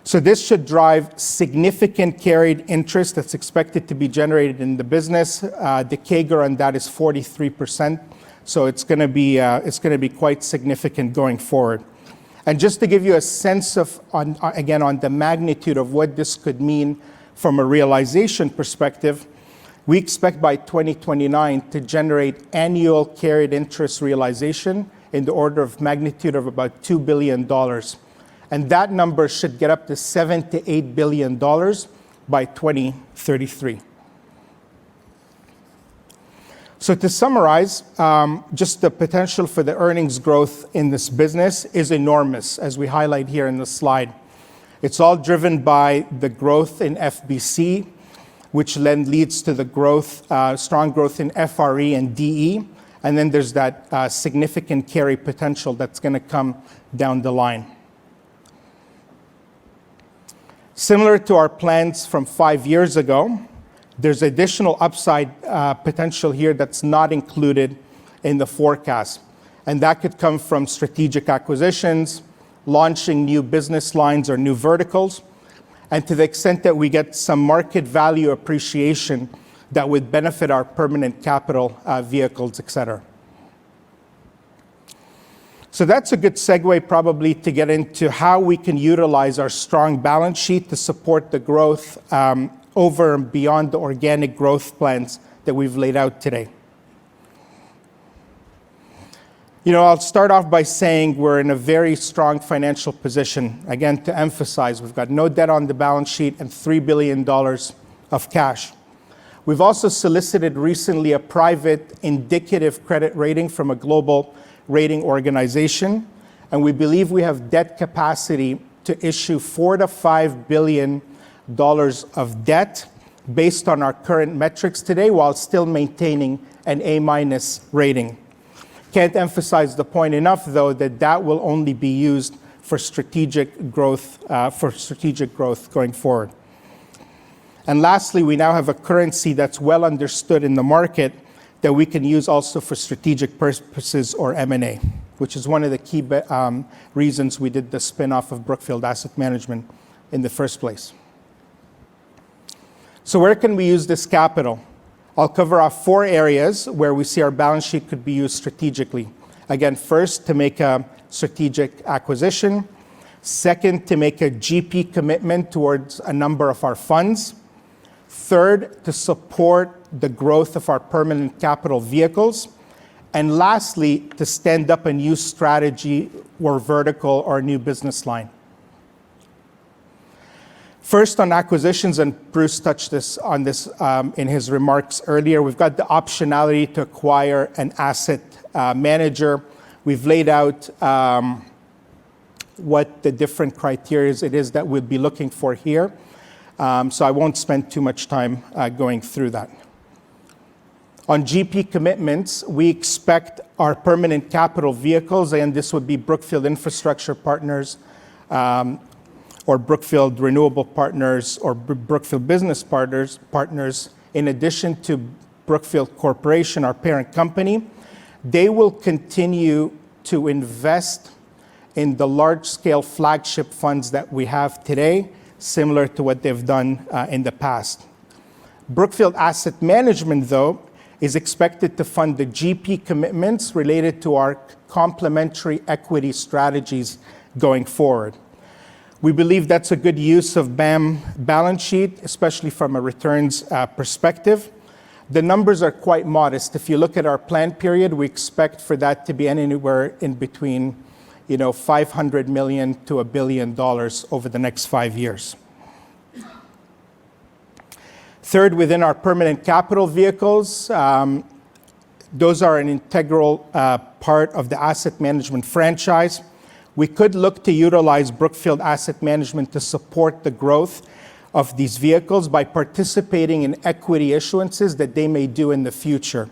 So this should drive significant carried interest that's expected to be generated in the business. The CAGR on that is 43%. So it's going to be quite significant going forward. And just to give you a sense of, on the magnitude of what this could mean from a realization perspective, we expect by 2029 to generate annual carried interest realization in the order of magnitude of about $2 billion. And that number should get up to $7 to $8 billion by 2033. So to summarize, just the potential for the earnings growth in this business is enormous, as we highlight here in the slide. It's all driven by the growth in FBC, which then leads to the growth, strong growth in FRE and DE. And then there's that significant carry potential that's going to come down the line. Similar to our plans from 5 years ago, there's additional upside potential here that's not included in the forecast. And that could come from strategic acquisitions, launching new business lines or new verticals, and to the extent that we get some market value appreciation that would benefit our permanent capital vehicles, et cetera. So that's a good segue probably to get into how we can utilize our strong balance sheet to support the growth over and beyond the organic growth plans that we've laid out today. I'll start off by saying we're in a very strong financial position. Again, to emphasize, we've got no debt on the balance sheet and $3 billion of cash. We've also solicited recently a private indicative credit rating from a global rating organization, and we believe we have debt capacity to issue $4 to $5 billion of debt based on our current metrics today, while still maintaining an A- rating. Can't emphasize the point enough, though, that will only be used for strategic growth going forward. And lastly, we now have a currency that's well understood in the market that we can use also for strategic purposes or M&A, which is one of the key reasons we did the spin-off of Brookfield Asset Management in the first place. So where can we use this capital? I'll cover off 4 areas where we see our balance sheet could be used strategically. Again, first, to make a strategic acquisition. Second, to make a GP commitment towards a number of our funds. Third, to support the growth of our permanent capital vehicles. And lastly, to stand up a new strategy or vertical or a new business line. First, on acquisitions, and Bruce touched on this in his remarks earlier, we've got the optionality to acquire an asset manager. We've laid out what the different criteria it is that we'll be looking for here. So I won't spend too much time going through that. On GP commitments, we expect our permanent capital vehicles, and this would be Brookfield Infrastructure Partners, or Brookfield Renewable Partners, or Brookfield Business Partners, in addition to Brookfield Corporation, our parent company. They will continue to invest in the large-scale flagship funds that we have today, similar to what they've done in the past. Brookfield Asset Management, though, is expected to fund the GP commitments related to our complementary equity strategies going forward. We believe that's a good use of BAM balance sheet, especially from a returns perspective. The numbers are quite modest. If you look at our plan period, we expect for that to be anywhere in between $500 million to $1 billion over the next 5 years. Third, within our permanent capital vehicles, those are an integral part of the asset management franchise. We could look to utilize Brookfield Asset Management to support the growth of these vehicles by participating in equity issuances that they may do in the future.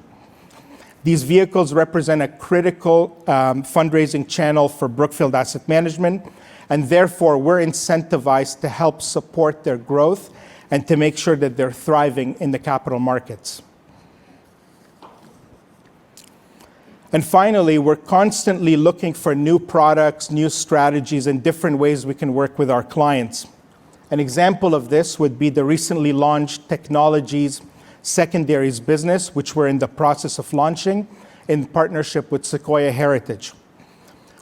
These vehicles represent a critical fundraising channel for Brookfield Asset Management, and therefore we're incentivized to help support their growth and to make sure that they're thriving in the capital markets. And finally, we're constantly looking for new products, new strategies, and different ways we can work with our clients. An example of this would be the recently launched technologies secondaries business, which we're in the process of launching in partnership with Sequoia Heritage.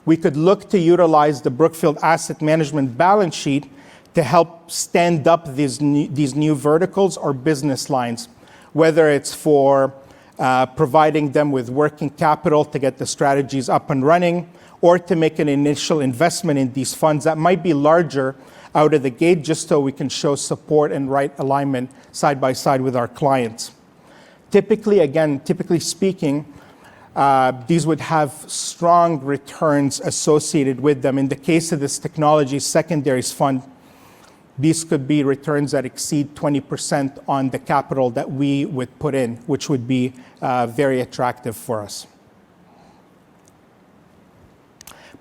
We could look to utilize the Brookfield Asset Management balance sheet to help stand up these new verticals or business lines, whether it's for providing them with working capital to get the strategies up and running, or to make an initial investment in these funds that might be larger out of the gate, just so we can show support and right alignment side by side with our clients. Typically speaking, these would have strong returns associated with them. In the case of this technology secondaries fund, these could be returns that exceed 20% on the capital that we would put in, which would be very attractive for us.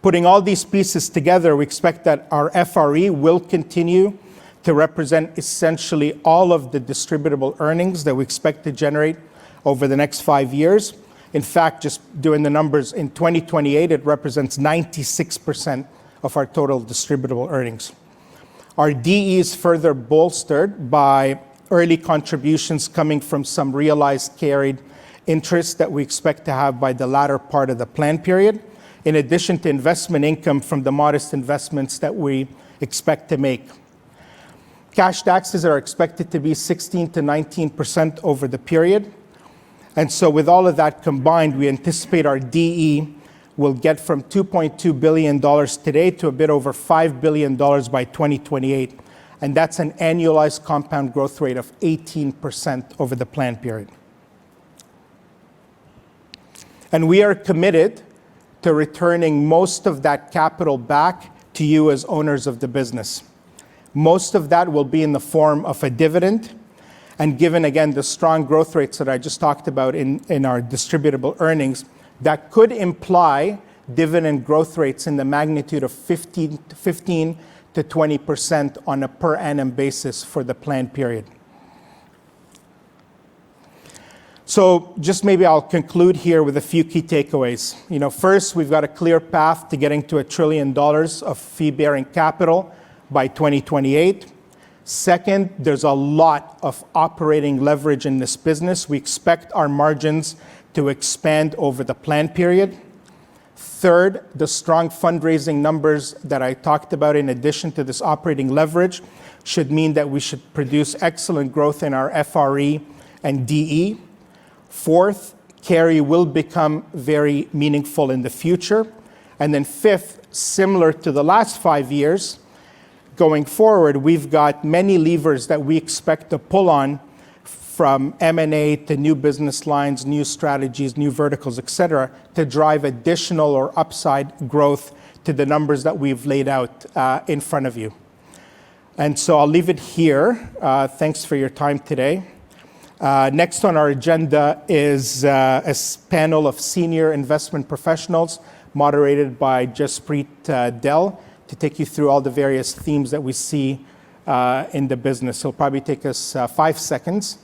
Putting all these pieces together, we expect that our FRE will continue to represent essentially all of the distributable earnings that we expect to generate over the next 5 years. In fact, just doing the numbers, in 2028, it represents 96% of our total distributable earnings. Our DE is further bolstered by early contributions coming from some realized carried interest that we expect to have by the latter part of the plan period, in addition to investment income from the modest investments that we expect to make. Cash taxes are expected to be 16 to 19% over the period. And so with all of that combined, we anticipate our DE will get from $2.2 billion today to a bit over $5 billion by 2028. And that's an annualized compound growth rate of 18% over the plan period. And we are committed to returning most of that capital back to you as owners of the business. Most of that will be in the form of a dividend. And given, again, the strong growth rates that I just talked about in our distributable earnings, that could imply dividend growth rates in the magnitude of 15 to 20% on a per annum basis for the planned period. So just maybe I'll conclude here with a few key takeaways. First, we've got a clear path to getting to $1 trillion of fee-bearing capital by 2028. Second, there's a lot of operating leverage in this business. We expect our margins to expand over the plan period. Third, the strong fundraising numbers that I talked about in addition to this operating leverage should mean that we should produce excellent growth in our FRE and DE. Fourth, carry will become very meaningful in the future. And then fifth, similar to the last 5 years, going forward, we've got many levers that we expect to pull on, from M&A to new business lines, new strategies, new verticals, et cetera, to drive additional or upside growth to the numbers that we've laid out in front of you. And so I'll leave it here. Thanks for your time today. Next on our agenda is a panel of senior investment professionals moderated by Jaspreet Dehl to take you through all the various themes that we see in the business. It'll probably take us 5 seconds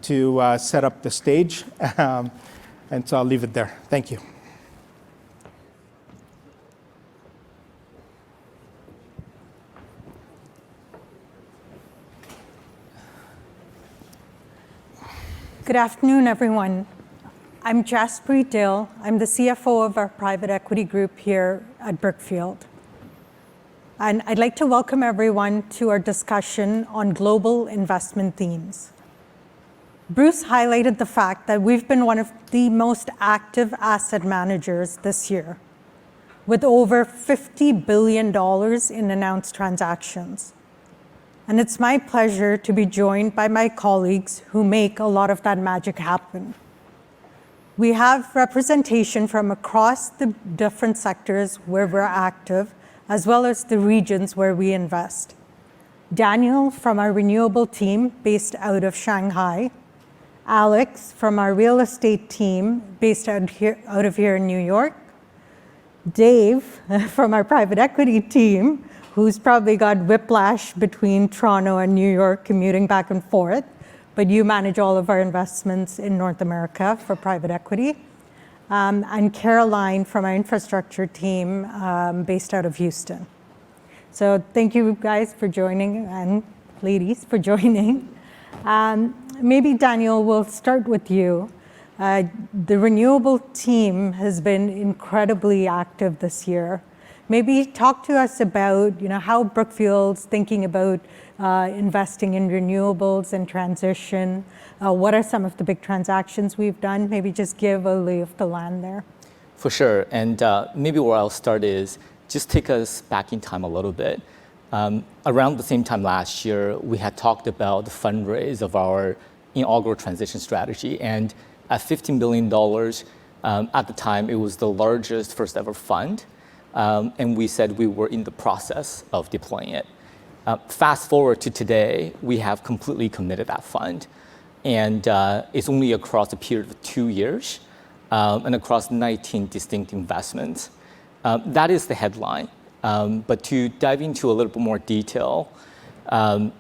to set up the stage. And so I'll leave it there. Thank you. Good afternoon, everyone. I'm Jaspreet Dehl. I'm the CFO of our private equity group here at Brookfield. And I'd like to welcome everyone to our discussion on global investment themes. Bruce highlighted the fact that we've been one of the most active asset managers this year, with over $50 billion in announced transactions. And it's my pleasure to be joined by my colleagues who make a lot of that magic happen. We have representation from across the different sectors where we're active, as well as the regions where we invest. Daniel from our renewable team based out of Shanghai, Alex from our real estate team based out of here in New York, Dave from our private equity team, who's probably got whiplash between Toronto and New York commuting back and forth, but you manage all of our investments in North America for private equity. And Caroline from our infrastructure team based out of Houston. So thank you guys for joining, and ladies for joining. Maybe Daniel, we'll start with you. The renewable team has been incredibly active this year. Maybe talk to us about how Brookfield's thinking about investing in renewables and transition. What are some of the big transactions we've done? Maybe just give a lay of the land there. For sure. And maybe where I'll start is just take us back in time a little bit. Around the same time last year, we had talked about the fundraise of our inaugural transition strategy. And at $15 billion, at the time, it was the largest first ever fund. And we said we were in the process of deploying it. Fast forward to today, we have completely committed that fund. And it's only across a period of 2 years and across 19 distinct investments. That is the headline. But to dive into a little bit more detail, that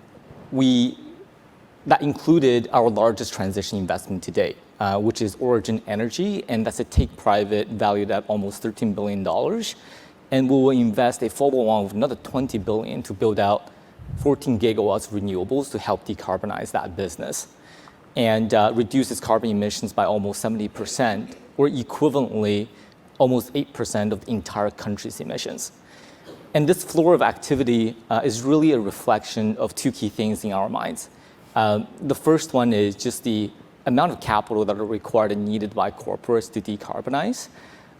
included our largest transition investment to date, which is Origin Energy, and that's a take private valued at almost $13 billion. And we will invest a follow-on of another $20 billion to build out 14 gigawatts of renewables to help decarbonize that business and reduce its carbon emissions by almost 70%, or equivalently almost 8% of the entire country's emissions. And this floor of activity is really a reflection of two key things in our minds. The first one is just the amount of capital that are required and needed by corporates to decarbonize.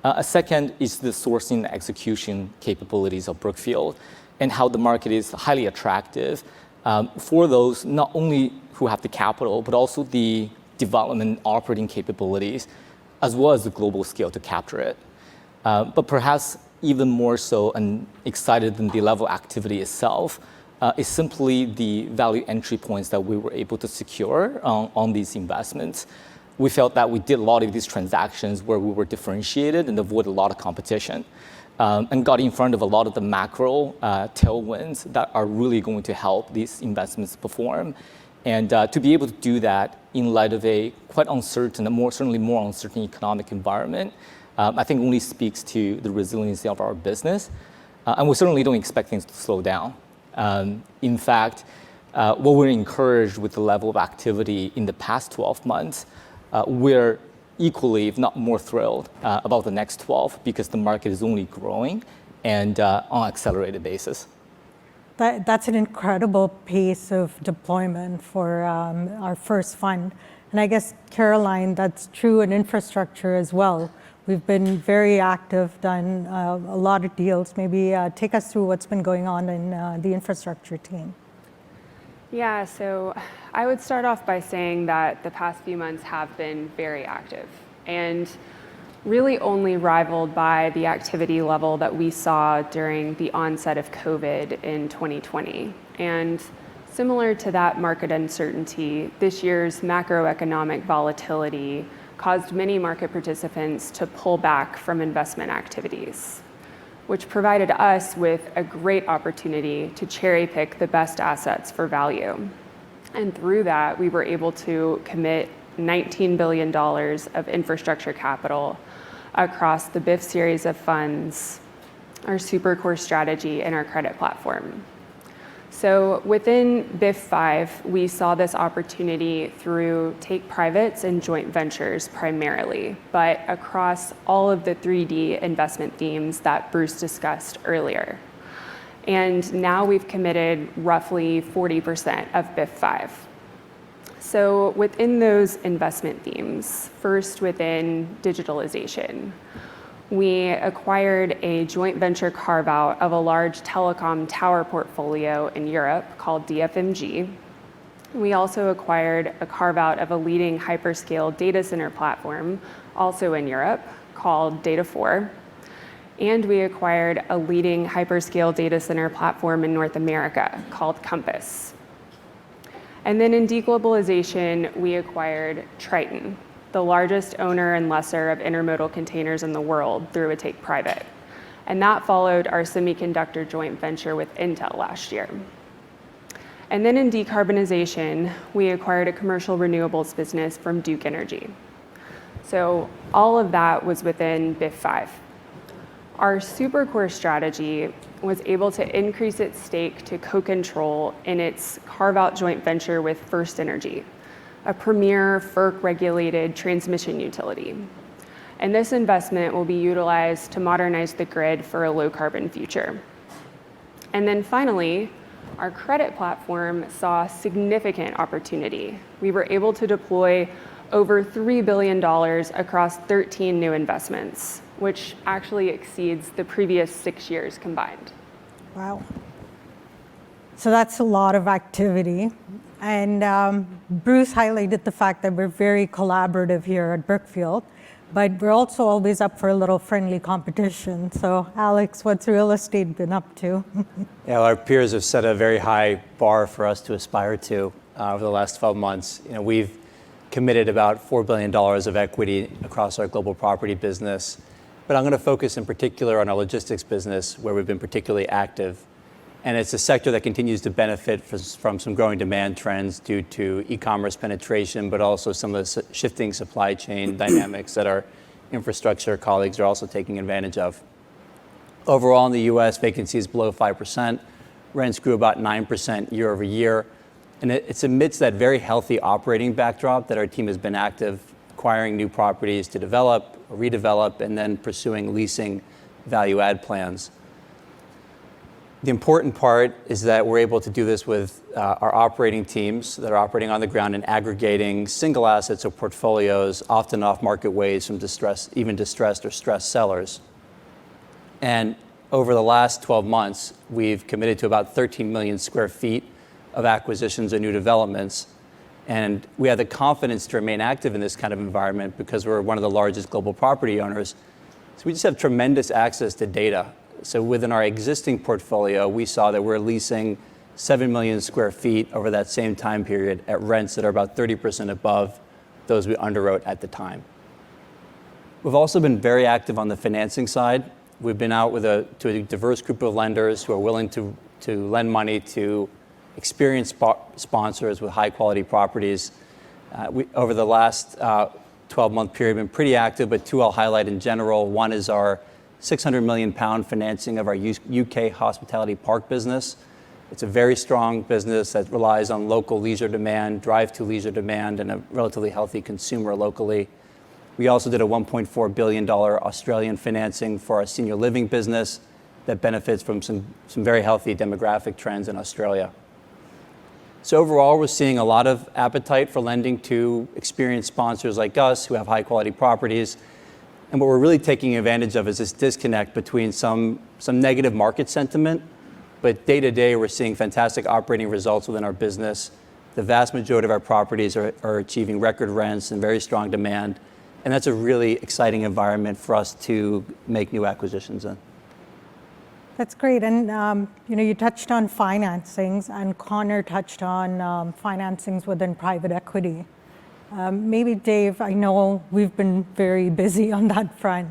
A second is the sourcing and execution capabilities of Brookfield and how the market is highly attractive for those not only who have the capital, but also the development operating capabilities, as well as the global scale to capture it. But perhaps even more so and excited than the level of activity itself is simply the value entry points that we were able to secure on these investments. we felt that we did a lot of these transactions where we were differentiated and avoided a lot of competition, and got in front of a lot of the macro tailwinds that are really going to help these investments perform. And to be able to do that in light of a quite uncertain, certainly more uncertain economic environment, I think only speaks to the resiliency of our business. And we certainly don't expect things to slow down. In fact, what we're encouraged with the level of activity in the past 12 months, we're equally, if not more thrilled about the next 12 because the market is only growing and on an accelerated basis. That's an incredible pace of deployment for our first fund. And I guess, Caroline, that's true in infrastructure as well. We've been very active, done a lot of deals. Maybe take us through what's been going on in the infrastructure team. Yeah, so I would start off by saying that the past few months have been very active and really only rivaled by the activity level that we saw during the onset of COVID in 2020. And similar to that market uncertainty, this year's macroeconomic volatility caused many market participants to pull back from investment activities, which provided us with a great opportunity to cherry pick the best assets for value. And through that, we were able to commit $19 billion of infrastructure capital across the BIF series of funds, our super core strategy, and our credit platform. So within BIF 5, we saw this opportunity through take privates and joint ventures primarily, but across all of the 3D investment themes that Bruce discussed earlier. And now we've committed roughly 40% of BIF 5. So within those investment themes, first within digitalization, we acquired a joint venture carve-out of a large telecom tower portfolio in Europe called DFMG. We also acquired a carve-out of a leading hyperscale data center platform, also in Europe, called Data4. And we acquired a leading hyperscale data center platform in North America called Compass. And then in deglobalization, we acquired Triton, the largest owner and lessor of intermodal containers in the world, through a take private. And that followed our semiconductor joint venture with Intel last year. And then in decarbonization, we acquired a commercial renewables business from Duke Energy. So all of that was within BIF 5. Our super core strategy was able to increase its stake to co-control in its carve-out joint venture with First Energy, a premier FERC-regulated transmission utility. And this investment will be utilized to modernize the grid for a low-carbon future. And then finally, our credit platform saw significant opportunity. We were able to deploy over $3 billion across 13 new investments, which actually exceeds the previous 6 years combined. Wow. So that's a lot of activity. And Bruce highlighted the fact that we're very collaborative here at Brookfield, but we're also always up for a little friendly competition. So Alex, what's real estate been up to? Yeah, our peers have set a very high bar for us to aspire to over the last 12 months. We've committed about $4 billion of equity across our global property business. But I'm going to focus in particular on our logistics business, where we've been particularly active. And it's a sector that continues to benefit from some growing demand trends due to e-commerce penetration, but also some of the shifting supply chain dynamics that our infrastructure colleagues are also taking advantage of. Overall in the US, vacancy is below 5%. Rents grew about 9% year over year. And it's amidst that very healthy operating backdrop that our team has been active, acquiring new properties to develop, redevelop, and then pursuing leasing value add plans. The important part is that we're able to do this with our operating teams that are operating on the ground and aggregating single assets or portfolios, often off market ways from even distressed or stressed sellers. And over the last 12 months, we've committed to about 13 million square feet of acquisitions and new developments. And we have the confidence to remain active in this kind of environment because we're one of the largest global property owners. So we just have tremendous access to data. So within our existing portfolio, we saw that we're leasing 7 million square feet over that same time period at rents that are about 30% above those we underwrote at the time. We've also been very active on the financing side. We've been out to a diverse group of lenders who are willing to lend money to experienced sponsors with high quality properties. Over the last 12-month period, been pretty active, but two I'll highlight in general. One is our £600 million financing of our UK hospitality park business. It's a very strong business that relies on local leisure demand, drive-to leisure demand, and a relatively healthy consumer locally. We also did a $1.4 billion Australian financing for our senior living business that benefits from some very healthy demographic trends in Australia. So overall, we're seeing a lot of appetite for lending to experienced sponsors like us who have high quality properties. And what we're really taking advantage of is this disconnect between some negative market sentiment, but day to day, we're seeing fantastic operating results within our business. The vast majority of our properties are achieving record rents and very strong demand. And that's a really exciting environment for us to make new acquisitions in. That's great. And you touched on financings, and Connor touched on financings within private equity. Maybe Dave, I know we've been very busy on that front.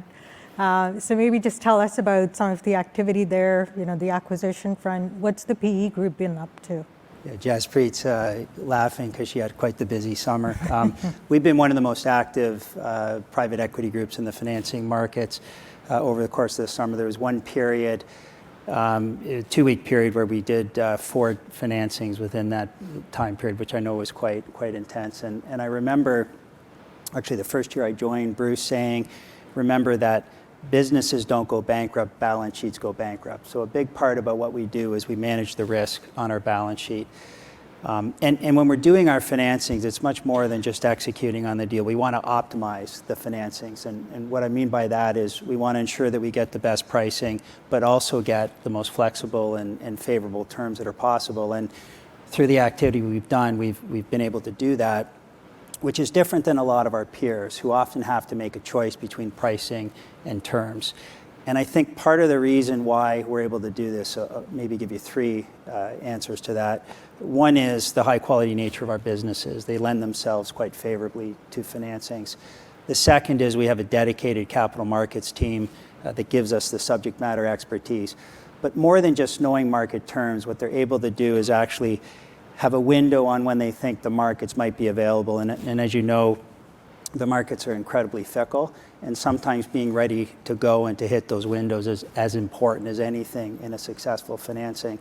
So maybe just tell us about some of the activity there, the acquisition front. What's the PE group been up to? Yeah, Jaspreet's laughing because she had quite the busy summer. We've been one of the most active private equity groups in the financing markets over the course of the summer. There was one period, a 2-week period, where we did 4 financings within that time period, which I know was quite intense. And I remember, actually the first year I joined, Bruce saying, remember that businesses don't go bankrupt, balance sheets go bankrupt. So a big part about what we do is we manage the risk on our balance sheet. And when we're doing our financings, it's much more than just executing on the deal. We want to optimize the financings. And what I mean by that is we want to ensure that we get the best pricing, but also get the most flexible and favorable terms that are possible. And through the activity we've done, we've been able to do that, which is different than a lot of our peers who often have to make a choice between pricing and terms. And I think part of the reason why we're able to do this, maybe give you 3 answers to that. One is the high quality nature of our businesses. They lend themselves quite favorably to financings. The second is we have a dedicated capital markets team that gives us the subject matter expertise. But more than just knowing market terms, what they're able to do is actually have a window on when they think the markets might be available. And as you know, the markets are incredibly fickle, and sometimes being ready to go and to hit those windows is as important as anything in a successful financing.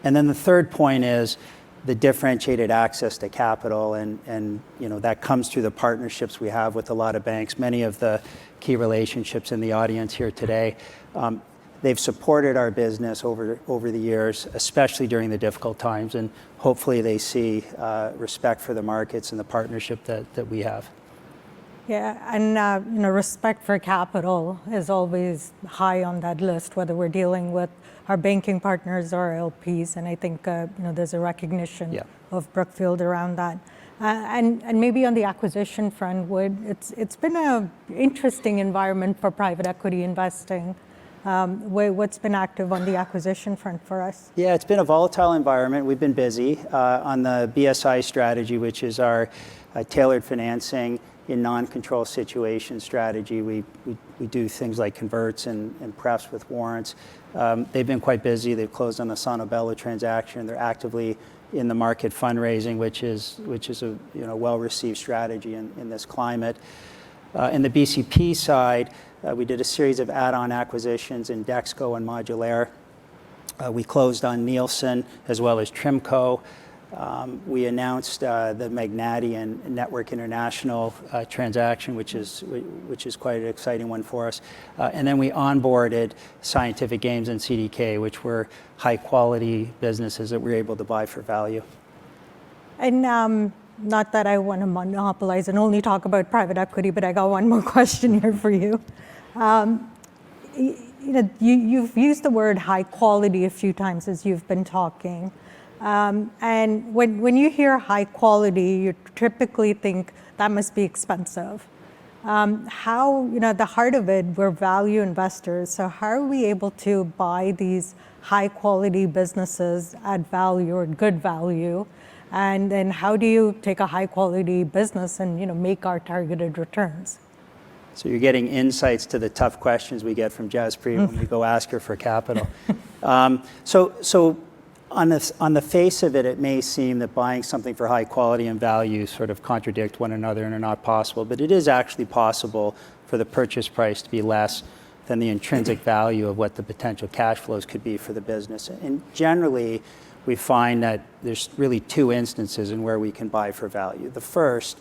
And then the third point is the differentiated access to capital, and that comes through the partnerships we have with a lot of banks. Many of the key relationships in the audience here today, they've supported our business over the years, especially during the difficult times, and hopefully they see respect for the markets and the partnership that we have. Yeah, and respect for capital is always high on that list, whether we're dealing with our banking partners or our LPs, and I think there's a recognition of Brookfield around that. And maybe on the acquisition front, it's been an interesting environment for private equity investing. What's been active on the acquisition front for us? Yeah, it's been a volatile environment. We've been busy on the BSI strategy, which is our tailored financing in non-control situation strategy. We do things like converts and prefs with warrants. They've been quite busy. They've closed on the Sonobello transaction. They're actively in the market fundraising, which is a well-received strategy in this climate. In the BCP side, we did a series of add-on acquisitions in Dexco and Modulaire. We closed on Nielsen as well as Trimco. We announced the Magnati and Network International transaction, which is quite an exciting one for us. And then we onboarded Scientific Games and CDK, which were high-quality businesses that we were able to buy for value. And not that I want to monopolize and only talk about private equity, but I got one more question here for you. You've used the word high quality a few times as you've been talking. And when you hear high quality, you typically think that must be expensive. The heart of it, we're value investors. So how are we able to buy these high quality businesses at value or good value? And then how do you take a high quality business and make our targeted returns? So you're getting insights to the tough questions we get from Jaspreet when we go ask her for capital. So on the face of it, it may seem that buying something for high quality and value sort of contradict one another and are not possible, but it is actually possible for the purchase price to be less than the intrinsic value of what the potential cash flows could be for the business. And generally, we find that there's really two instances in where we can buy for value. The first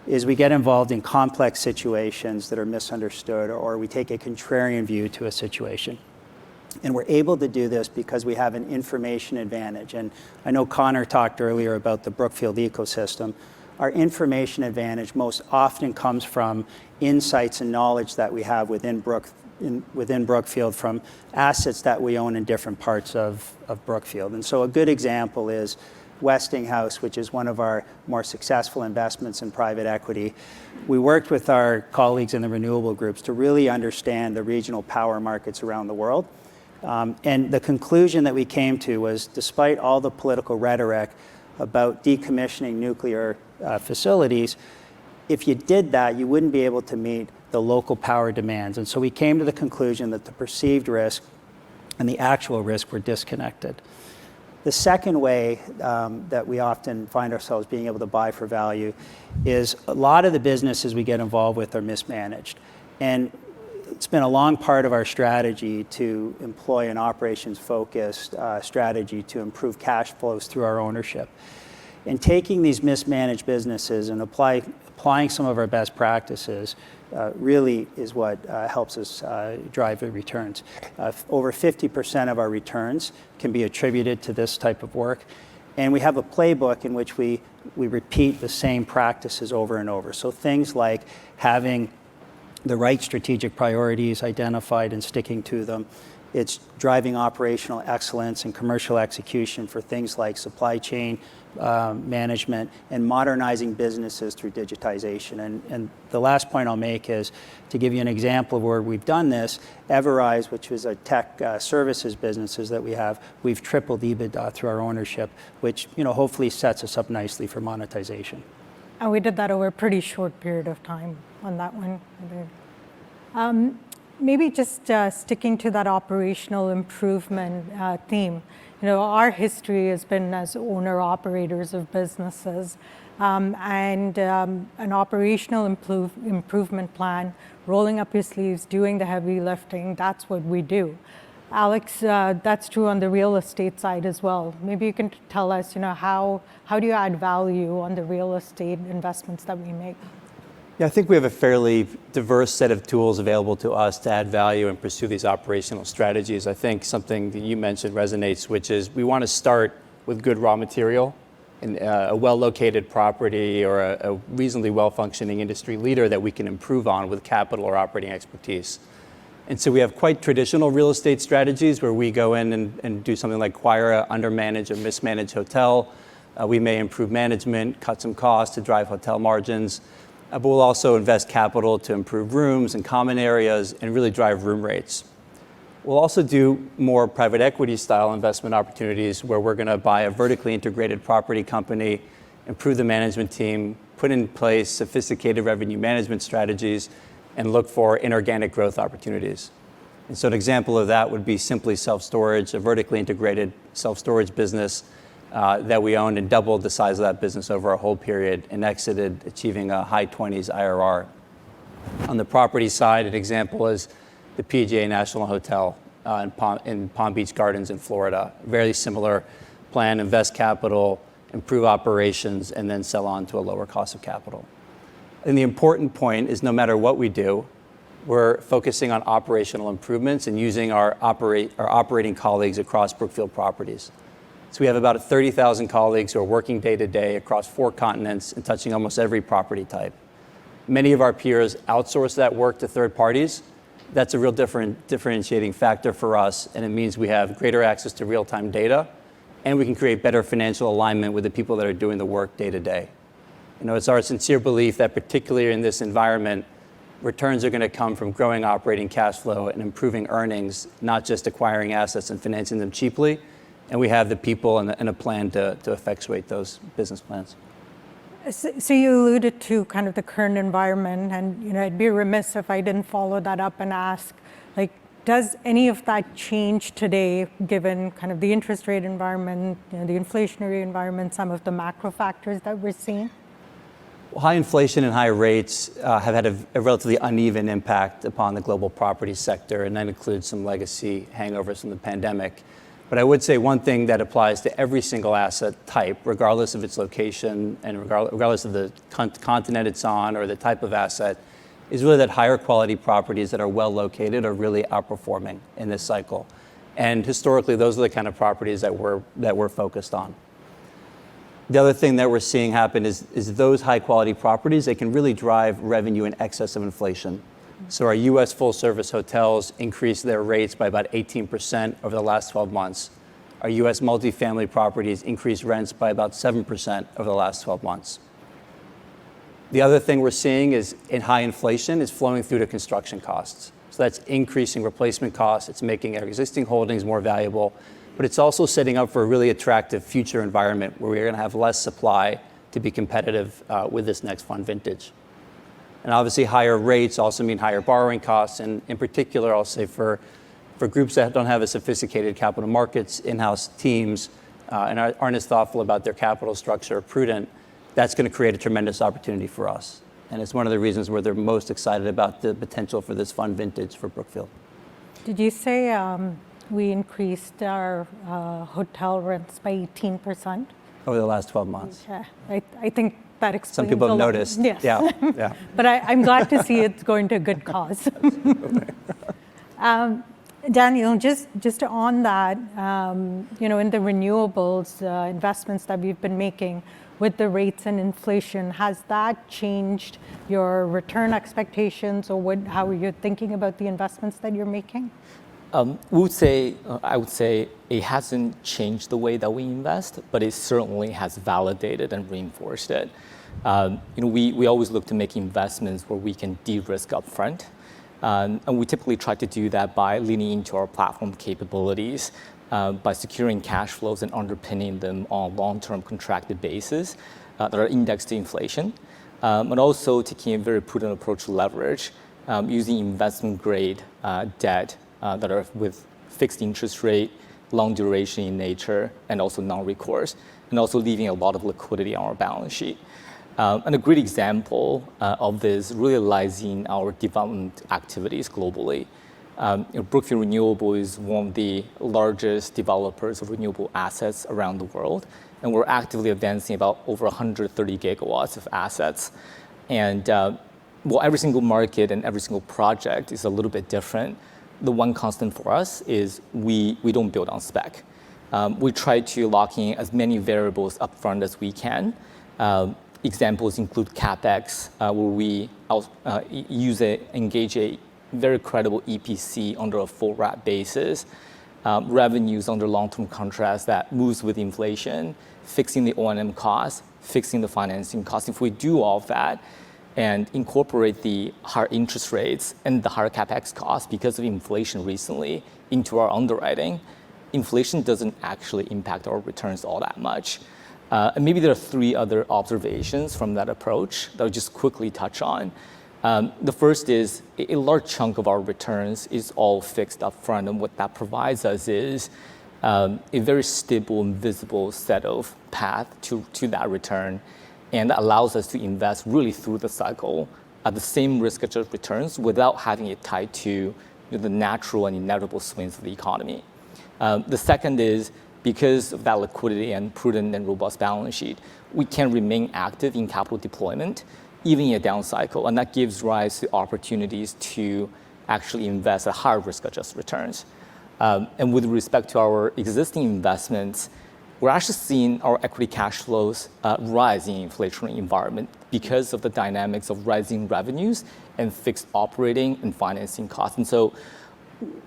is we get involved in complex situations that are misunderstood, or we take a contrarian view to a situation. And we're able to do this because we have an information advantage. And I know Connor talked earlier about the Brookfield ecosystem. Our information advantage most often comes from insights and knowledge that we have within Brookfield from assets that we own in different parts of Brookfield. And so a good example is Westinghouse, which is one of our more successful investments in private equity. We worked with our colleagues in the renewable groups to really understand the regional power markets around the world. And the conclusion that we came to was, despite all the political rhetoric about decommissioning nuclear facilities, if you did that, you wouldn't be able to meet the local power demands. And so we came to the conclusion that the perceived risk and the actual risk were disconnected. The second way that we often find ourselves being able to buy for value is a lot of the businesses we get involved with are mismanaged. And it's been a long part of our strategy to employ an operations-focused strategy to improve cash flows through our ownership. And taking these mismanaged businesses and applying some of our best practices really is what helps us drive the returns. Over 50% of our returns can be attributed to this type of work. And we have a playbook in which we repeat the same practices over and over. So things like having the right strategic priorities identified and sticking to them. It's driving operational excellence and commercial execution for things like supply chain management and modernizing businesses through digitization. And the last point I'll make is to give you an example of where we've done this. Everise, which is a tech services businesses that we have, we've tripled EBITDA through our ownership, which hopefully sets us up nicely for monetization. And we did that over a pretty short period of time on that one. Maybe just sticking to that operational improvement theme. Our history has been as owner-operators of businesses, and an operational improvement plan, rolling up your sleeves, doing the heavy lifting, that's what we do. Alex, that's true on the real estate side as well. Maybe you can tell us, how do you add value on the real estate investments that we make? Yeah, I think we have a fairly diverse set of tools available to us to add value and pursue these operational strategies. I think something that you mentioned resonates, which is we want to start with good raw material and a well-located property or a reasonably well-functioning industry leader that we can improve on with capital or operating expertise. And so we have quite traditional real estate strategies where we go in and do something like acquire, undermanage, or mismanage hotel. We may improve management, cut some costs to drive hotel margins. But we'll also invest capital to improve rooms and common areas and really drive room rates. We'll also do more private equity style investment opportunities where we're going to buy a vertically integrated property company, improve the management team, put in place sophisticated revenue management strategies, and look for inorganic growth opportunities. And so an example of that would be Simply Self-Storage, a vertically integrated self-storage business that we owned and doubled the size of that business over a whole period and exited achieving a high 20s IRR. On the property side, an example is the PGA National Hotel in Palm Beach Gardens in Florida. Very similar plan, invest capital, improve operations, and then sell on to a lower cost of capital. And the important point is no matter what we do, we're focusing on operational improvements and using our operating colleagues across Brookfield Properties. So we have about 30,000 colleagues who are working day to day across 4 continents and touching almost every property type. Many of our peers outsource that work to third parties. That's a real differentiating factor for us, and it means we have greater access to real-time data, and we can create better financial alignment with the people that are doing the work day to day. It's our sincere belief that particularly in this environment, returns are going to come from growing operating cash flow and improving earnings, not just acquiring assets and financing them cheaply. And we have the people and a plan to effectuate those business plans. So you alluded to kind of the current environment, and I'd be remiss if I didn't follow that up and ask, like, does any of that change today, given kind of the interest rate environment, the inflationary environment, some of the macro factors that we're seeing? High inflation and high rates have had a relatively uneven impact upon the global property sector, and that includes some legacy hangovers from the pandemic. But I would say one thing that applies to every single asset type, regardless of its location and regardless of the continent it's on or the type of asset, is really that higher quality properties that are well located are really outperforming in this cycle. And historically, those are the kind of properties that we're focused on. The other thing that we're seeing happen is those high quality properties, they can really drive revenue in excess of inflation. So our US full service hotels increased their rates by about 18% over the last 12 months. Our US multifamily properties increased rents by about 7% over the last 12 months. The other thing we're seeing is in high inflation is flowing through to construction costs. So that's increasing replacement costs. It's making our existing holdings more valuable, but it's also setting up for a really attractive future environment where we're going to have less supply to be competitive with this next fund vintage. And obviously higher rates also mean higher borrowing costs. And in particular, I'll say for groups that don't have a sophisticated capital markets in-house teams and aren't as thoughtful about their capital structure or prudent, that's going to create a tremendous opportunity for us. And it's one of the reasons where they're most excited about the potential for this fund vintage for Brookfield. Did you say we increased our hotel rents by 18%? Over the last 12 months. Yeah, I think that explains some people have a lot. noticed. Yes. Yeah. But I'm glad to see it's going to a good cause. Daniel, just on that, in the renewables investments that we've been making with the rates and inflation, has that changed your return expectations or how you're thinking about the investments that you're making? I would say it hasn't changed the way that we invest, but it certainly has validated and reinforced it. We always look to make investments where we can de-risk upfront. And we typically try to do that by leaning into our platform capabilities, by securing cash flows and underpinning them on long-term contracted basis that are indexed to inflation, and also taking a very prudent approach to leverage, using investment-grade debt that are with fixed interest rate, long duration in nature, and also non-recourse, and also leaving a lot of liquidity on our balance sheet. And a great example of this really lies in our development activities globally. Brookfield Renewable is one of the largest developers of renewable assets around the world, and we're actively advancing about over 130 gigawatts of assets. And every single market and every single project is a little bit different. The one constant for us is we don't build on spec. We try to lock in as many variables upfront as we can. Examples include CapEx, where we engage a very credible EPC under a full wrap basis, revenues under long-term contracts that moves with inflation, fixing the O&M costs, fixing the financing costs. If we do all of that and incorporate the higher interest rates and the higher CapEx costs because of inflation recently into our underwriting, inflation doesn't actually impact our returns all that much. And maybe there are three other observations from that approach that I'll just quickly touch on. The first is a large chunk of our returns is all fixed up front, and what that provides us is a very stable and visible set of path to that return, and that allows us to invest really through the cycle at the same risk-adjusted returns without having it tied to the natural and inevitable swings of the economy. The second is because of that liquidity and prudent and robust balance sheet, we can remain active in capital deployment, even in a down cycle, and that gives rise to opportunities to actually invest at higher risk-adjusted returns. And with respect to our existing investments, we're actually seeing our equity cash flows rise in inflationary environment because of the dynamics of rising revenues and fixed operating and financing costs. And so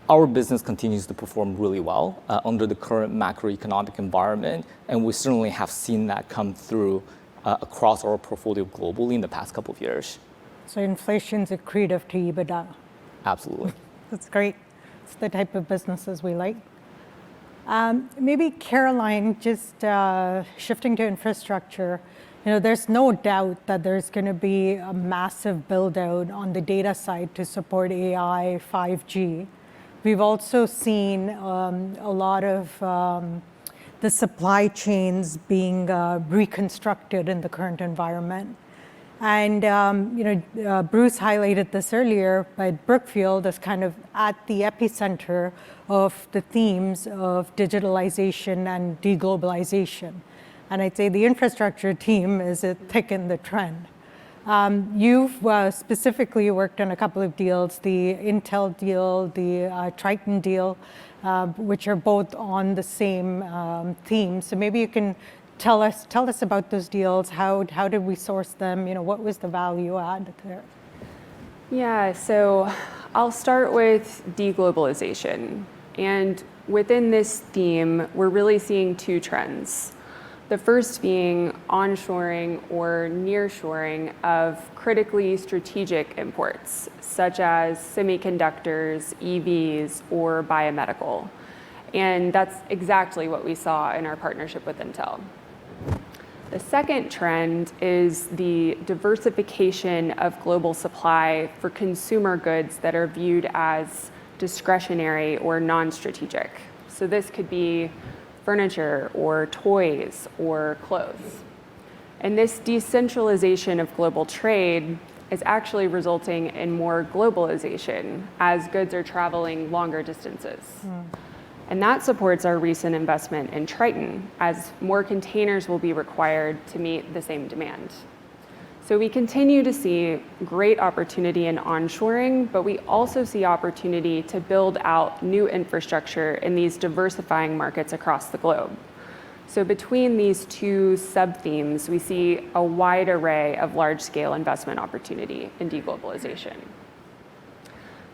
our business continues to perform really well under the current macroeconomic environment, and we certainly have seen that come through across our portfolio globally in the past couple of years. So inflation's accretive to EBITDA. Absolutely. That's great. It's the type of businesses we like. Maybe Caroline, just shifting to infrastructure, there's no doubt that there's going to be a massive build out on the data side to support AI, 5G. We've also seen a lot of the supply chains being reconstructed in the current environment. And Bruce highlighted this earlier, but Brookfield is kind of at the epicenter of the themes of digitalization and deglobalization. And I'd say the infrastructure team is thick in the trend. You've specifically worked on a couple of deals, the Intel deal, the Triton deal, which are both on the same theme. So maybe you can tell us about those deals. How did we source them? What was the value add there? Yeah, so I'll start with deglobalization. And within this theme, we're really seeing two trends. The first being onshoring or nearshoring of critically strategic imports, such as semiconductors, EVs, or biomedical. And that's exactly what we saw in our partnership with Intel. The second trend is the diversification of global supply for consumer goods that are viewed as discretionary or non-strategic. So this could be furniture or toys or clothes. And this decentralization of global trade is actually resulting in more globalization as goods are traveling longer distances. And that supports our recent investment in Triton, as more containers will be required to meet the same demand. So we continue to see great opportunity in onshoring, but we also see opportunity to build out new infrastructure in these diversifying markets across the globe. So between these two sub-themes, we see a wide array of large-scale investment opportunity in deglobalization.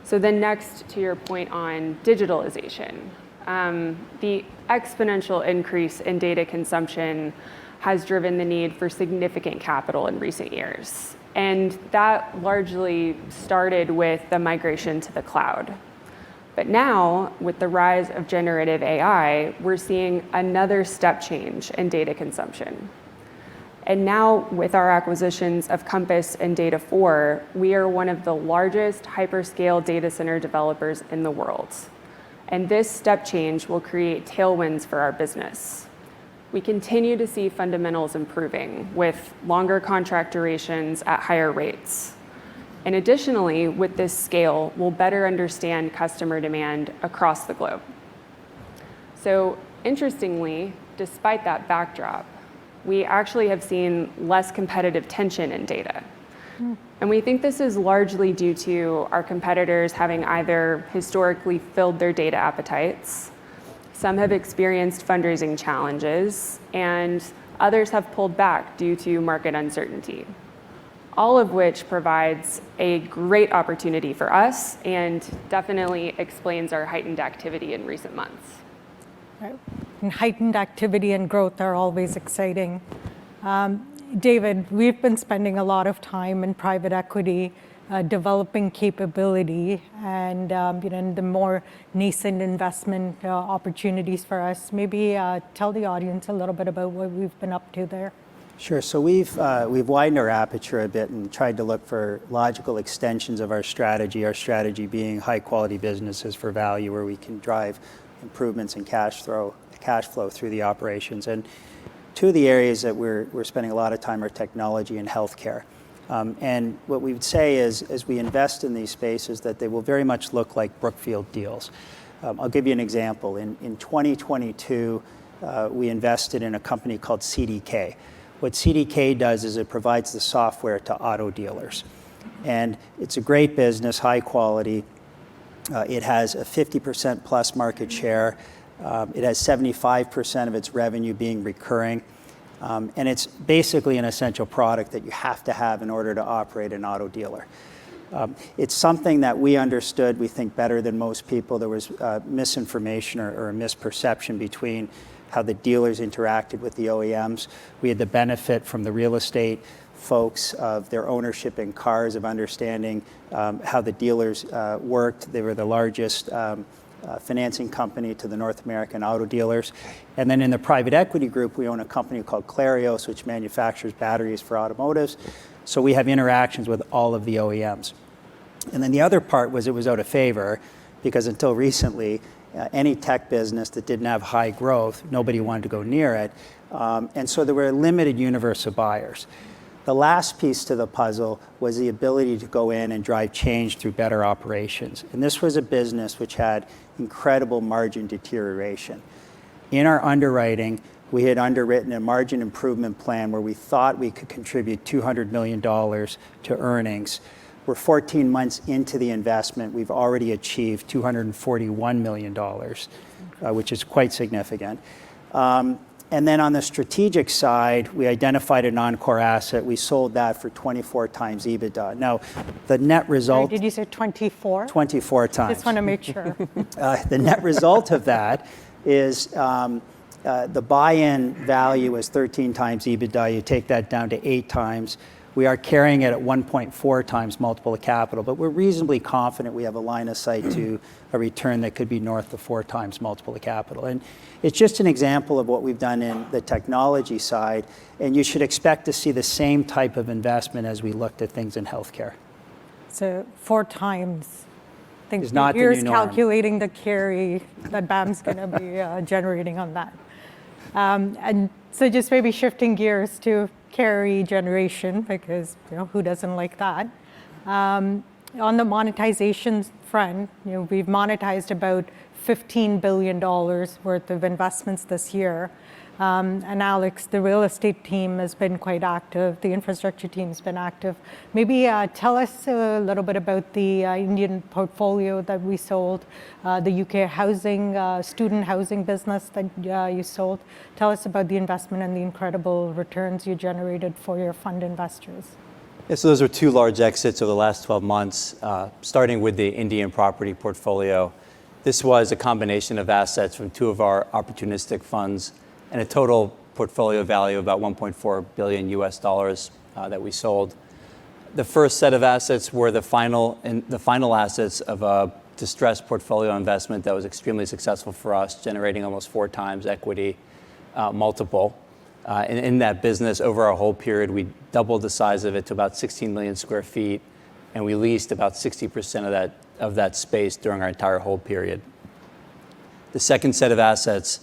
So then next, to your point on digitalization, the exponential increase in data consumption has driven the need for significant capital in recent years. And that largely started with the migration to the cloud. But now, with the rise of generative AI, we're seeing another step change in data consumption. And now, with our acquisitions of Compass and Data4, we are one of the largest hyperscale data center developers in the world. And this step change will create tailwinds for our business. We continue to see fundamentals improving with longer contract durations at higher rates. And additionally, with this scale, we'll better understand customer demand across the globe. So interestingly, despite that backdrop, we actually have seen less competitive tension in data. And we think this is largely due to our competitors having either historically filled their data appetites, some have experienced fundraising challenges, and others have pulled back due to market uncertainty. All of which provides a great opportunity for us and definitely explains our heightened activity in recent months. Right. And heightened activity and growth are always exciting. David, we've been spending a lot of time in private equity developing capability and the more nascent investment opportunities for us. Maybe tell the audience a little bit about what we've been up to there. Sure. So we've widened our aperture a bit and tried to look for logical extensions of our strategy being high-quality businesses for value where we can drive improvements in cash flow through the operations. And two of the areas that we're spending a lot of time are technology and healthcare. And what we would say is, as we invest in these spaces, that they will very much look like Brookfield deals. I'll give you an example. In 2022, we invested in a company called CDK. What CDK does is it provides the software to auto dealers. And it's a great business, high quality. It has a 50% plus market share. It has 75% of its revenue being recurring. And it's basically an essential product that you have to have in order to operate an auto dealer. It's something that we understood, we think, better than most people. There was misinformation or a misperception between how the dealers interacted with the OEMs. We had the benefit from the real estate folks of their ownership in cars, of understanding how the dealers worked. They were the largest financing company to the North American auto dealers. And then in the private equity group, we own a company called Clarios, which manufactures batteries for automotives. So we have interactions with all of the OEMs. And then the other part was it was out of favor because until recently, any tech business that didn't have high growth, nobody wanted to go near it. And so there were a limited universe of buyers. The last piece to the puzzle was the ability to go in and drive change through better operations. And this was a business which had incredible margin deterioration. In our underwriting, we had underwritten a margin improvement plan where we thought we could contribute $200 million to earnings. We're 14 months into the investment. We've already achieved $241 million, which is quite significant. And then on the strategic side, we identified a non-core asset. We sold that for 24 times EBITDA. Now, the net result... Sorry, did you say 24? 24 times. Just want to make sure. The net result of that is the buy-in value is 13 times EBITDA. You take that down to 8 times. We are carrying it at 1.4 times multiple of capital, but we're reasonably confident we have a line of sight to a return that could be north of 4 times multiple of capital. And it's just an example of what we've done in the technology side, and you should expect to see the same type of investment as we looked at things in healthcare. So 4 times. I think Is not the here's new norm. calculating the carry that BAM's going to be generating on that. And so just maybe shifting gears to carry generation, because who doesn't like that? On the monetization front, we've monetized about $15 billion worth of investments this year. And Alex, the real estate team has been quite active. The infrastructure team has been active. Maybe tell us a little bit about the Indian portfolio that we sold, the UK housing, student housing business that you sold. Tell us about the investment and the incredible returns you generated for your fund investors. Yeah, so those are 2 large exits over the last 12 months, starting with the Indian property portfolio. This was a combination of assets from 2 of our opportunistic funds and a total portfolio value of about $1.4 billion US that we sold. The first set of assets were the final assets of a distressed portfolio investment that was extremely successful for us, generating almost 4 times equity multiple. And in that business, over our whole period, we doubled the size of it to about 16 million square feet, and we leased about 60% of that space during our entire hold period. The second set of assets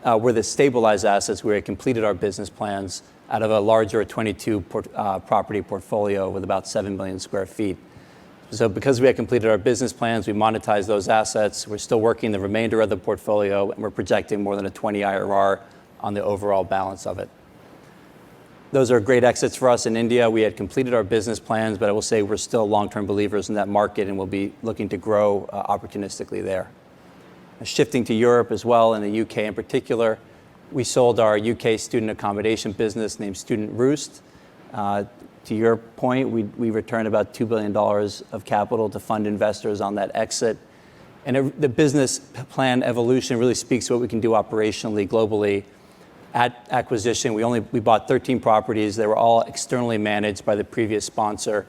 were the stabilized assets where we had completed our business plans out of a larger 22 property portfolio with about 7 million square feet. So because we had completed our business plans, we monetized those assets. We're still working the remainder of the portfolio, and we're projecting more than a 20 IRR on the overall balance of it. Those are great exits for us in India. We had completed our business plans, but I will say we're still long-term believers in that market, and we'll be looking to grow opportunistically there. Shifting to Europe as well, in the UK in particular, we sold our UK student accommodation business named Student Roost. To your point, we returned about $2 billion of capital to fund investors on that exit. And the business plan evolution really speaks to what we can do operationally, globally. At acquisition, we bought 13 properties. They were all externally managed by the previous sponsor.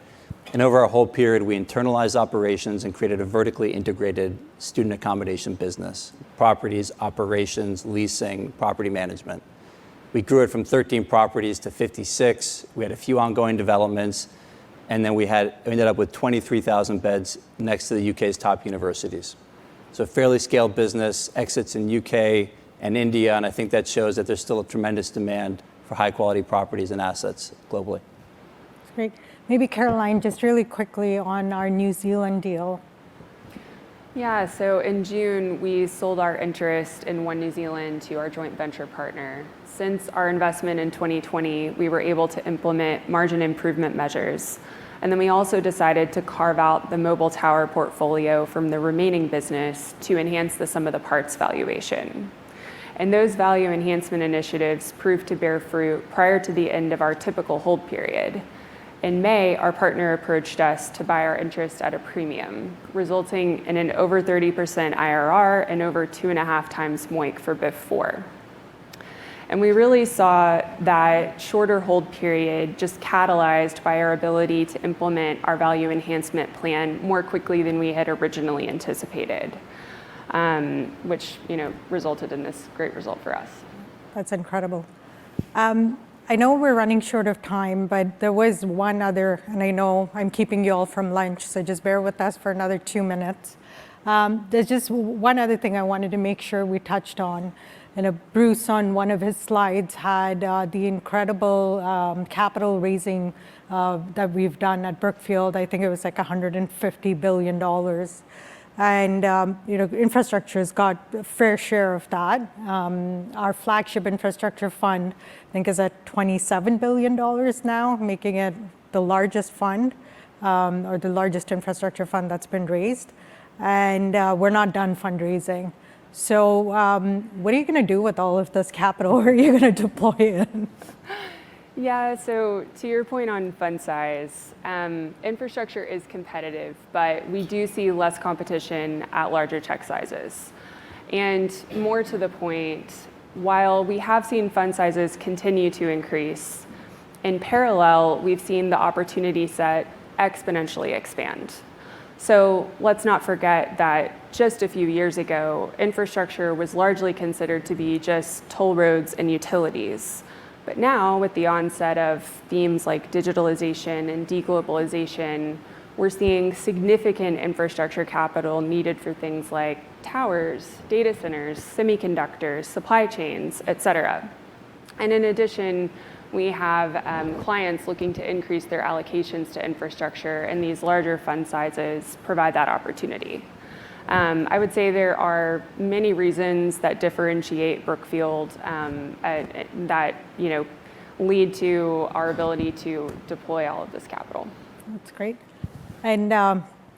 And over our whole period, we internalized operations and created a vertically integrated student accommodation business: properties, operations, leasing, property management. We grew it from 13 properties to 56. We had a few ongoing developments, and then we ended up with 23,000 beds next to the UK's top universities. So a fairly scaled business, exits in UK and India, and I think that shows that there's still a tremendous demand for high-quality properties and assets globally. That's great. Maybe Caroline, just really quickly on our New Zealand deal. Yeah, so in June, we sold our interest in One New Zealand to our joint venture partner. Since our investment in 2020, we were able to implement margin improvement measures. And then we also decided to carve out the mobile tower portfolio from the remaining business to enhance the sum of the parts valuation. And those value enhancement initiatives proved to bear fruit prior to the end of our typical hold period. In May, our partner approached us to buy our interest at a premium, resulting in an over 30% IRR and over 2.5 times MOIC for BIF 4. And we really saw that shorter hold period just catalyzed by our ability to implement our value enhancement plan more quickly than we had originally anticipated. which resulted in this great result for us. That's incredible. I know we're running short of time, but there was one other, and I know I'm keeping you all from lunch, so just bear with us for another 2 minutes. There's just one other thing I wanted to make sure we touched on. Bruce, on one of his slides, had the incredible capital raising that we've done at Brookfield. I think it was like $150 billion. And infrastructure's got a fair share of that. Our flagship infrastructure fund, I think, is at $27 billion now, making it the largest fund or the largest infrastructure fund that's been raised. And we're not done fundraising. So what are you going to do with all of this capital? Where are you going to deploy it? Yeah, so to your point on fund size, infrastructure is competitive, but we do see less competition at larger check sizes. And more to the point, while we have seen fund sizes continue to increase, in parallel, we've seen the opportunity set exponentially expand. So let's not forget that just a few years ago, infrastructure was largely considered to be just toll roads and utilities. But now, with the onset of themes like digitalization and deglobalization, we're seeing significant infrastructure capital needed for things like towers, data centers, semiconductors, supply chains, et cetera. And in addition, we have clients looking to increase their allocations to infrastructure, and these larger fund sizes provide that opportunity. I would say there are many reasons that differentiate Brookfield that lead to our ability to deploy all of this capital. That's great. And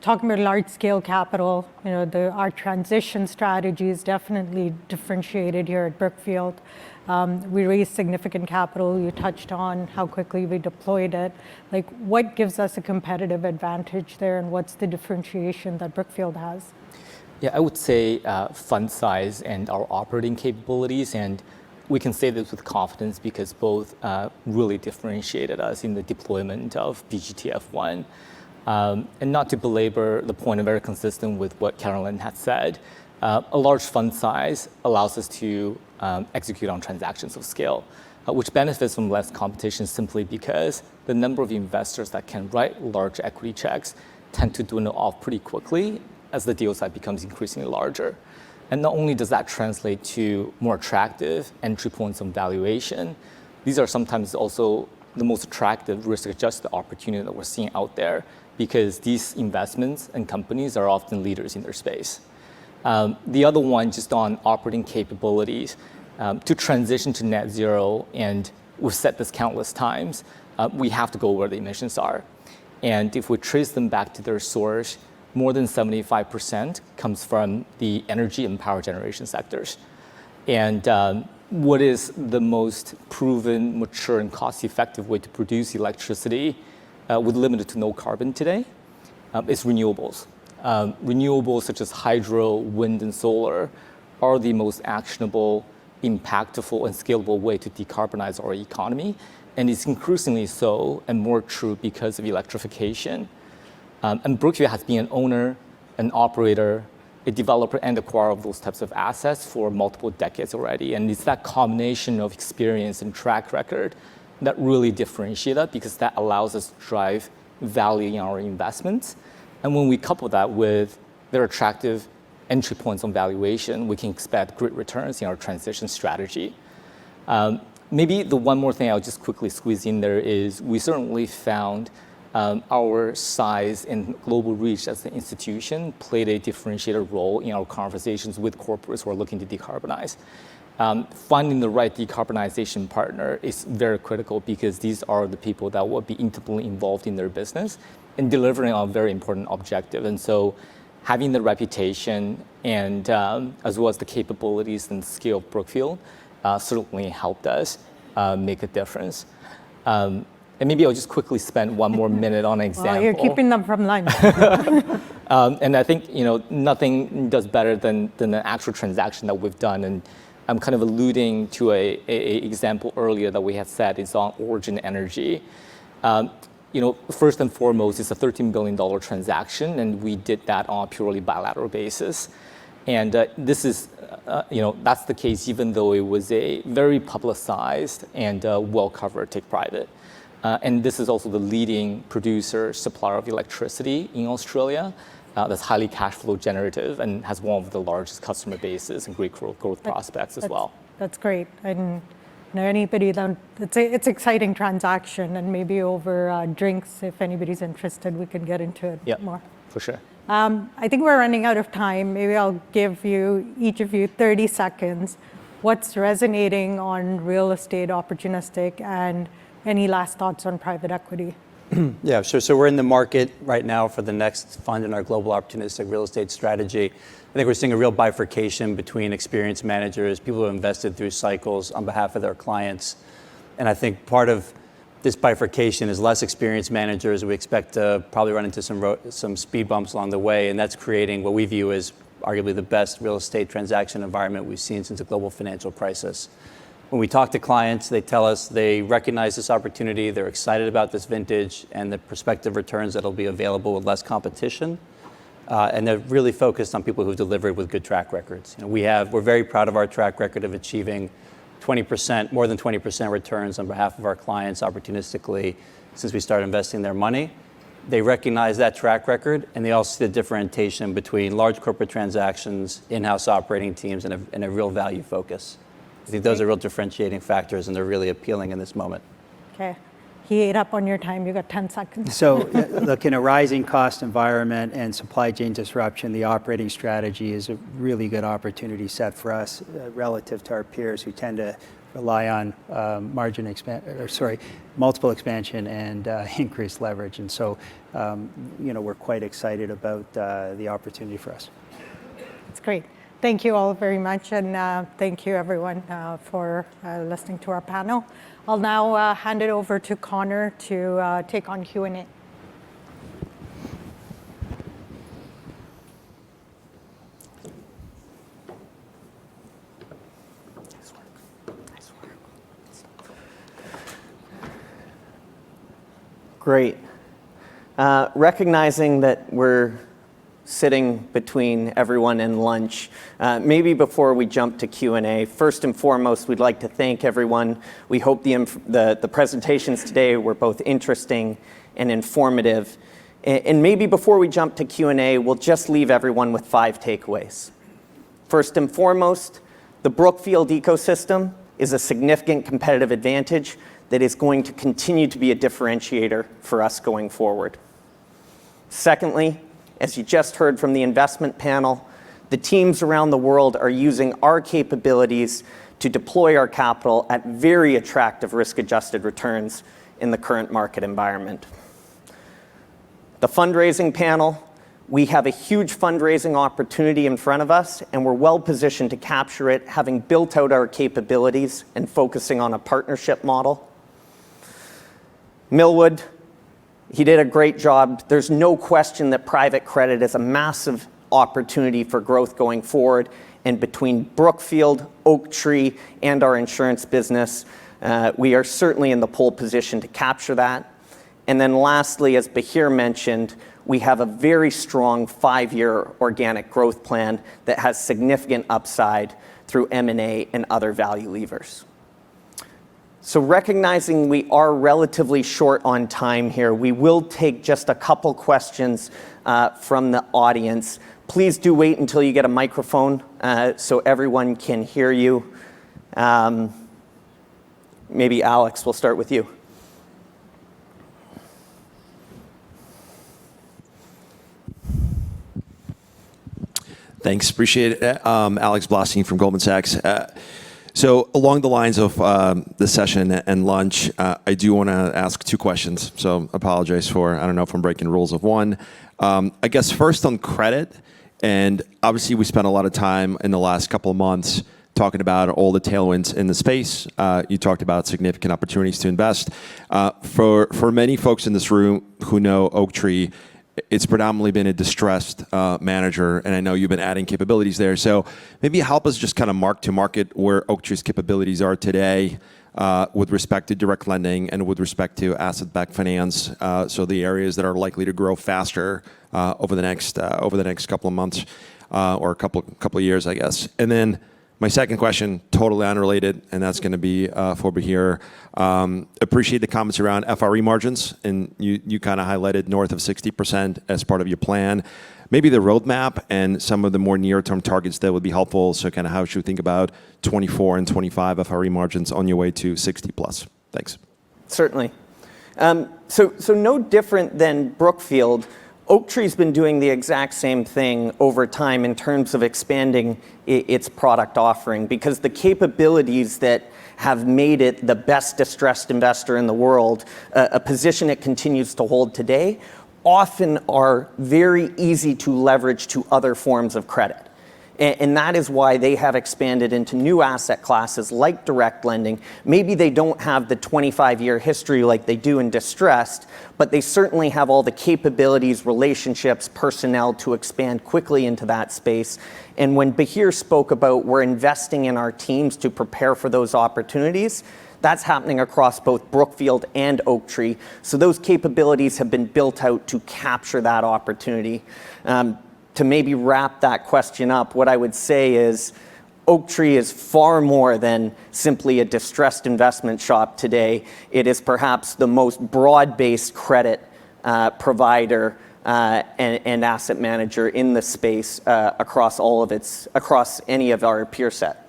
talking about large-scale capital, our transition strategy is definitely differentiated here at Brookfield. We raised significant capital. You touched on how quickly we deployed it. Like, what gives us a competitive advantage there, and what's the differentiation that Brookfield has? Yeah, I would say fund size and our operating capabilities, and we can say this with confidence because both really differentiated us in the deployment of BGTF1. And not to belabor the point, I'm very consistent with what Carolyn had said. A large fund size allows us to execute on transactions of scale, which benefits from less competition simply because the number of investors that can write large equity checks tend to dwindle off pretty quickly as the deal size becomes increasingly larger. And not only does that translate to more attractive entry points on valuation, these are sometimes also the most attractive risk-adjusted opportunity that we're seeing out there because these investments and companies are often leaders in their space. The other one, just on operating capabilities, to transition to net zero, and we've said this countless times, we have to go where the emissions are. And if we trace them back to their source, more than 75% comes from the energy and power generation sectors. And what is the most proven, mature, and cost-effective way to produce electricity with limited to no carbon today is renewables. Renewables such as hydro, wind, and solar are the most actionable, impactful, and scalable way to decarbonize our economy. And it's increasingly so and more true because of electrification. And Brookfield has been an owner, an operator, a developer, and acquirer of those types of assets for multiple decades already. And it's that combination of experience and track record that really differentiate us because that allows us to drive value in our investments. And when we couple that with very attractive entry points on valuation, we can expect great returns in our transition strategy. Maybe the one more thing I'll just quickly squeeze in there is we certainly found our size and global reach as an institution played a differentiated role in our conversations with corporates who are looking to decarbonize. Finding the right decarbonization partner is very critical because these are the people that will be intimately involved in their business and delivering on a very important objective. And so having the reputation and as well as the capabilities and scale of Brookfield certainly helped us make a difference. And maybe I'll just quickly spend one more minute on an example. Well, you're keeping them from lunch. And I think nothing does better than an actual transaction that we've done. And I'm kind of alluding to a example earlier that we had said is on Origin Energy. First and foremost, it's a $13 billion transaction, and we did that on a purely bilateral basis. And this is, that's the case even though it was a very publicized and well-covered take private. And this is also the leading producer, supplier of electricity in Australia. That's highly cash flow generative and has one of the largest customer bases and great growth prospects as well. That's great. And anybody that it's exciting transaction, and maybe over drinks, if anybody's interested, we can get into it more. For sure. I think we're running out of time. Maybe I'll give each of you 30 seconds. What's resonating on real estate opportunistic, and any last thoughts on private equity? Yeah, sure. So we're in the market right now for the next fund in our global opportunistic real estate strategy. I think we're seeing a real bifurcation between experienced managers, people who have invested through cycles on behalf of their clients. And I think part of this bifurcation is less experienced managers. We expect to probably run into some speed bumps along the way, and that's creating what we view as arguably the best real estate transaction environment we've seen since the global financial crisis. When we talk to clients, they tell us they recognize this opportunity, they're excited about this vintage and the prospective returns that'll be available with less competition. And they're really focused on people who've delivered with good track records. We're very proud of our track record of achieving more than 20% returns on behalf of our clients opportunistically since we started investing their money. They recognize that track record, and they also see the differentiation between large corporate transactions, in-house operating teams, and a real value focus. I think those are real differentiating factors, and they're really appealing in this moment. Okay. He ate up on your time. You got 10 seconds. So look, in a rising cost environment and supply chain disruption, the operating strategy is a really good opportunity set for us relative to our peers who tend to rely on multiple expansion and increased leverage. And so, we're quite excited about the opportunity for us. That's great. Thank you all very much, and thank you everyone for listening to our panel. I'll now hand it over to Connor to take on Q&A. Great. Recognizing that we're sitting between everyone and lunch, maybe before we jump to Q&A, first and foremost, we'd like to thank everyone. We hope the presentations today were both interesting and informative. And maybe before we jump to Q&A, we'll just leave everyone with 5 takeaways. First and foremost, the Brookfield ecosystem is a significant competitive advantage that is going to continue to be a differentiator for us going forward. Secondly, as you just heard from the investment panel, the teams around the world are using our capabilities to deploy our capital at very attractive risk-adjusted returns in the current market environment. The fundraising panel, we have a huge fundraising opportunity in front of us, and we're well positioned to capture it, having built out our capabilities and focusing on a partnership model. Milwood, he did a great job. There's no question that private credit is a massive opportunity for growth going forward. And between Brookfield, Oaktree, and our insurance business, we are certainly in the pole position to capture that. And then lastly, as Bahir mentioned, we have a very strong 5-year organic growth plan that has significant upside through M&A and other value levers. So recognizing we are relatively short on time here, we will take just a couple questions from the audience. Please do wait until you get a microphone so everyone can hear you. Maybe Alex, we'll start with you. Thanks, appreciate it. Alex Blostein from Goldman Sachs. So along the lines of the session and lunch, I do want to ask 2 questions. So apologize for, I don't know if I'm breaking rules of one. I guess first on credit, and obviously we spent a lot of time in the last couple of months talking about all the tailwinds in the space. You talked about significant opportunities to invest. For many folks in this room who know Oaktree, it's predominantly been a distressed manager, and I know you've been adding capabilities there. So maybe help us just kind of mark to market where Oaktree's capabilities are today, with respect to direct lending and with respect to asset-backed finance. So the areas that are likely to grow faster over the next couple of months or a couple of years, I guess. And then my second question, totally unrelated, and that's going to be for Bahir. Appreciate the comments around FRE margins, and you kind of highlighted north of 60% as part of your plan. Maybe the roadmap and some of the more near-term targets that would be helpful. So kind of how should we think about 24 and 25 FRE margins on your way to 60 plus? Thanks. Certainly. So no different than Brookfield, Oaktree's been doing the exact same thing over time in terms of expanding its product offering, because the capabilities that have made it the best distressed investor in the world, a position it continues to hold today, often are very easy to leverage to other forms of credit. And that is why they have expanded into new asset classes like direct lending. Maybe they don't have the 25-year history like they do in distressed, but they certainly have all the capabilities, relationships, personnel to expand quickly into that space. And when Bahir spoke about we're investing in our teams to prepare for those opportunities, that's happening across both Brookfield and Oaktree. So those capabilities have been built out to capture that opportunity. To maybe wrap that question up, what I would say is Oaktree is far more than simply a distressed investment shop today. It is perhaps the most broad-based credit provider and asset manager in the space across any of our peer set.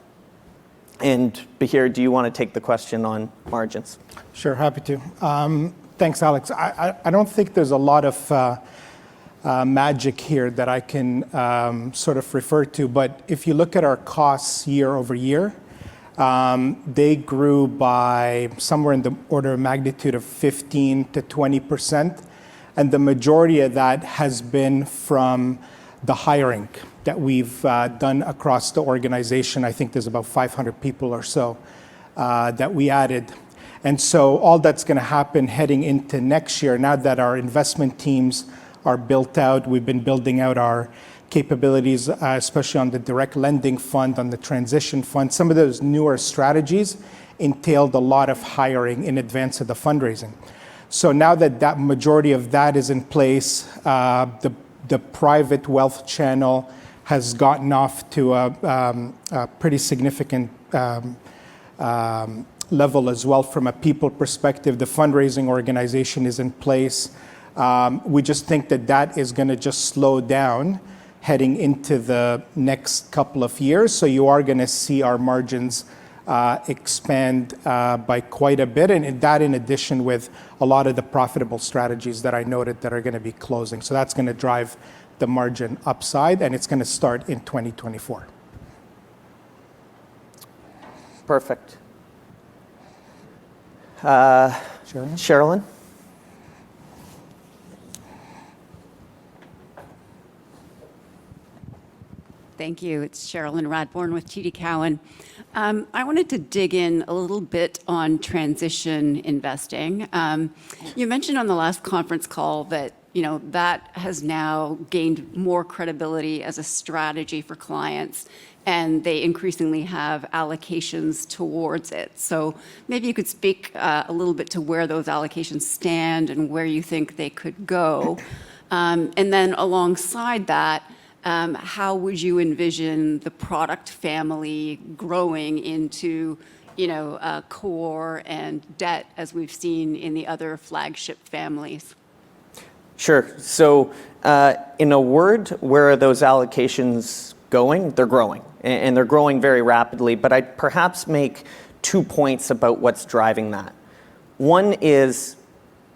And Bahir, do you want to take the question on margins? Sure, happy to. Thanks, Alex. I don't think there's a lot of magic here that I can sort of refer to, but if you look at our costs year over year, they grew by somewhere in the order of magnitude of 15 to 20%, and the majority of that has been from the hiring that we've done across the organization. I think there's about 500 people or so that we added. And so all that's going to happen heading into next year, now that our investment teams are built out, we've been building out our capabilities, especially on the direct lending fund, on the transition fund. Some of those newer strategies entailed a lot of hiring in advance of the fundraising. So now that that majority of that is in place, the private wealth channel has gotten off to a pretty significant level as well from a people perspective. The fundraising organization is in place. We just think that that is going to just slow down heading into the next couple of years. So you are going to see our margins expand by quite a bit, and that in addition with a lot of the profitable strategies that I noted that are going to be closing. So that's going to drive the margin upside, and it's going to start in 2024. Perfect. Sherilyn? Thank you. It's Sherilyn Radbourne with TD Cowen. I wanted to dig in a little bit on transition investing. You mentioned on the last conference call that that has now gained more credibility as a strategy for clients, and they increasingly have allocations towards it. So maybe you could speak a little bit to where those allocations stand and where you think they could go. And then alongside that, how would you envision the product family growing into, core and debt, as we've seen in the other flagship families? Sure. So in a word, where are those allocations going? They're growing, and they're growing very rapidly. But I'd perhaps make 2 points about what's driving that. One is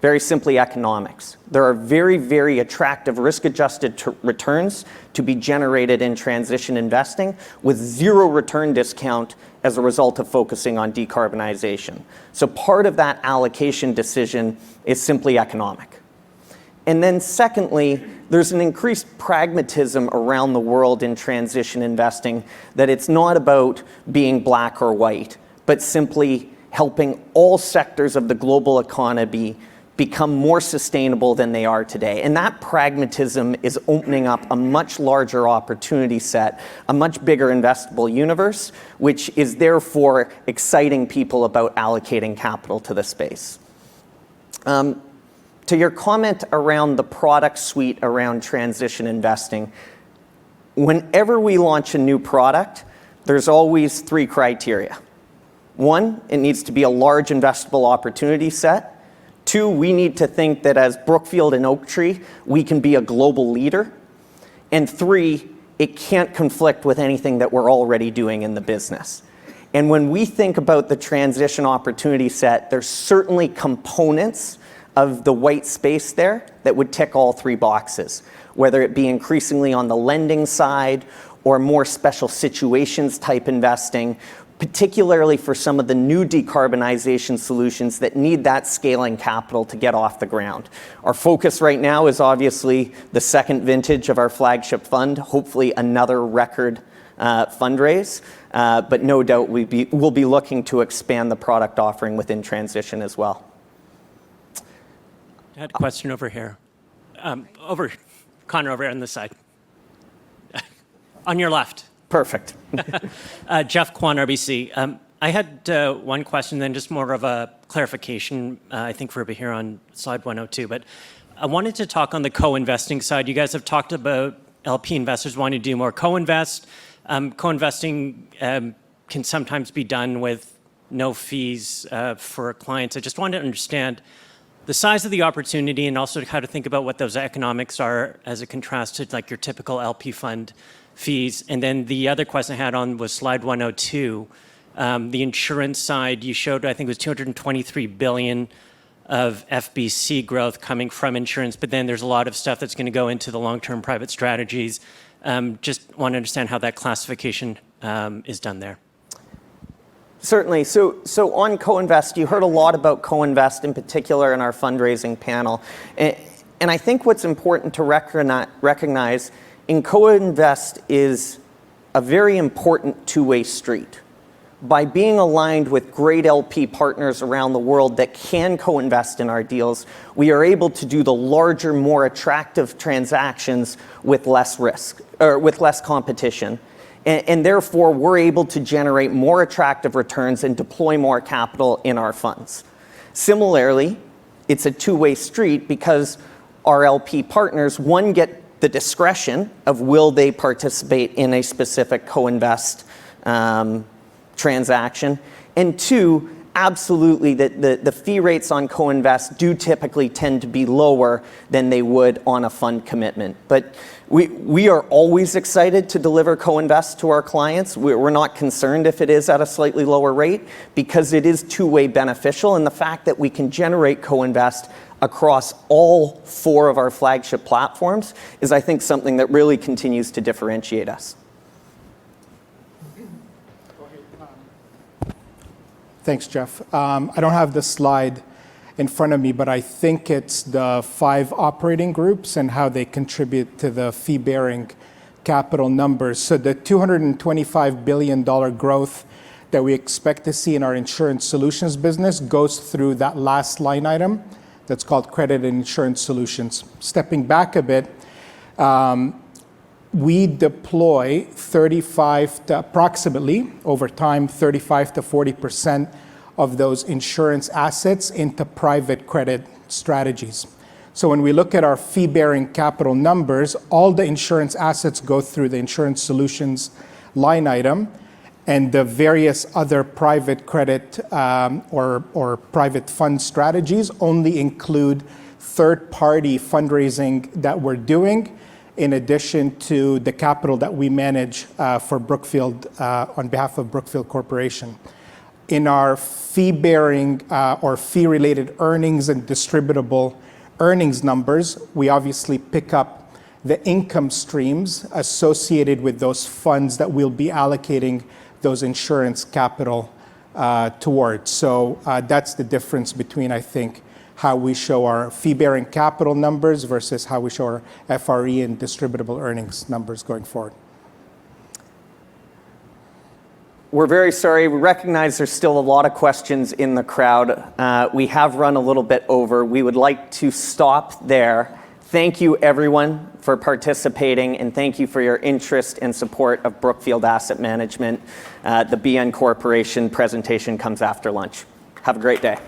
very simply economics. There are very, very attractive risk-adjusted returns to be generated in transition investing with zero return discount as a result of focusing on decarbonization. So part of that allocation decision is simply economic. And then secondly, there's an increased pragmatism around the world in transition investing, that it's not about being black or white, but simply helping all sectors of the global economy become more sustainable than they are today. And that pragmatism is opening up a much larger opportunity set, a much bigger investable universe, which is therefore exciting people about allocating capital to the space. To your comment around the product suite around transition investing, whenever we launch a new product, there's always 3 criteria. 1, it needs to be a large investable opportunity set. 2, we need to think that as Brookfield and Oaktree, we can be a global leader. And 3, it can't conflict with anything that we're already doing in the business. And when we think about the transition opportunity set, there's certainly components of the white space there that would tick all 3 boxes, whether it be increasingly on the lending side or more special situations type investing, particularly for some of the new decarbonization solutions that need that scaling capital to get off the ground. Our focus right now is obviously the second vintage of our flagship fund, hopefully another record fundraise, but no doubt we'll be looking to expand the product offering within transition as well. I had a question over here. Connor, over here on this side. On your left. Perfect. Jeff Kwan, RBC. I had one question, then just more of a clarification, I think for Bahir on slide 102. But I wanted to talk on the co-investing side. You guys have talked about LP investors wanting to do more co-invest. Co-investing can sometimes be done with no fees for clients. I just wanted to understand the size of the opportunity and also how to think about what those economics are as a contrast to like your typical LP fund fees. And then the other question I had on was slide 102. The insurance side, you showed, I think it was 223 billion of FBC growth coming from insurance, but then there's a lot of stuff that's going to go into the long-term private strategies. Just want to understand how that classification is done there. Certainly. So on co-invest, you heard a lot about co-invest in particular in our fundraising panel. And I think what's important to recognize in co-invest is a very important two-way street. By being aligned with great LP partners around the world that can co-invest in our deals, we are able to do the larger, more attractive transactions with less risk, or with less competition. And therefore, we're able to generate more attractive returns and deploy more capital in our funds. Similarly, it's a two-way street because our LP partners, one, get the discretion of will they participate in a specific co-invest transaction, and 2, absolutely the fee rates on co-invest do typically tend to be lower than they would on a fund commitment. But we are always excited to deliver co-invest to our clients. We're not concerned if it is at a slightly lower rate because it is two-way beneficial, and the fact that we can generate co-invest across all 4 of our flagship platforms is, I think, something that really continues to differentiate us. Thanks, Jeff. I don't have the slide in front of me, but I think it's the 5 operating groups and how they contribute to the fee-bearing capital numbers. So the $225 billion growth that we expect to see in our insurance solutions business goes through that last line item that's called credit and insurance solutions. Stepping back a bit, we deploy approximately, over time, 35 to 40% of those insurance assets into private credit strategies. So when we look at our fee-bearing capital numbers, all the insurance assets go through the insurance solutions line item, and the various other private credit or private fund strategies only include third-party fundraising that we're doing, in addition to the capital that we manage for Brookfield on behalf of Brookfield Corporation. In our fee-bearing or fee-related earnings and distributable earnings numbers, we obviously pick up the income streams associated with those funds that we'll be allocating those insurance capital towards. So that's the difference between, I think, how we show our fee-bearing capital numbers versus how we show our FRE and distributable earnings numbers going forward. we're very sorry. We recognize there's still a lot of questions in the crowd. We have run a little bit over. We would like to stop there. Thank you, everyone, for participating, and thank you for your interest and support of Brookfield Asset Management. The BN Corporation presentation comes after lunch. Have a great day.